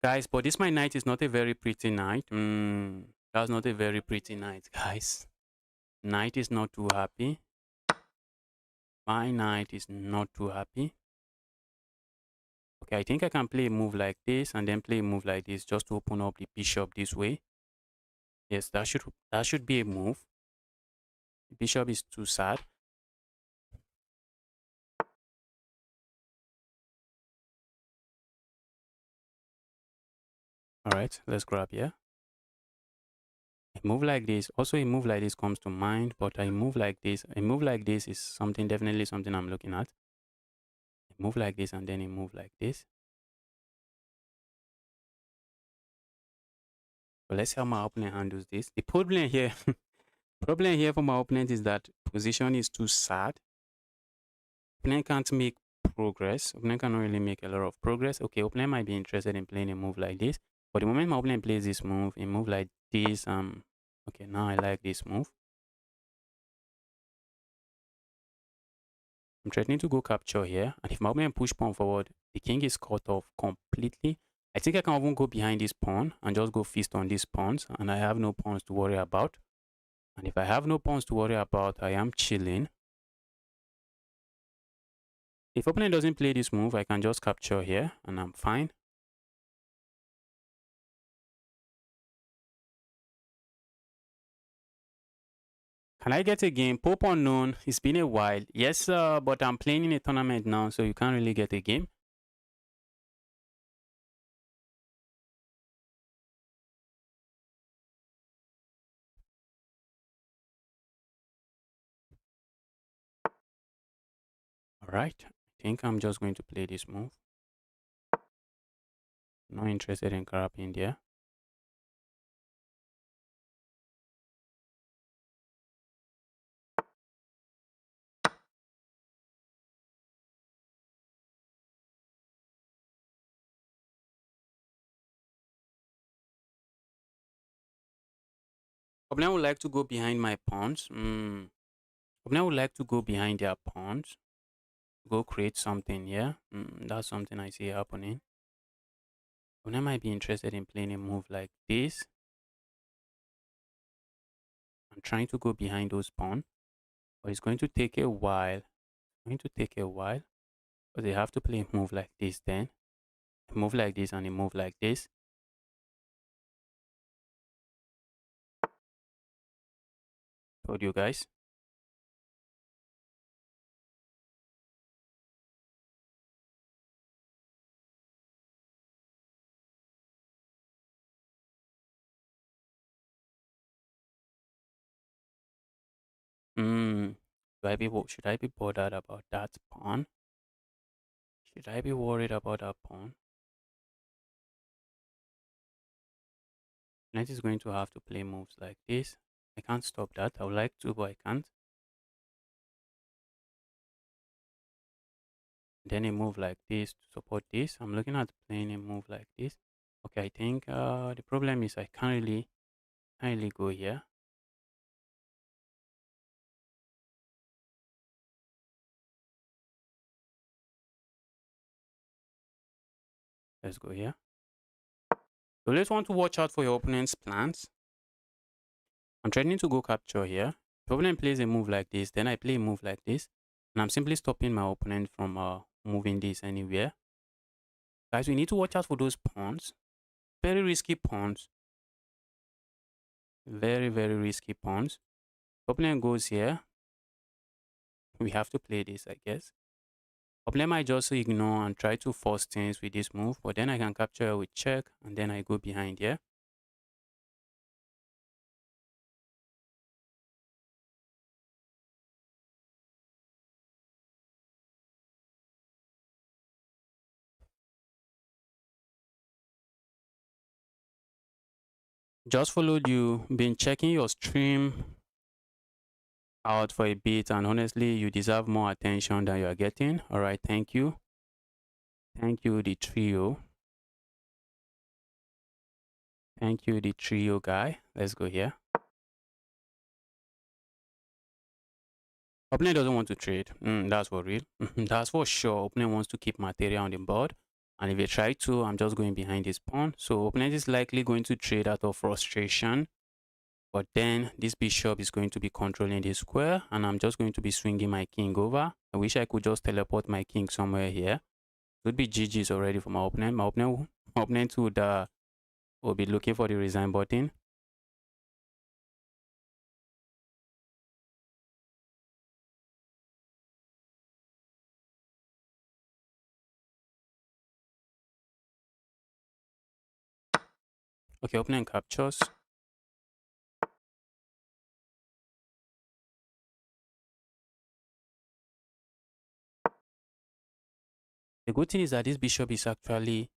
Guys, but this my knight is not a very pretty knight. That's not a very pretty knight, guys. Knight is not too happy. My knight is not too happy. Okay, I think I can play a move like this and then play a move like this just to open up the bishop this way. Yes, that should be a move. The bishop is too sad. All right, let's grab here. A move like this, also a move like this comes to mind, but a move like this is something, definitely something I'm looking at. A move like this and then a move like this. So let's see how my opponent handles this. The problem here, problem here for my opponent is that position is too sad. Opponent can't make progress. Opponent cannot really make a lot of progress. Okay, opponent might be interested in playing a move like this. But the moment my opponent plays this move, a move like this, okay, now I like this move. I'm threatening to go capture here. And if my opponent push pawn forward, the king is cut off completely. I think I can even go behind this pawn and just go feast on these pawns. And I have no pawns to worry about. And if I have no pawns to worry about, I am chilling. If opponent doesn't play this move, I can just capture here and I'm fine. Can I get a game? Pope unknown. It's been a while. Yes, but I'm playing in a tournament now, so you can't really get a game. All right. I think I'm just going to play this move. Not interested in crap India. Opponent would like to go behind my pawns. Opponent would like to go behind their pawns. Go create something here. That's something I see happening. Opponent might be interested in playing a move like this. I'm trying to go behind those pawns. But it's going to take a while. It's going to take a while. But they have to play a move like this then. A move like this and a move like this. Told you guys. Hmm. Should I be bothered about that pawn? Should I be worried about that pawn? Knight is going to have to play moves like this. I can't stop that. I would like to, but I can't. Then a move like this to support this. I'm looking at playing a move like this. Okay, I think the problem is I can't really go here. Let's go here. You always want to watch out for your opponent's plans. I'm trying to go capture here. If opponent plays a move like this, then I play a move like this. And I'm simply stopping my opponent from moving this anywhere. Guys, we need to watch out for those pawns. Very risky pawns. Very, very risky pawns. Opponent goes here. We have to play this, I guess. Opponent might just ignore and try to force things with this move. But then I can capture with check. And then I go behind here. Just followed you. Been checking your stream out for a bit, and honestly you deserve more attention than you are getting. All right, thank you the trio. Thank you the trio guy. Let's go here. Opponent doesn't want to trade. That's for real. That's for sure. Opponent wants to keep material on the board. And if they try to, I'm just going behind this pawn. So opponent is likely going to trade out of frustration. But then this bishop is going to be controlling the square, and I'm just going to be swinging my king over. I wish I could just teleport my king somewhere here. It would be GG's already for my opponent. My opponent would be looking for the resign button. Okay, opponent captures. The good thing is that this bishop is actually,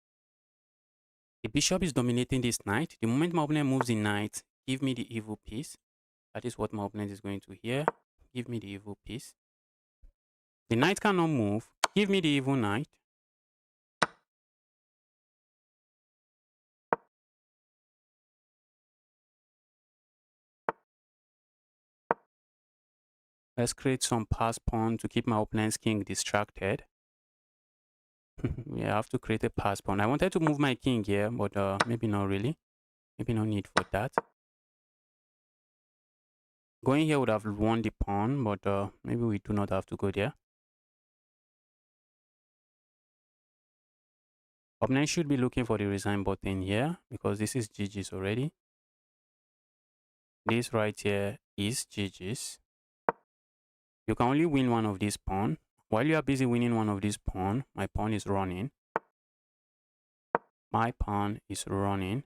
the bishop is dominating this knight. The moment my opponent moves the knight, give me the evil piece. That is what my opponent is going to hear. Give me the evil piece. The knight cannot move. Give me the evil knight. Let's create some pass pawn to keep my opponent's king distracted. We have to create a pass pawn. I wanted to move my king here, but maybe not really. Maybe no need for that. Going here would have won the pawn, but maybe we do not have to go there. Opponent should be looking for the resign button here because this is GG's already. This right here is GG's. You can only win one of these pawn. While you are busy winning one of these pawn, my pawn is running. My pawn is running.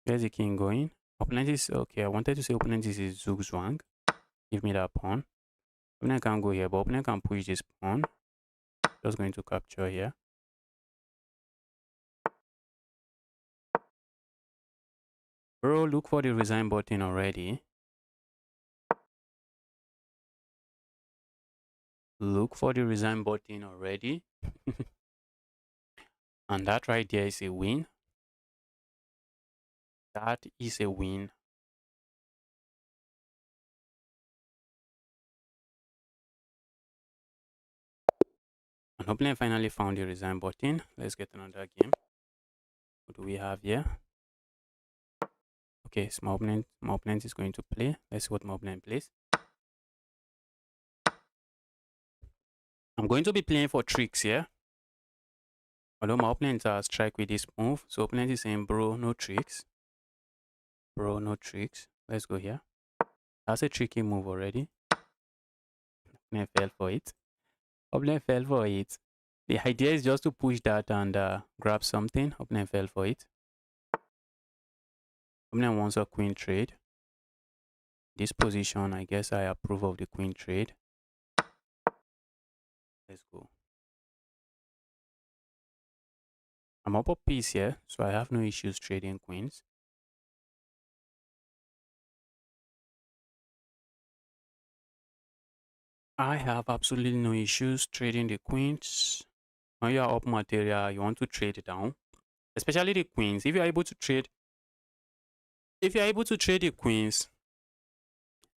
Where's the king going? Opponent is okay. I wanted to say opponent is zugzwang. Give me that pawn. Opponent can go here, but opponent can push this pawn. Just going to capture here. Bro, look for the resign button already. Look for the resign button already. And that right there is a win. That is a win. And opponent finally found the resign button. Let's get another game. What do we have here? Okay, so my opponent is going to play. Let's see what my opponent plays. I'm going to be playing for tricks here. Although my opponent has strike with this move. So opponent is saying, bro, no tricks. Bro, no tricks. Let's go here. That's a tricky move already. Opponent fell for it. Opponent fell for it. The idea is just to push that and grab something. Opponent fell for it. Opponent wants a queen trade. This position, I guess I approve of the queen trade. Let's go. I'm up a piece here, so I have no issues trading queens. I have absolutely no issues trading the queens. When you are up material, you want to trade down, especially the queens. If you are able to trade the queens,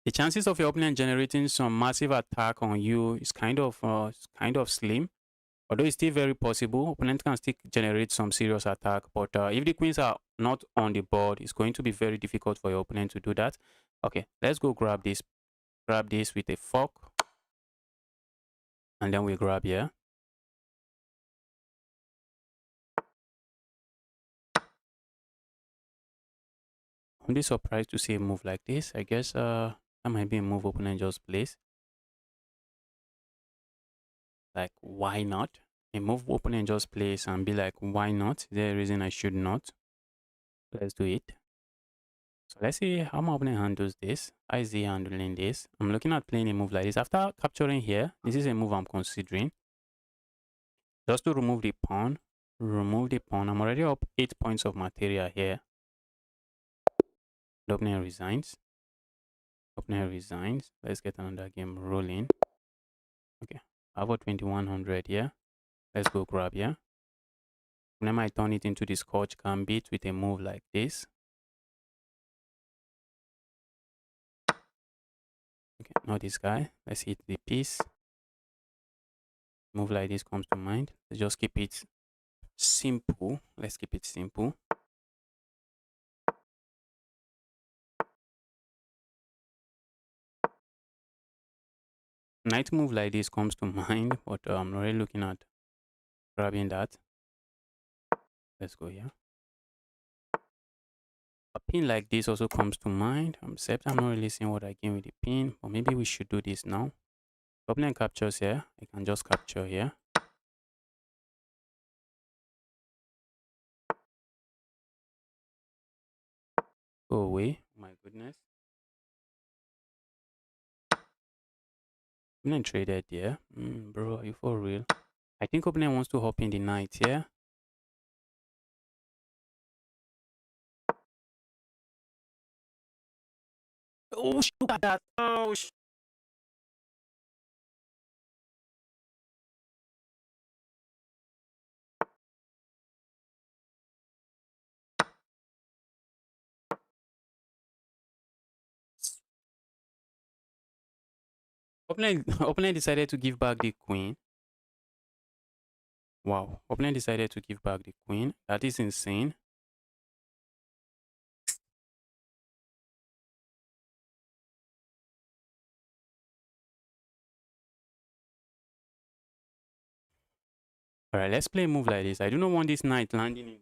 the chances of your opponent generating some massive attack on you is kind of slim. Although it's still very possible, opponent can still generate some serious attack. But if the queens are not on the board, it's going to be very difficult for your opponent to do that. Okay, let's go grab this. Grab this with a fork. And then we grab here. I'm really surprised to see a move like this. I guess that might be a move opponent just plays. Like, why not? A move opponent just plays and be like, why not? Is there a reason I should not? Let's do it. So let's see how my opponent handles this. How is he handling this? I'm looking at playing a move like this. After capturing here, this is a move I'm considering. Just to remove the pawn. Remove the pawn. I'm already up 8 points of material here. The opponent resigns. Opponent resigns. Let's get another game rolling. Okay. I have a 2100 here. Let's go grab here. Then I might turn it into the Scotch Gambit with a move like this. not this guy. Let's hit the piece. Move like this comes to mind. Let's just keep it simple. Let's keep it simple. Knight move like this comes to mind, but I'm not really looking at grabbing that. Let's go here. A pin like this also comes to mind, except I'm not really seeing what I gain with the pin, but maybe we should do this now. Opponent captures here. I can just capture here. Go away. My goodness. Opponent traded here. Bro, are you for real? I think opponent wants to hop in the knight here. Oh, look at that. Oh, opponent decided to give back the queen. Wow. Opponent decided to give back the queen. That is insane. Alright, let's play a move like this. I do not want this knight landing in.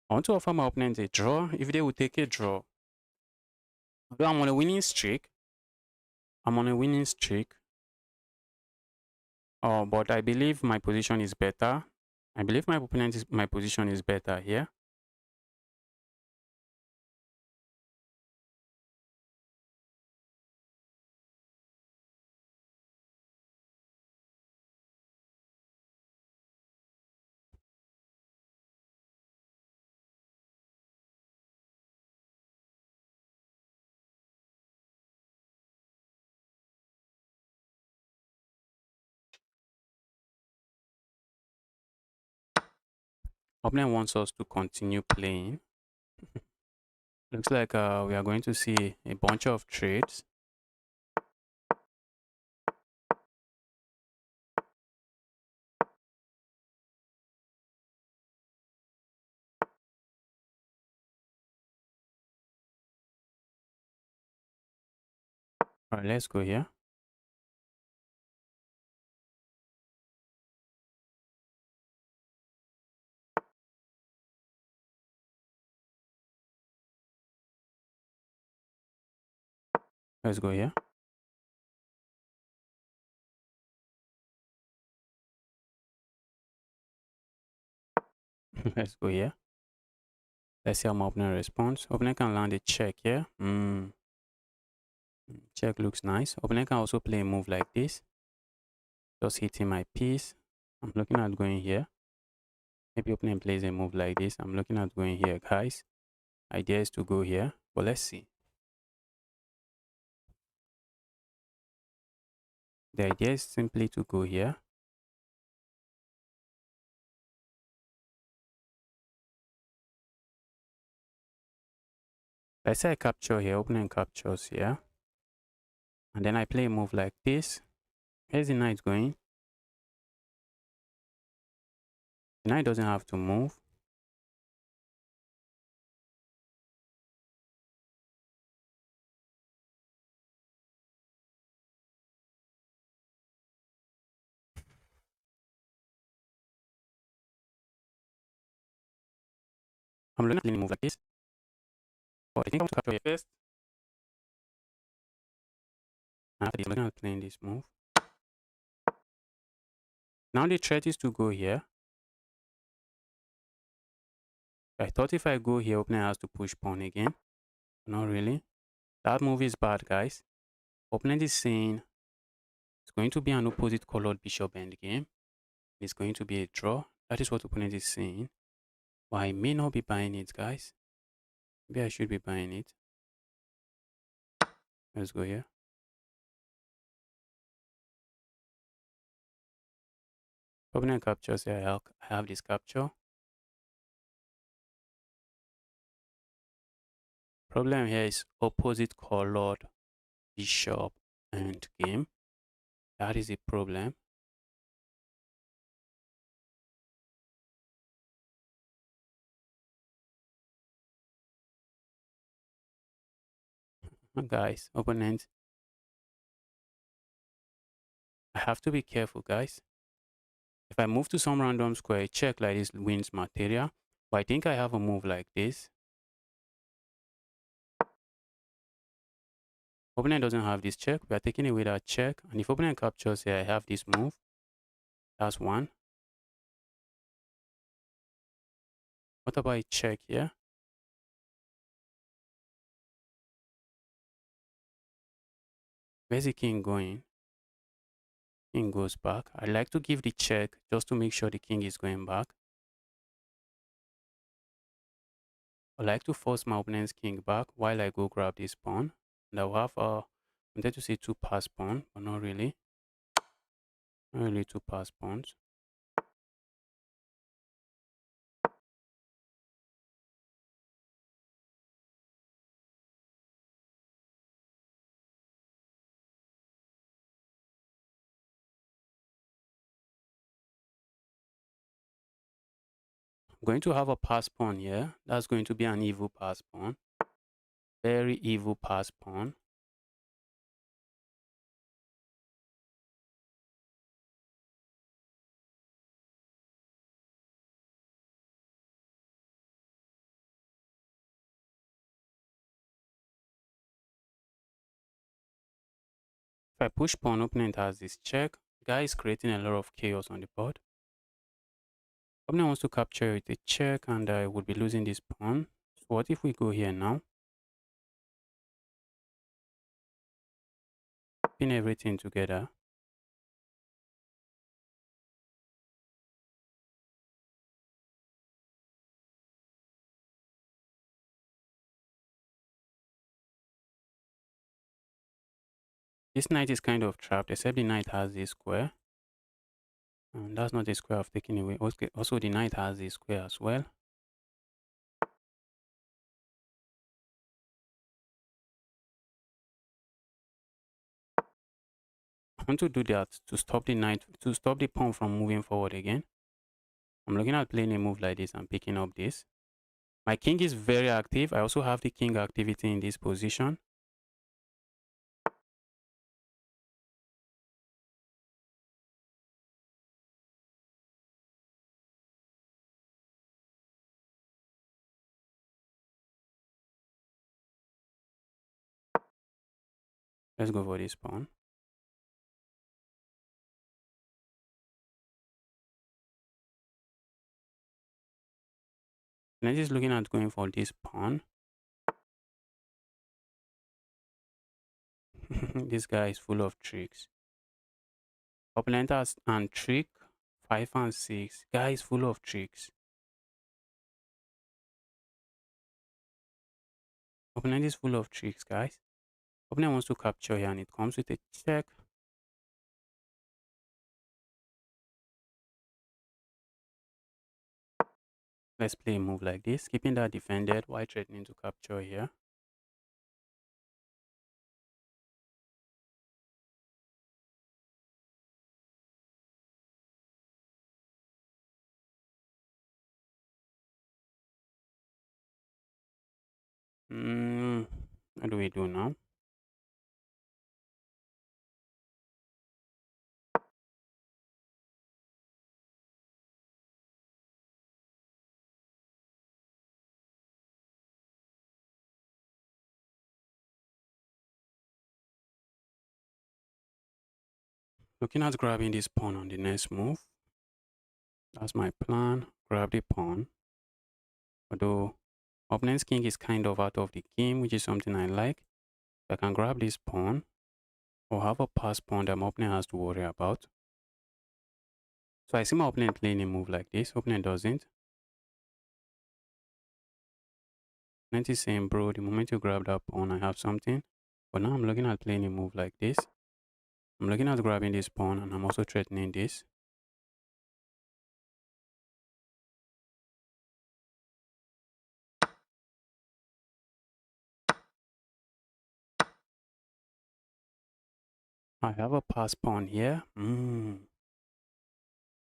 I want to offer my opponent a draw. If they would take a draw. Although I'm on a winning streak. Oh, but I believe my position is better. I believe my position is better here. Opponent wants us to continue playing. Looks like we are going to see a bunch of trades. Alright, let's go here. Let's go here. Let's go here. Let's see how my opponent responds. Opponent can land a check here. Check looks nice. Opponent can also play a move like this. Just hitting my piece. I'm looking at going here. Maybe opponent plays a move like this. I'm looking at going here, guys. Idea is to go here, but let's see. The idea is simply to go here. Let's say I capture here, opponent captures here. And then I play a move like this. Where's the knight going? The knight doesn't have to move. I'm looking at playing a move like this. But I think I want to capture here first. After this, I'm looking at playing this move. Now the threat is to go here. I thought if I go here, opponent has to push pawn again. Not really. That move is bad, guys. Opponent is saying it's going to be an opposite colored bishop endgame. It's going to be a draw. That is what opponent is saying. But I may not be buying it, guys. Maybe I should be buying it. Let's go here. Opponent captures here. I have this capture. Problem here is opposite colored bishop and game. That is a problem. Guys, opponent. I have to be careful, guys. If I move to some random square, check like this wins material. But I think I have a move like this. Opponent doesn't have this check. We are taking away that check. And if opponent captures here, I have this move. That's one. What about a check here? Where's the king going? King goes back. I like to give the check just to make sure the king is going back. I like to force my opponent's king back while I go grab this pawn. And I'll have I wanted to say two pass pawn, but not really. Not really two pass pawns. I'm going to have a pass pawn here. That's going to be an evil pass pawn. Very evil pass pawn. If I push pawn, opponent has this check. Guy is creating a lot of chaos on the board. Opponent wants to capture with a check, and I would be losing this pawn. So what if we go here now? Pin everything together. This knight is kind of trapped, except the knight has this square. And that's not the square I've taken away. Also, the knight has this square as well. I want to do that to stop the knight, to stop the pawn from moving forward again. I'm looking at playing a move like this and picking up this. My king is very active. I also have the king activity in this position. Let's go for this pawn. Knight is looking at going for this pawn. This guy is full of tricks. Opponent has and trick 5 and 6. Guy is full of tricks. Opponent is full of tricks, guys. Opponent wants to capture here and it comes with a check. Let's play a move like this, keeping that defended while threatening to capture here. What do we do now? Looking at grabbing this pawn on the next move. That's my plan. Grab the pawn. Although opponent's king is kind of out of the game, which is something I like. I can grab this pawn or have a pass pawn that my opponent has to worry about. So I see my opponent playing a move like this. Opponent doesn't. Opponent is saying, bro, the moment you grab that pawn, I have something. But now I'm looking at playing a move like this. I'm looking at grabbing this pawn, and I'm also threatening this. I have a pass pawn here.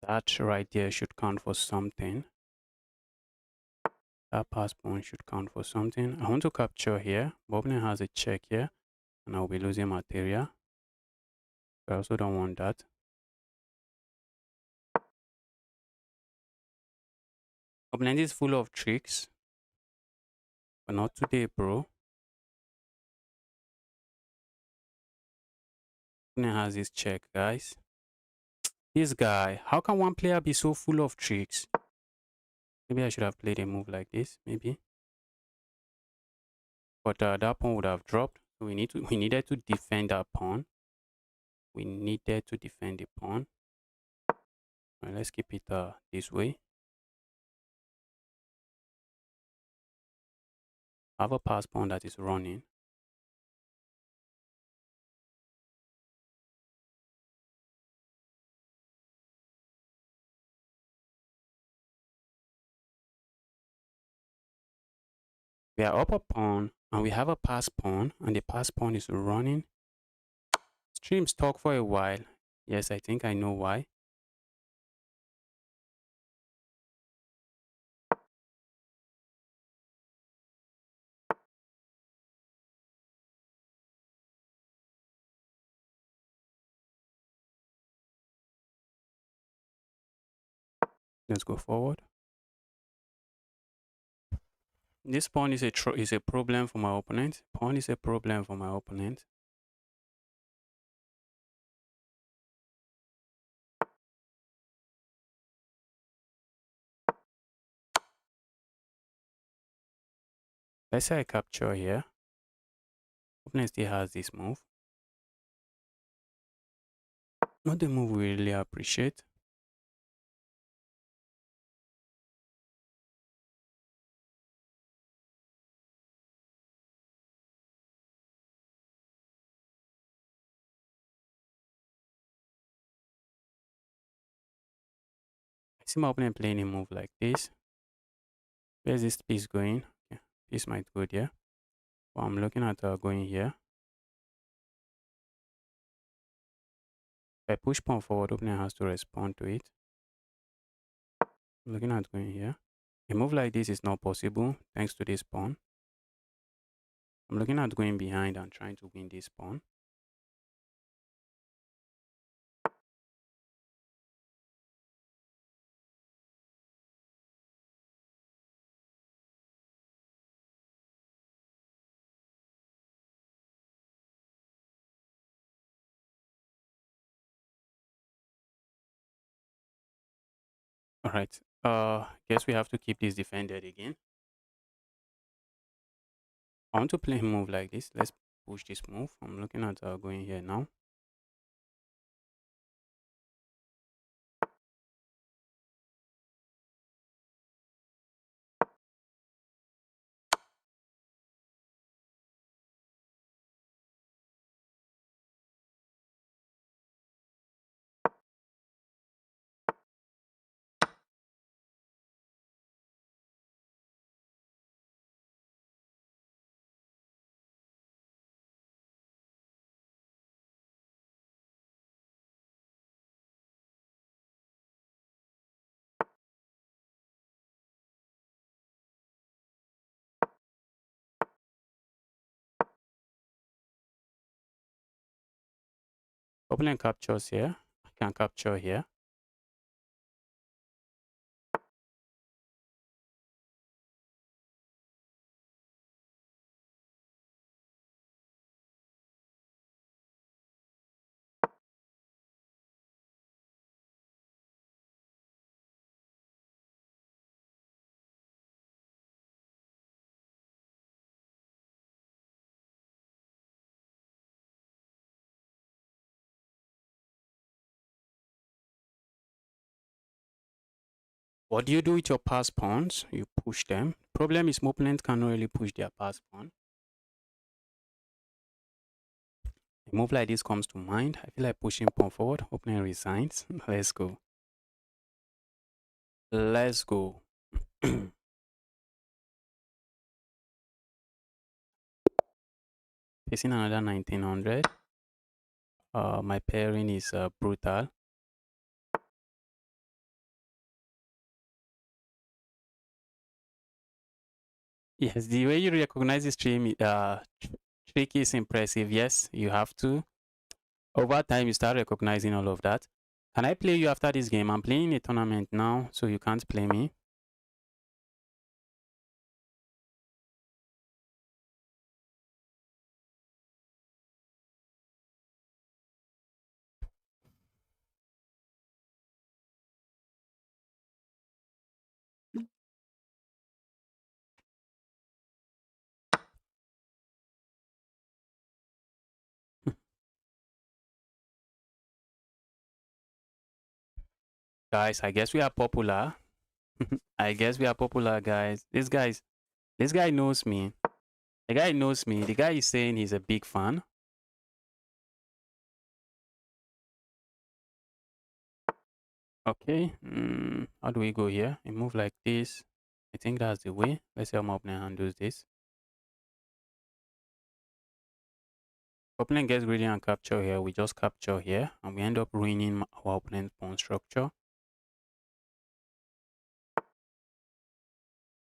That right there should count for something. That pass pawn should count for something. I want to capture here. Opponent has a check here, and I'll be losing material. I also don't want that. Opponent is full of tricks, but not today, bro. Opponent has his check, guys. This guy, how can one player be so full of tricks? Maybe I should have played a move like this, maybe. But that pawn would have dropped. So we needed to defend that pawn. We needed to defend the pawn. Right, let's keep it this way. I have a pass pawn that is running. We are up a pawn and we have a pass pawn, and the pass pawn is running. Stream stuck for a while. Yes, I think I know why. Let's go forward. This pawn is a problem for my opponent. Pawn is a problem for my opponent. Let's say I capture here. Opponent still has this move. Not the move we really appreciate. I see my opponent playing a move like this. Where's this piece going? Yeah, piece might go there. But I'm looking at going here. If I push pawn forward, opponent has to respond to it. I'm looking at going here. A move like this is not possible thanks to this pawn. I'm looking at going behind and trying to win this pawn. All right. Guess we have to keep this defended again. I want to play a move like this. Let's push this move. I'm looking at going here now. Opponent captures here. I can capture here. What do you do with your pass pawns? You push them. Problem is, my opponent cannot really push their pass pawn. A move like this comes to mind. I feel like pushing pawn forward. Opponent resigns. Let's go. Let's go. Facing another 1900. My pairing is brutal. Yes, the way you recognize the stream trick is impressive. Yes, you have to. Over time, you start recognizing all of that. Can I play you after this game? I'm playing a tournament now, so you can't play me. Guys, I guess we are popular. I guess we are popular, guys. This guy knows me. The guy knows me. The guy is saying he's a big fan. Okay. How do we go here? We move like this. I think that's the way. Let's see how my opponent handles this. Opponent gets greedy and capture here. We just capture here, and we end up ruining our opponent's pawn structure.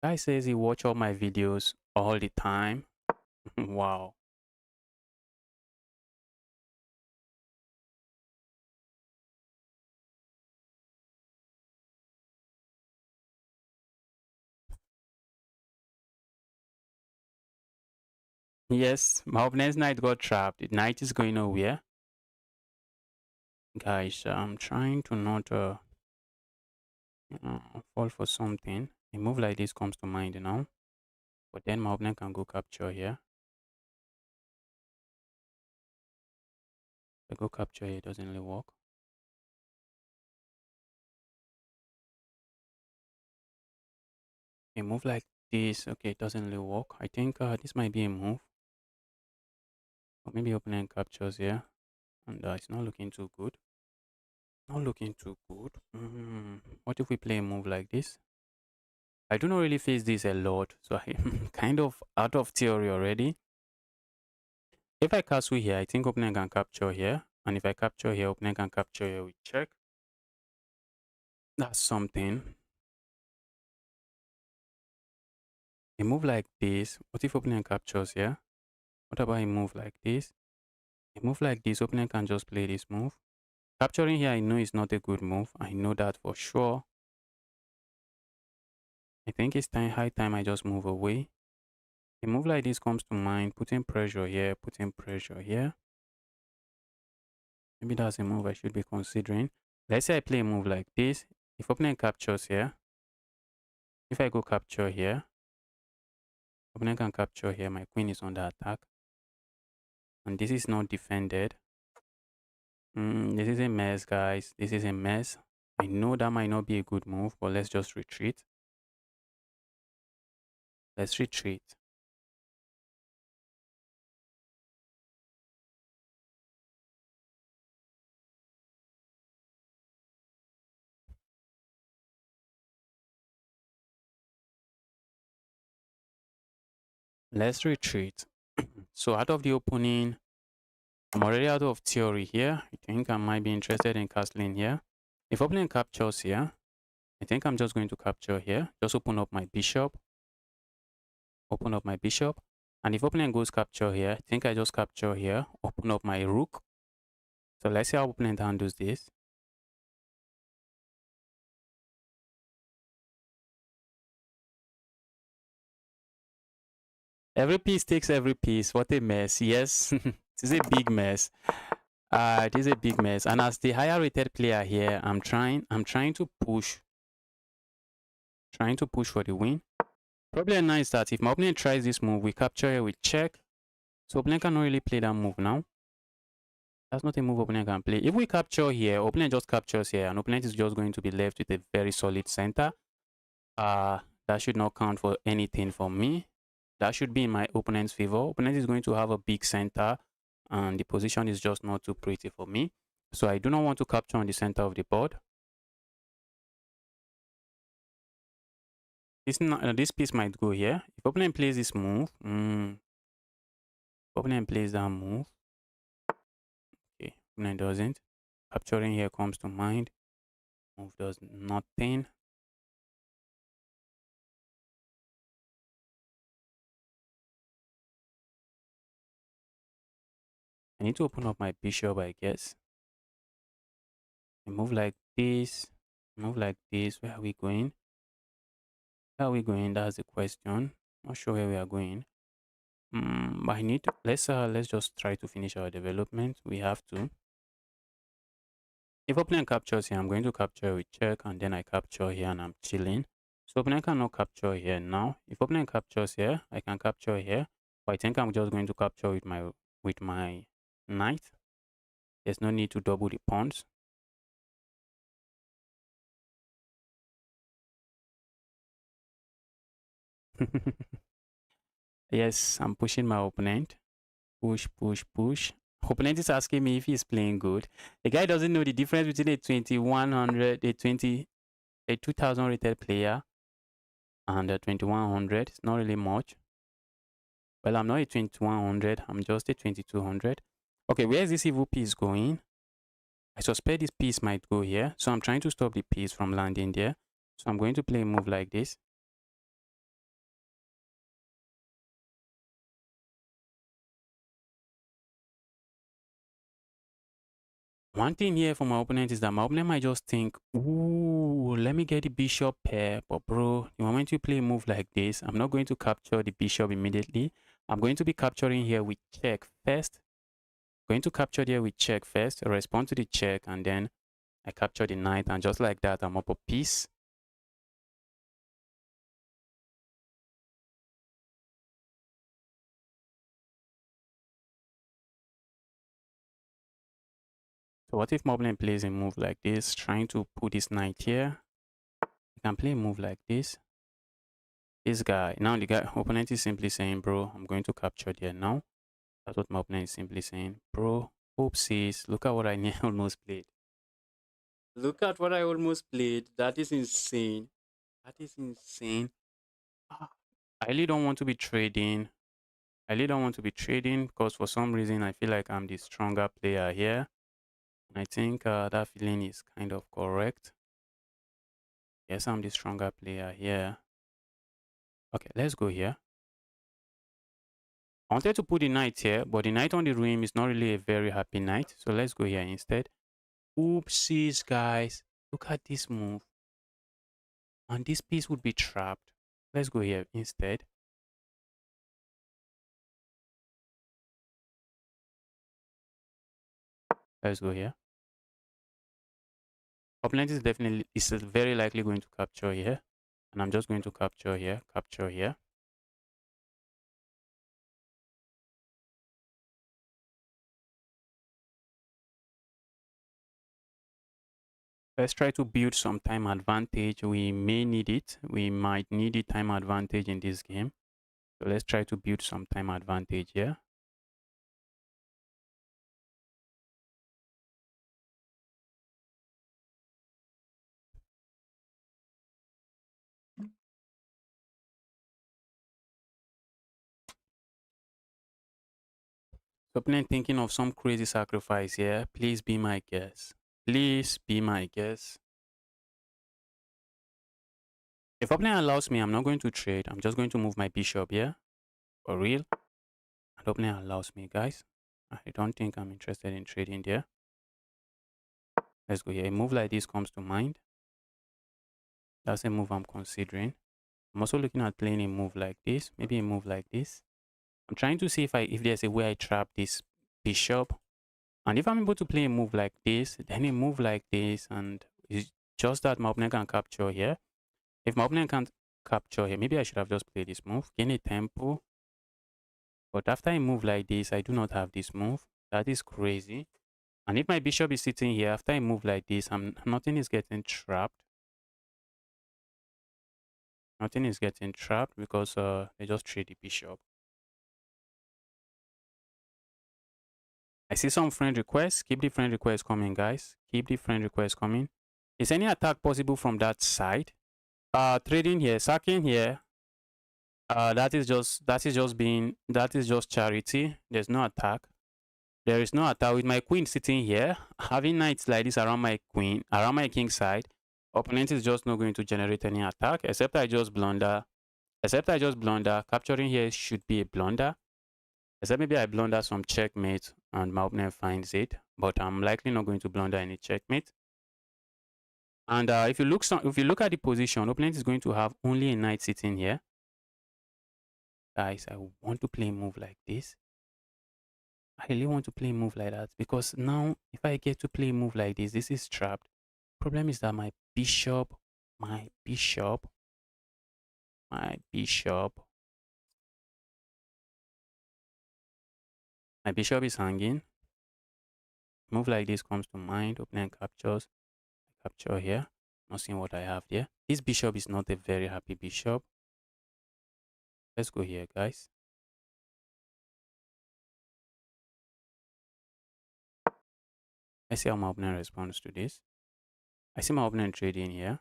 Guy says he watch all my videos all the time. Wow. Yes, my opponent's knight got trapped. The knight is going nowhere. Guys, I'm trying to not fall for something. A move like this comes to mind, you know. But then my opponent can go capture here. If I go capture here, it doesn't really work. A move like this, okay, it doesn't really work. I think this might be a move. Or maybe opponent captures here. And it's not looking too good. Not looking too good. What if we play a move like this? I do not really face this a lot, so I'm kind of out of theory already. If I castle here, I think opponent can capture here. And if I capture here, opponent can capture here with check. That's something. A move like this, what if opponent captures here? What about a move like this? A move like this, opponent can just play this move. Capturing here, I know is not a good move. I know that for sure. I think it's high time I just move away. A move like this comes to mind, putting pressure here, putting pressure here. Maybe that's a move I should be considering. Let's say I play a move like this. If opponent captures here, if I go capture here, opponent can capture here. My queen is under attack. And this is not defended. This is a mess, guys. This is a mess. I know that might not be a good move, but let's just retreat. Let's retreat. Let's retreat. So out of the opening, I'm already out of theory here. I think I might be interested in castling here. If opponent captures here, I think I'm just going to capture here. Just open up my bishop. Open up my bishop. And if opponent goes capture here, I think I just capture here. Open up my rook. So let's see how opponent handles this. Every piece takes every piece. What a mess. Yes, it is a big mess. It is a big mess. And as the higher rated player here, I'm trying to push. Trying to push for the win. Problem now is that if my opponent tries this move, we capture here with check. So opponent cannot really play that move now. That's not a move opponent can play. If we capture here, opponent just captures here, and opponent is just going to be left with a very solid center. That should not count for anything for me. That should be in my opponent's favor. Opponent is going to have a big center, and the position is just not too pretty for me. So I do not want to capture on the center of the board. This piece might go here. If opponent plays this move, opponent plays that move. Okay, opponent doesn't. Capturing here comes to mind. Move does nothing. I need to open up my bishop, I guess. A move like this, move like this. Where are we going? Where are we going? That's the question. Not sure where we are going. But I need to, let's just try to finish our development. We have to. If opponent captures here, I'm going to capture with check, and then I capture here and I'm chilling. So opponent cannot capture here now. If opponent captures here, I can capture here. But I think I'm just going to capture with my knight. There's no need to double the pawns. Yes, I'm pushing my opponent. Push, push, push. Opponent is asking me if he's playing good. The guy doesn't know the difference between a 2100, a 2000 rated player and a 2100. It's not really much. Well, I'm not a 2100. I'm just a 2200. Okay, where is this evil piece going? I suspect this piece might go here. So I'm trying to stop the piece from landing there. So I'm going to play a move like this. One thing here for my opponent is that my opponent might just think, ooh, let me get the bishop pair. But bro, the moment you play a move like this, I'm not going to capture the bishop immediately. I'm going to be capturing here with check first. Going to capture there with check first, respond to the check, and then I capture the knight, and just like that, I'm up a piece. So what if my opponent plays a move like this, trying to put this knight here? I can play a move like this. This guy, now the guy opponent is simply saying, bro, I'm going to capture there now. That's what my opponent is simply saying. Bro, oopsies, look at what I almost played. Look at what I almost played. That is insane. That is insane. Ah, I really don't want to be trading. I really don't want to be trading because for some reason I feel like I'm the stronger player here. And I think that feeling is kind of correct. Yes, I'm the stronger player here. Okay, let's go here. I wanted to put the knight here, but the knight on the rim is not really a very happy knight. So let's go here instead. Oopsies, guys. Look at this move. And this piece would be trapped. Let's go here instead. Let's go here. Opponent is very likely going to capture here. And I'm just going to capture here, capture here. Let's try to build some time advantage. We may need it. We might need the time advantage in this game. So let's try to build some time advantage here. So opponent thinking of some crazy sacrifice here. Please be my guest. Please be my guest. If opponent allows me, I'm not going to trade. I'm just going to move my bishop here. For real. And opponent allows me, guys. I don't think I'm interested in trading there. Let's go here. A move like this comes to mind. That's a move I'm considering. I'm also looking at playing a move like this. Maybe a move like this. I'm trying to see if there's a way I trap this bishop. And if I'm able to play a move like this, then a move like this, and it's just that my opponent can capture here. If my opponent can't capture here, maybe I should have just played this move, gain a tempo. But after a move like this, I do not have this move. That is crazy. And if my bishop is sitting here, after a move like this, nothing is getting trapped. Nothing is getting trapped because they just trade the bishop. I see some friend requests. Keep the friend requests coming, guys. Keep the friend requests coming. Is any attack possible from that side? Trading here, sacking here. That is just charity. There's no attack. There is no attack with my queen sitting here. Having knights like this around my queen, around my king side. Opponent is just not going to generate any attack except I just blunder. Capturing here should be a blunder. Except maybe I blunder some checkmate and my opponent finds it. But I'm likely not going to blunder any checkmate. And if you look at the position, opponent is going to have only a knight sitting here. Guys, I want to play a move like this. I really want to play a move like that because now if I get to play a move like this is trapped. Problem is that my bishop, my bishop is hanging. Move like this comes to mind. Opponent captures. Capture here. Not seeing what I have there. This bishop is not a very happy bishop. Let's go here, guys. I see how my opponent responds to this. I see my opponent trading here.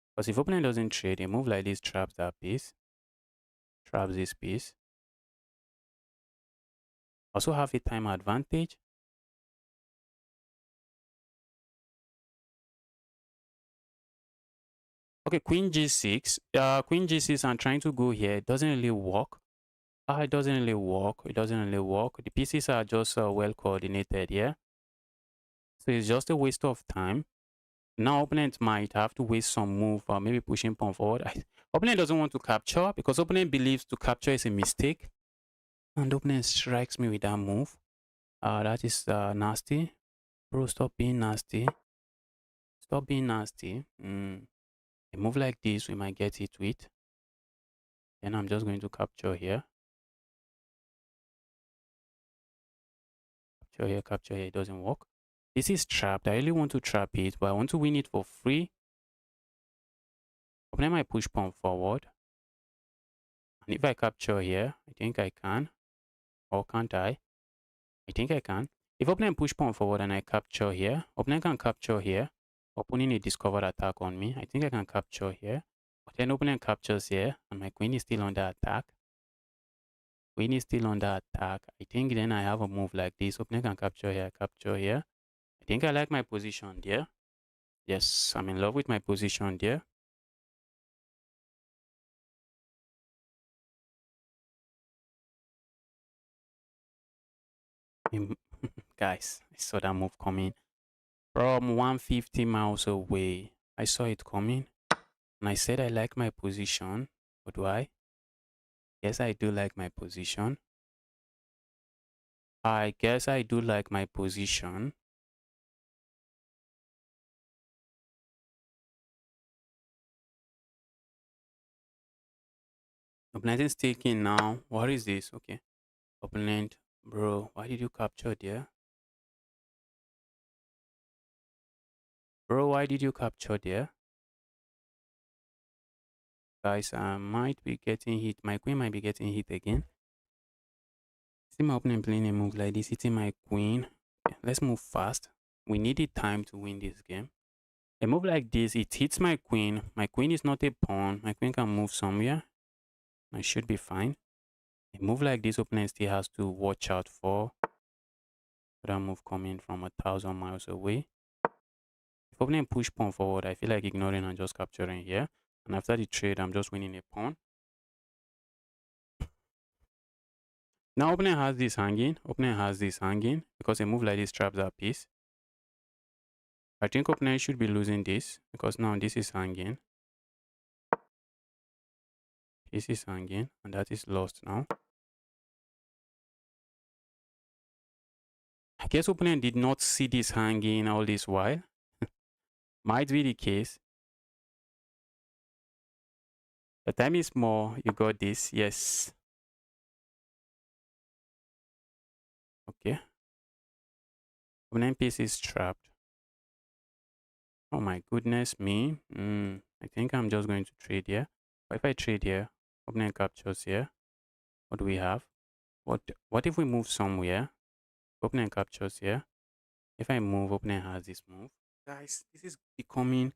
Because if opponent doesn't trade, a move like this traps that piece. Traps this piece. Also have a time advantage. Okay, queen g6. Queen g6, I'm trying to go here. It doesn't really work. It doesn't really work. The pieces are just well coordinated here. So it's just a waste of time. Now opponent might have to waste some move or maybe pushing pawn forward. Opponent doesn't want to capture because opponent believes to capture is a mistake. And opponent strikes me with that move. That is nasty. Bro, stop being nasty. Stop being nasty. A move like this, we might get it with. Then I'm just going to capture here. Capture here. It doesn't work. This is trapped. I really want to trap it, but I want to win it for free. Opponent might push pawn forward. And if I capture here, I think I can. Or can't I? I think I can. If opponent push pawn forward and I capture here, opponent can capture here. Opponent a discovered attack on me. I think I can capture here. But then opponent captures here and my queen is still under attack. I think then I have a move like this. Opponent can capture here, capture here. I think I like my position there. Yes, I'm in love with my position there. Guys, I saw that move coming from 150 miles away. I saw it coming and I said I like my position. What do I? Yes, I do like my position. I guess I do like my position. Opponent is taking now. What is this? Okay. Opponent, bro, why did you capture there? Bro, why did you capture there? Guys, I might be getting hit. My queen might be getting hit again. See my opponent playing a move like this, hitting my queen. Okay, let's move fast. We needed time to win this game. A move like this, it hits my queen. My queen is not a pawn. My queen can move somewhere. I should be fine. A move like this, opponent still has to watch out for. That move coming from 1,000 miles away. If opponent push pawn forward, I feel like ignoring and just capturing here. And after the trade, I'm just winning a pawn. Now opponent has this hanging. Because a move like this traps that piece. I think opponent should be losing this because now this is hanging. This is hanging and that is lost now. I guess opponent did not see this hanging all this while. Might be the case. The time is more. You got this. Yes. Okay. Opponent piece is trapped. Oh my goodness me. I think I'm just going to trade here. But if I trade here, opening captures here, what do we have? What if we move somewhere? Opening captures here. If I move, opening has this move. Guys, this is becoming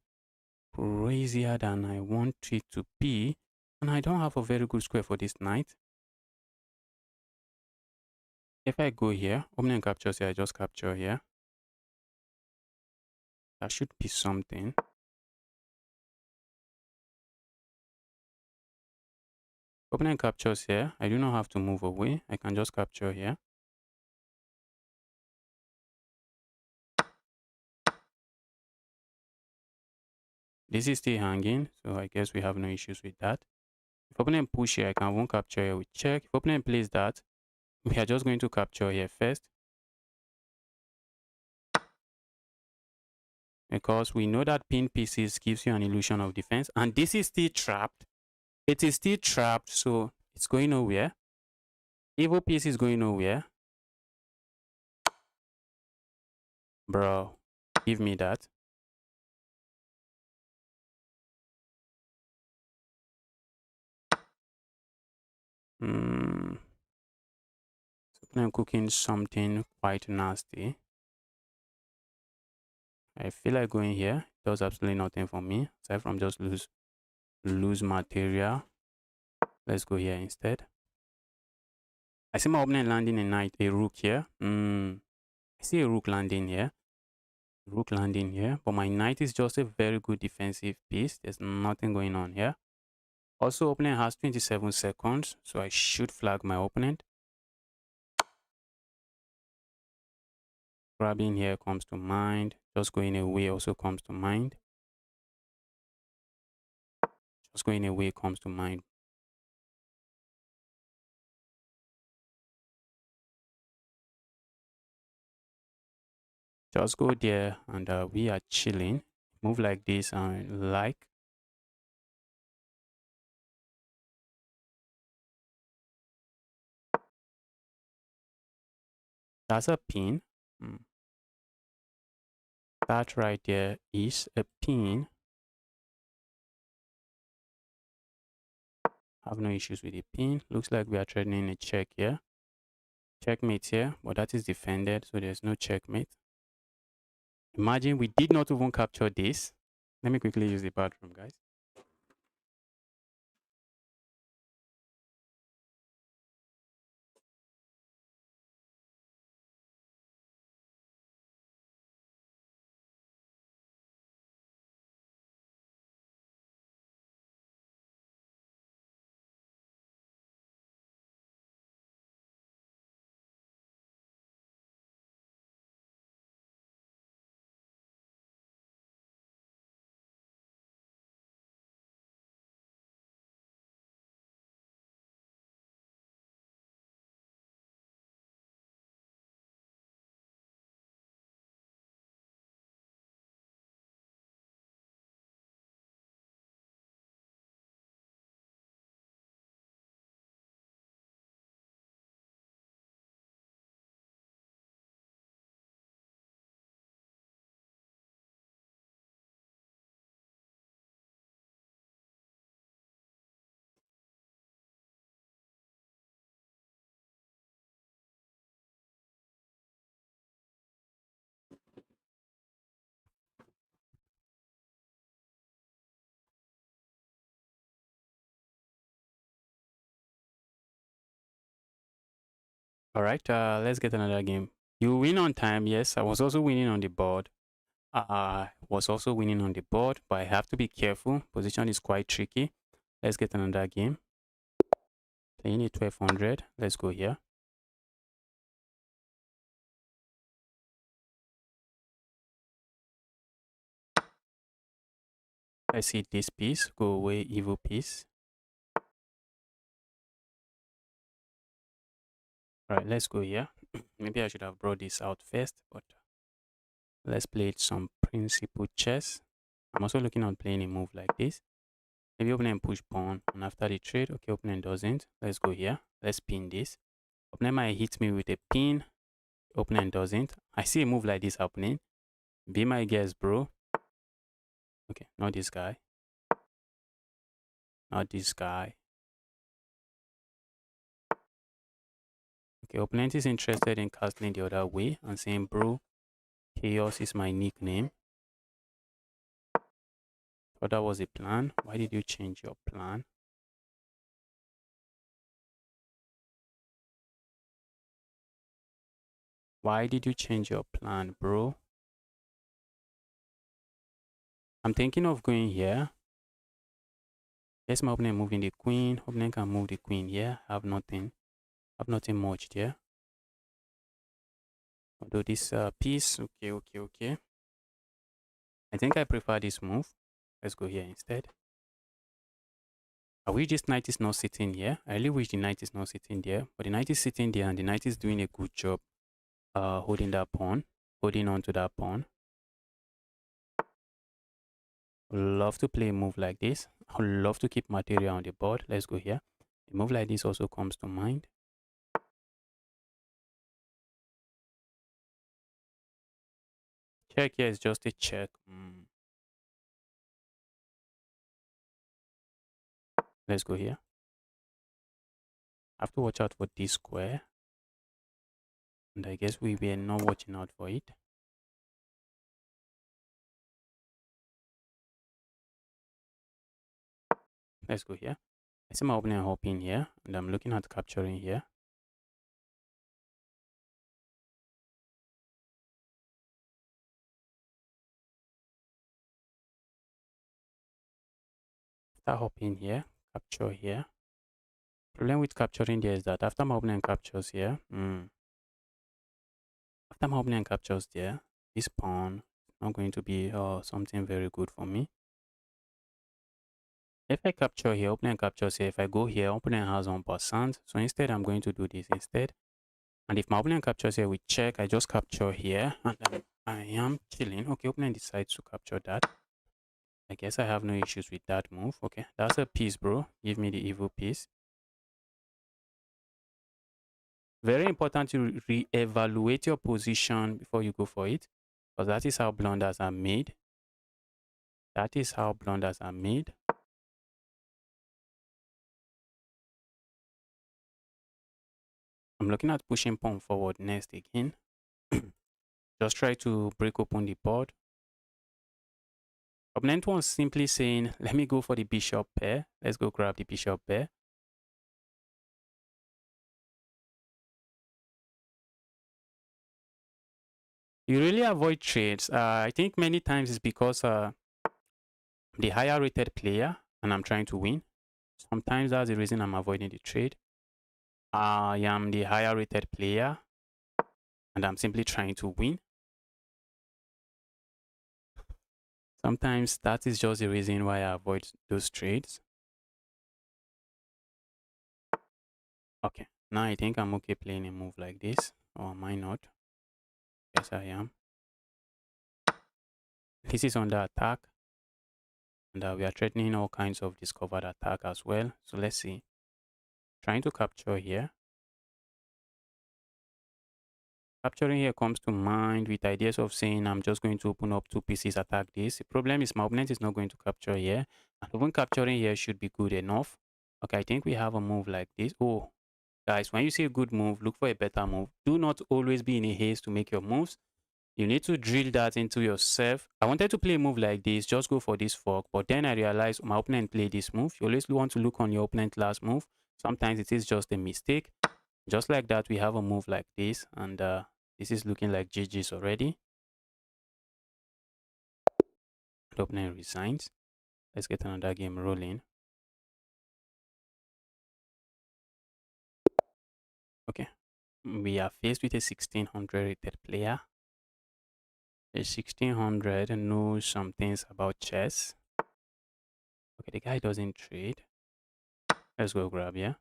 crazier than I want it to be. And I don't have a very good square for this knight. If I go here, opening captures here, I just capture here. That should be something. Opening captures here. I do not have to move away. I can just capture here. This is still hanging, so I guess we have no issues with that. If opponent push here, I can even capture here with check. If opponent plays that, we are just going to capture here first. Because we know that pinned pieces gives you an illusion of defense. And this is still trapped. It is still trapped, so it's going nowhere. Evil piece is going nowhere. Bro, give me that. So I'm cooking something quite nasty. I feel like going here. It does absolutely nothing for me, aside from just lose material. Let's go here instead. I see my opponent landing a knight, a rook here. I see a rook landing here. Rook landing here. But my knight is just a very good defensive piece. There's nothing going on here. Also, opponent has 27 seconds, so I should flag my opponent. Grabbing here comes to mind. Just going away also comes to mind. Just going away comes to mind. Just go there and we are chilling. Move like this and like. That's a pin. That right there is a pin. Have no issues with the pin. Looks like we are threatening a check here. Checkmate here, but that is defended, so there's no checkmate. Imagine we did not even capture this. Let me quickly use the bathroom, guys. All right, let's get another game. You win on time. Yes, I was also winning on the board. Was also winning on the board, but I have to be careful. Position is quite tricky. Let's get another game. Playing a 1200. Let's go here. I see this piece. Go away, evil piece. All right, let's go here. Maybe I should have brought this out first, but let's play some principal chess. I'm also looking at playing a move like this. Maybe opponent push pawn, and after the trade, okay, opponent doesn't. Let's go here. Let's pin this. Opponent might hit me with a pin. Opponent doesn't. I see a move like this happening. Be my guest, bro. Okay, not this guy. Not this guy. Okay, opponent is interested in castling the other way and saying, bro, chaos is my nickname. So that was a plan. Why did you change your plan? Why did you change your plan, bro? I'm thinking of going here. Yes, my opponent moving the queen. Opponent can move the queen here. Have nothing. Have nothing much there. Although this piece, okay. I think I prefer this move. Let's go here instead. I wish this knight is not sitting here. I really wish the knight is not sitting there. But the knight is sitting there and the knight is doing a good job holding that pawn. Holding on to that pawn. Love to play a move like this. I love to keep material on the board. Let's go here. A move like this also comes to mind. Check here is just a check. Let's go here. I have to watch out for this square. And I guess we were not watching out for it. Let's go here. I see my opponent hopping here. And I'm looking at capturing here. After hopping here, capture here. Problem with capturing there is that after my opponent captures here, after my opponent captures there, this pawn is not going to be something very good for me. If I capture here, opponent captures here. If I go here, opponent has 1%. So instead, I'm going to do this instead. And if my opponent captures here, we check. I just capture here, and I am chilling. Okay, opponent decides to capture that. I guess I have no issues with that move. Okay, that's a piece, bro. Give me the evil piece. Very important to re-evaluate your position before you go for it, because that is how blunders are made. That is how blunders are made. I'm looking at pushing pawn forward next again. Just try to break open the board. Opponent was simply saying, let me go for the bishop pair. Let's go grab the bishop pair. You really avoid trades. I think many times it's because the higher rated player and I'm trying to win. Sometimes that's the reason I'm avoiding the trade. I am the higher rated player and I'm simply trying to win. Sometimes that is just the reason why I avoid those trades. Okay, now I think I'm okay playing a move like this. Or am I not? Yes, I am. This is under attack. And we are threatening all kinds of discovered attack as well. So let's see. Trying to capture here. Capturing here comes to mind with ideas of saying I'm just going to open up two pieces, attack this. The problem is my opponent is not going to capture here. And even capturing here should be good enough. Okay, I think we have a move like this. Oh, guys, when you see a good move, look for a better move. Do not always be in a haste to make your moves. You need to drill that into yourself. I wanted to play a move like this, just go for this fork. But then I realized my opponent played this move. You always want to look on your opponent's last move. Sometimes it is just a mistake. Just like that, we have a move like this. And this is looking like GG's already. The opponent resigns. Let's get another game rolling. Okay. We are faced with a 1600 rated player. A 1600 knows some things about chess. Okay, the guy doesn't trade. Let's go grab, yeah.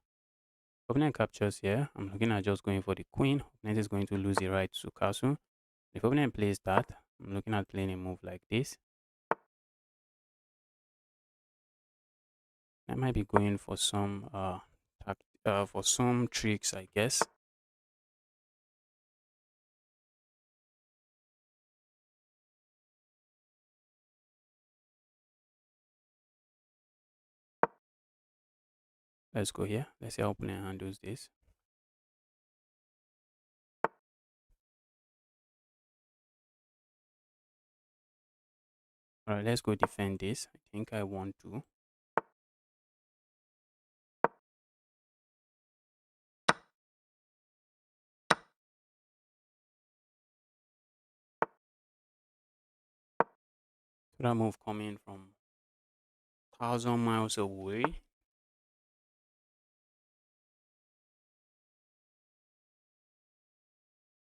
Opponent captures here. I'm looking at just going for the queen. Opponent is going to lose the right to castle. If opponent plays that, I'm looking at playing a move like this. I might be going for some tricks, I guess. Let's go here. Let's see how opponent handles this. All right, let's go defend this. I think I want to. So that move coming from 1,000 miles away.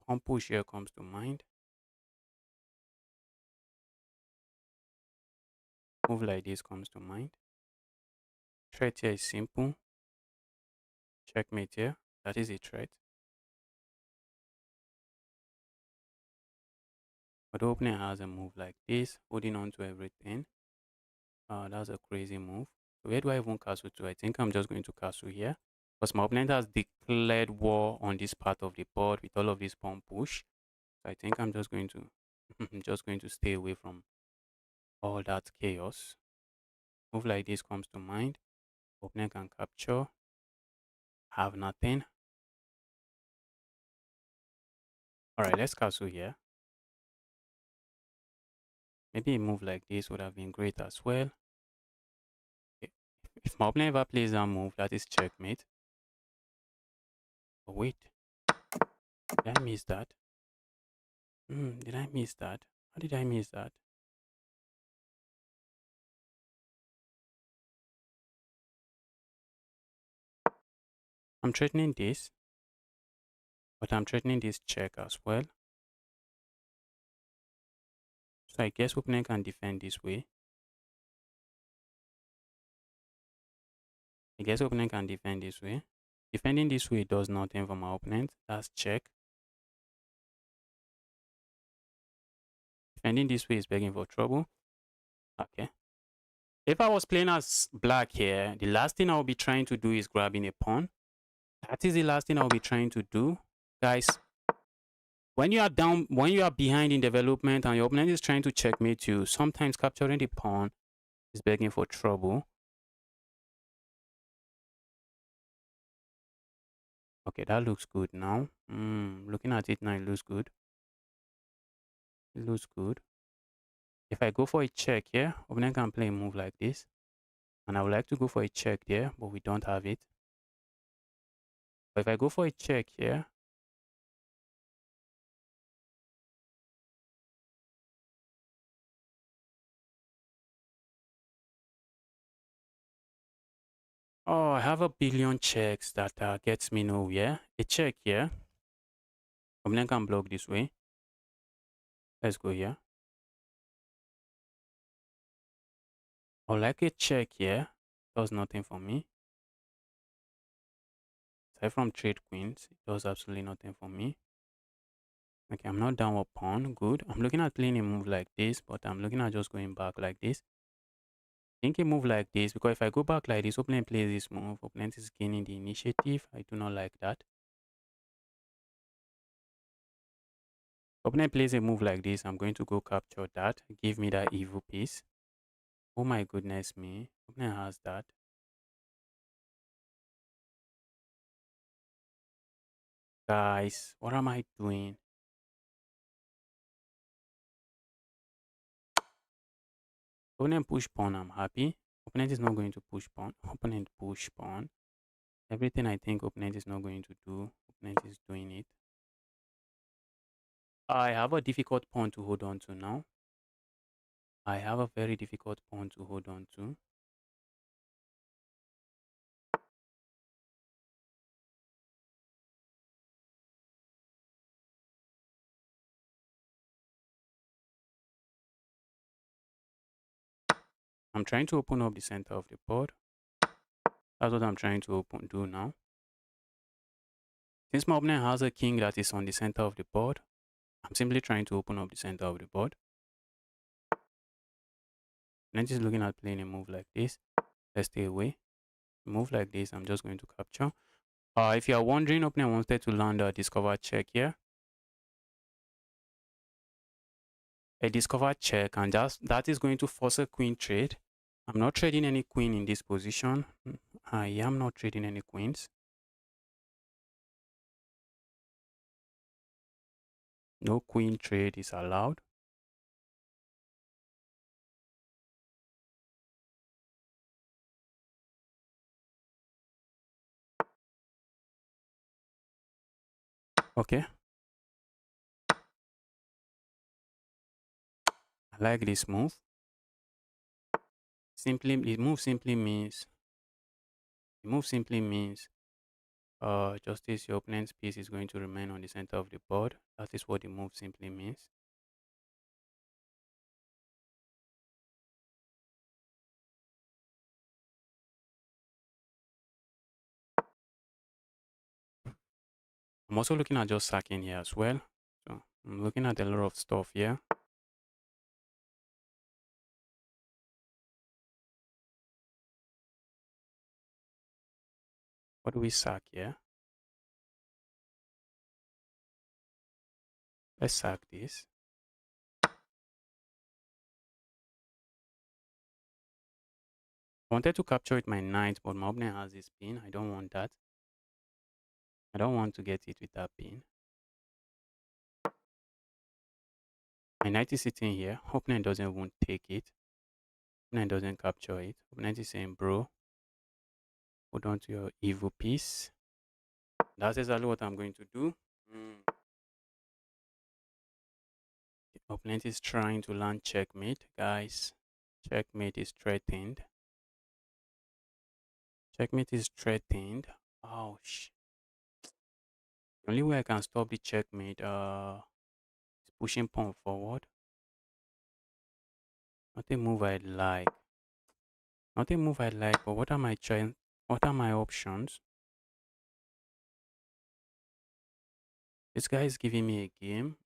Pawn push here comes to mind. Move like this comes to mind. Threat here is simple. Checkmate here. That is a threat. But the opener has a move like this, holding on to everything. That's a crazy move. So where do I even castle to? I think I'm just going to castle here. Because my opponent has declared war on this part of the board with all of this pawn push. So I think I'm just going to stay away from all that chaos. Move like this comes to mind. Opponent can capture. Have nothing. Alright, let's castle here. Maybe a move like this would have been great as well. Okay. If my opponent ever plays that move, that is checkmate. Oh wait, did I miss that? Did I miss that? How did I miss that? I'm threatening this, but I'm threatening this check as well. So I guess opponent can defend this way. I guess opponent can defend this way. Defending this way does nothing for my opponent. That's check. Defending this way is begging for trouble. Okay. If I was playing as black here, the last thing I'll be trying to do is grabbing a pawn. That is the last thing I'll be trying to do. Guys, when you are behind in development and your opponent is trying to checkmate you, sometimes capturing the pawn is begging for trouble. Okay, that looks good now. Looking at it now, it looks good. It looks good. If I go for a check here, opponent can play a move like this. And I would like to go for a check there, but we don't have it. But if I go for a check here, oh, I have a billion checks that gets me nowhere. A check here. Opponent can block this way. Let's go here. I would like a check here. Does nothing for me. Aside from trade queens, it does absolutely nothing for me. Okay, I'm not downward pawn. Good. I'm looking at playing a move like this, but I'm looking at just going back like this. Think a move like this, because if I go back like this, opponent plays this move. Opponent is gaining the initiative. I do not like that. Opponent plays a move like this. I'm going to go capture that. Give me that evil piece. Oh my goodness me. Opponent has that. Guys, what am I doing? Opponent push pawn, I'm happy. Opponent is not going to push pawn. Opponent push pawn. Everything I think opponent is not going to do, opponent is doing it. I have a difficult pawn to hold on to now. I have a very difficult pawn to hold on to. I'm trying to open up the center of the board. That's what I'm trying to do now. Since my opponent has a king that is on the center of the board, I'm simply trying to open up the center of the board. Opponent is looking at playing a move like this. Let's stay away. Move like this, I'm just going to capture. If you are wondering, opponent wanted to land a discover check here. A discover check, and that is going to force a queen trade. I'm not trading any queen in this position. I am not trading any queens. No queen trade is allowed. Okay. I like this move. Simply, the move simply means justice, your opponent's piece is going to remain on the center of the board. That is what the move simply means. I'm also looking at just sacking here as well. So I'm looking at a lot of stuff here. What do we sack here? Let's sack this. I wanted to capture it my knight, but my opponent has this pin. I don't want that. I don't want to get it with that pin. My knight is sitting here. Opponent doesn't even take it. Opponent doesn't capture it. Opponent is saying, bro, hold on to your evil piece. That's exactly what I'm going to do. The opponent is trying to land checkmate, guys. Checkmate is threatened. Checkmate is threatened. Ouch. The only way I can stop the checkmate is pushing pawn forward. Not a move I like. Not a move I like, but what are my options? This guy is giving me a game.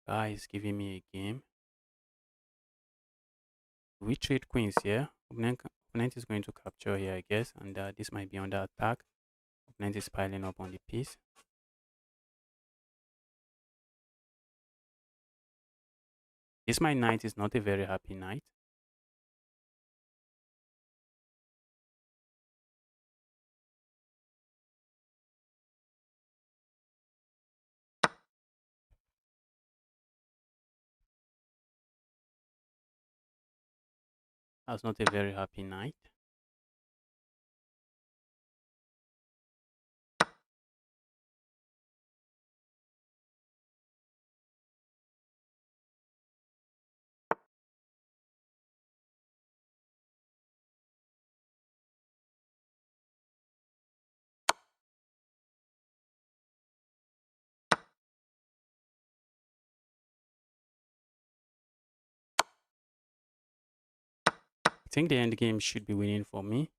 Guy is giving me a game. We trade queens here. Opponent is going to capture here, I guess, and this might be under attack. Opponent is piling up on the piece. This my knight is not a very happy knight. That's not a very happy knight. I think the end game should be winning for me.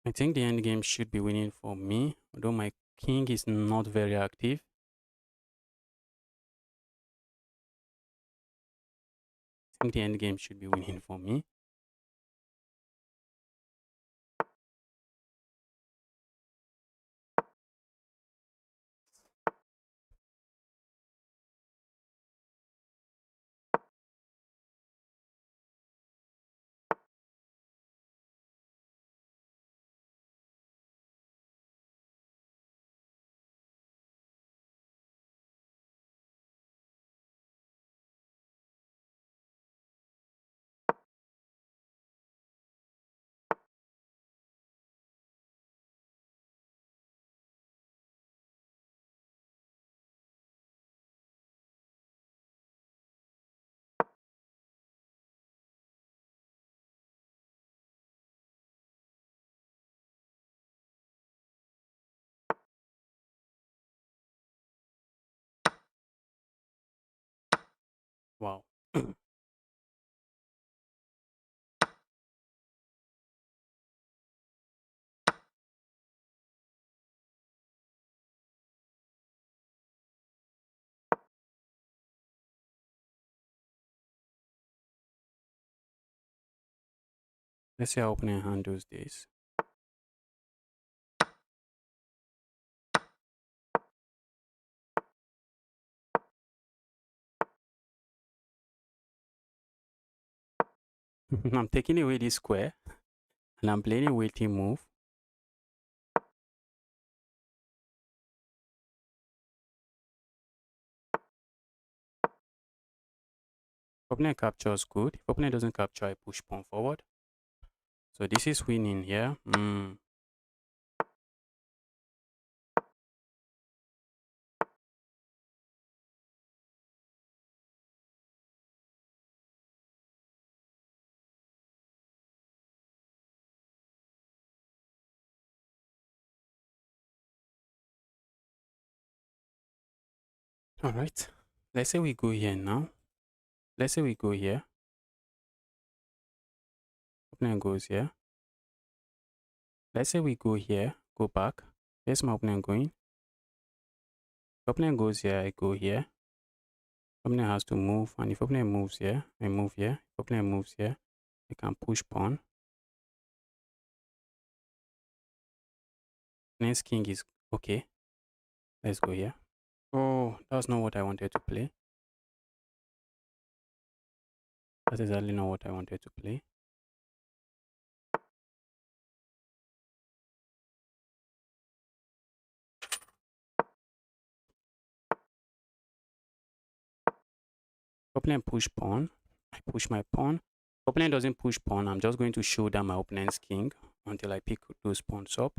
I think the end game should be winning for me, although my king is not very active. I think the end game should be winning for me. Wow. Let's see how opponent handles this. I'm taking away this square and I'm playing a waiting move. Opponent captures good. If opponent doesn't capture, I push pawn forward. So this is winning here. All right. Let's say we go here now. Let's say we go here. Opponent goes here. Let's say we go here, go back. Here's my opponent going. Opponent goes here, I go here. Opponent has to move, and if opponent moves here, I move here. If opponent moves here, I can push pawn. Opponent's king is okay. Let's go here. Oh, that's not what I wanted to play. That's exactly not what I wanted to play. Opponent push pawn. I push my pawn. Opponent doesn't push pawn. I'm just going to show down my opponent's king until I pick those pawns up.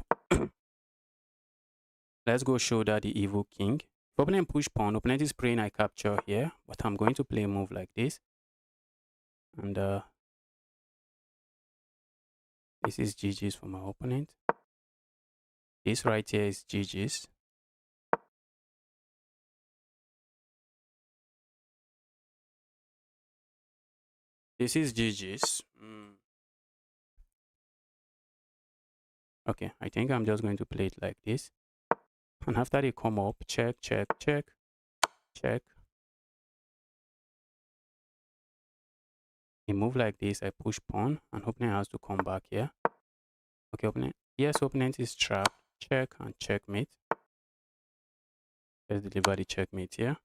Let's go shoulder the evil king. If opponent push pawn, opponent is praying I capture here, but I'm going to play a move like this. And this is GG's for my opponent. This right here is GG's. This is GG's. Okay, I think I'm just going to play it like this. And after they come up, check, check, check, check. A move like this, I push pawn, and opponent has to come back here. Okay, opponent. Yes, opponent is trapped. Check and checkmate. Let's deliver the checkmate here.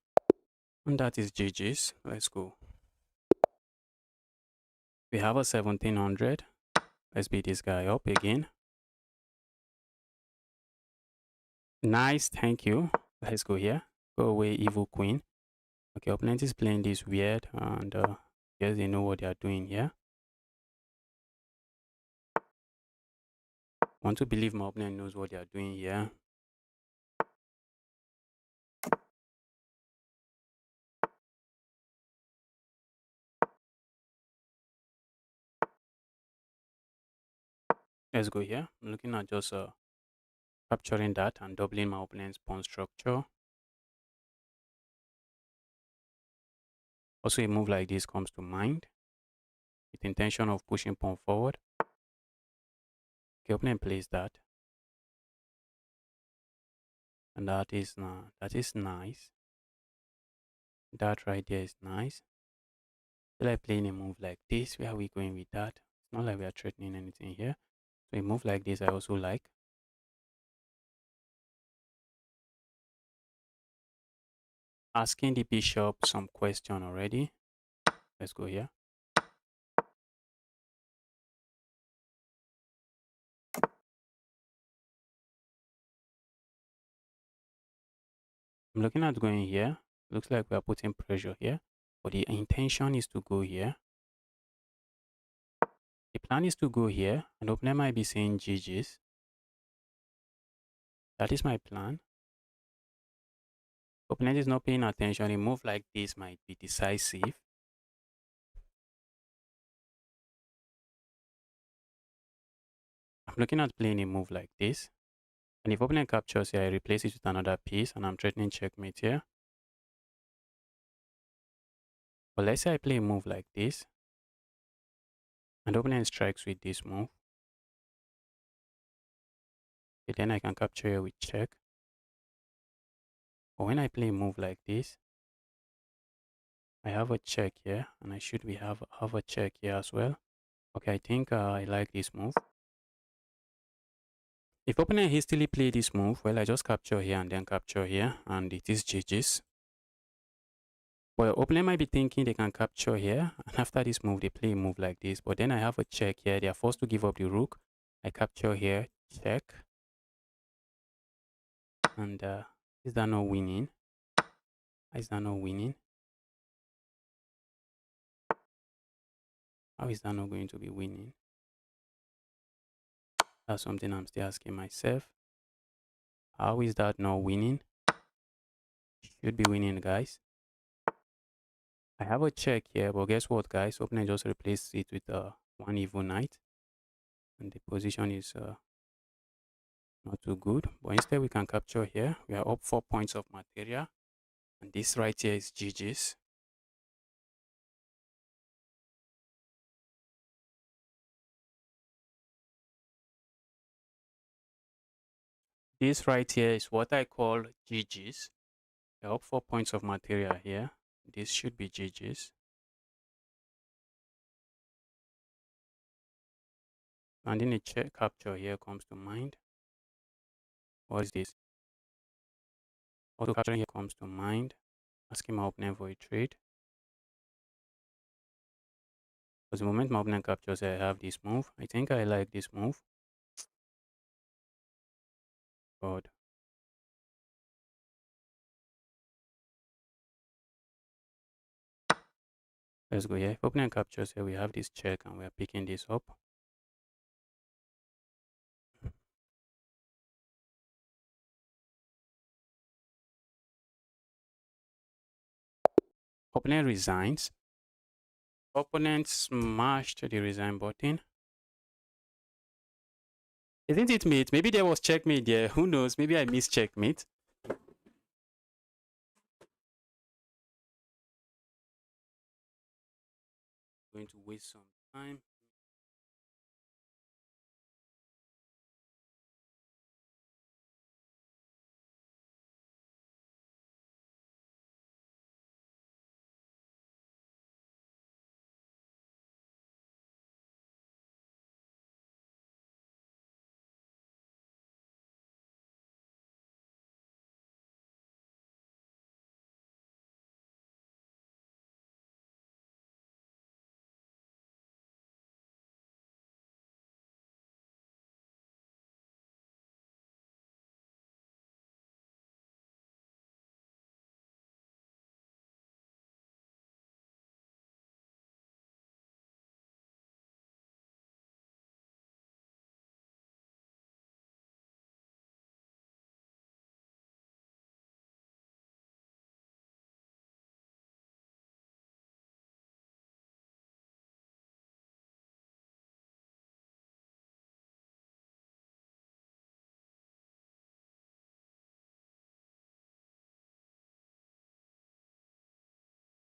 And that is GG's. Let's go. We have a 1700. Let's beat this guy up again. Nice, thank you. Let's go here. Go away, evil queen. Okay, opponent is playing this weird, and guess they know what they are doing here. Want to believe my opponent knows what they are doing here. Let's go here. I'm looking at just capturing that and doubling my opponent's pawn structure. Also, a move like this comes to mind with intention of pushing pawn forward. Okay, opponent plays that. And that is nice. That right there is nice. I feel like playing a move like this. Where are we going with that? It's not like we are threatening anything here. So a move like this I also like. Asking the bishop some question already. Let's go here. I'm looking at going here. Looks like we are putting pressure here. But the intention is to go here. The plan is to go here. And opponent might be saying GG's. That is my plan. Opponent is not paying attention. A move like this might be decisive. I'm looking at playing a move like this. And if opponent captures here, I replace it with another piece and I'm threatening checkmate here. But let's say I play a move like this. And opponent strikes with this move. Okay, then I can capture here with check. But when I play a move like this, I have a check here. And I should have a check here as well. Okay, I think I like this move. If opponent hastily play this move, well, I just capture here and then capture here. And it is GG's. Well, opponent might be thinking they can capture here, and after this move, they play a move like this. But then I have a check here. They are forced to give up the rook. I capture here, check. And is that not winning? Is that not winning? How is that not going to be winning? That's something I'm still asking myself. How is that not winning? Should be winning, guys. I have a check here, but guess what, guys? Opponent just replaced it with one evil knight. And the position is not too good. But instead, we can capture here. We are up 4 points of material. And this right here is GG's. This right here is what I call GG's. We are up 4 points of material here. This should be GG's. And then a check capture here comes to mind. What is this? Auto capturing here comes to mind. Asking my opponent for a trade. Because the moment my opponent captures, I have this move. I think I like this move. God. Let's go here. If opponent captures here, we have this check and we are picking this up. Opponent resigns. Opponent smashed the resign button. Isn't it mate? Maybe there was checkmate there. Who knows? Maybe I missed checkmate. Going to waste some time.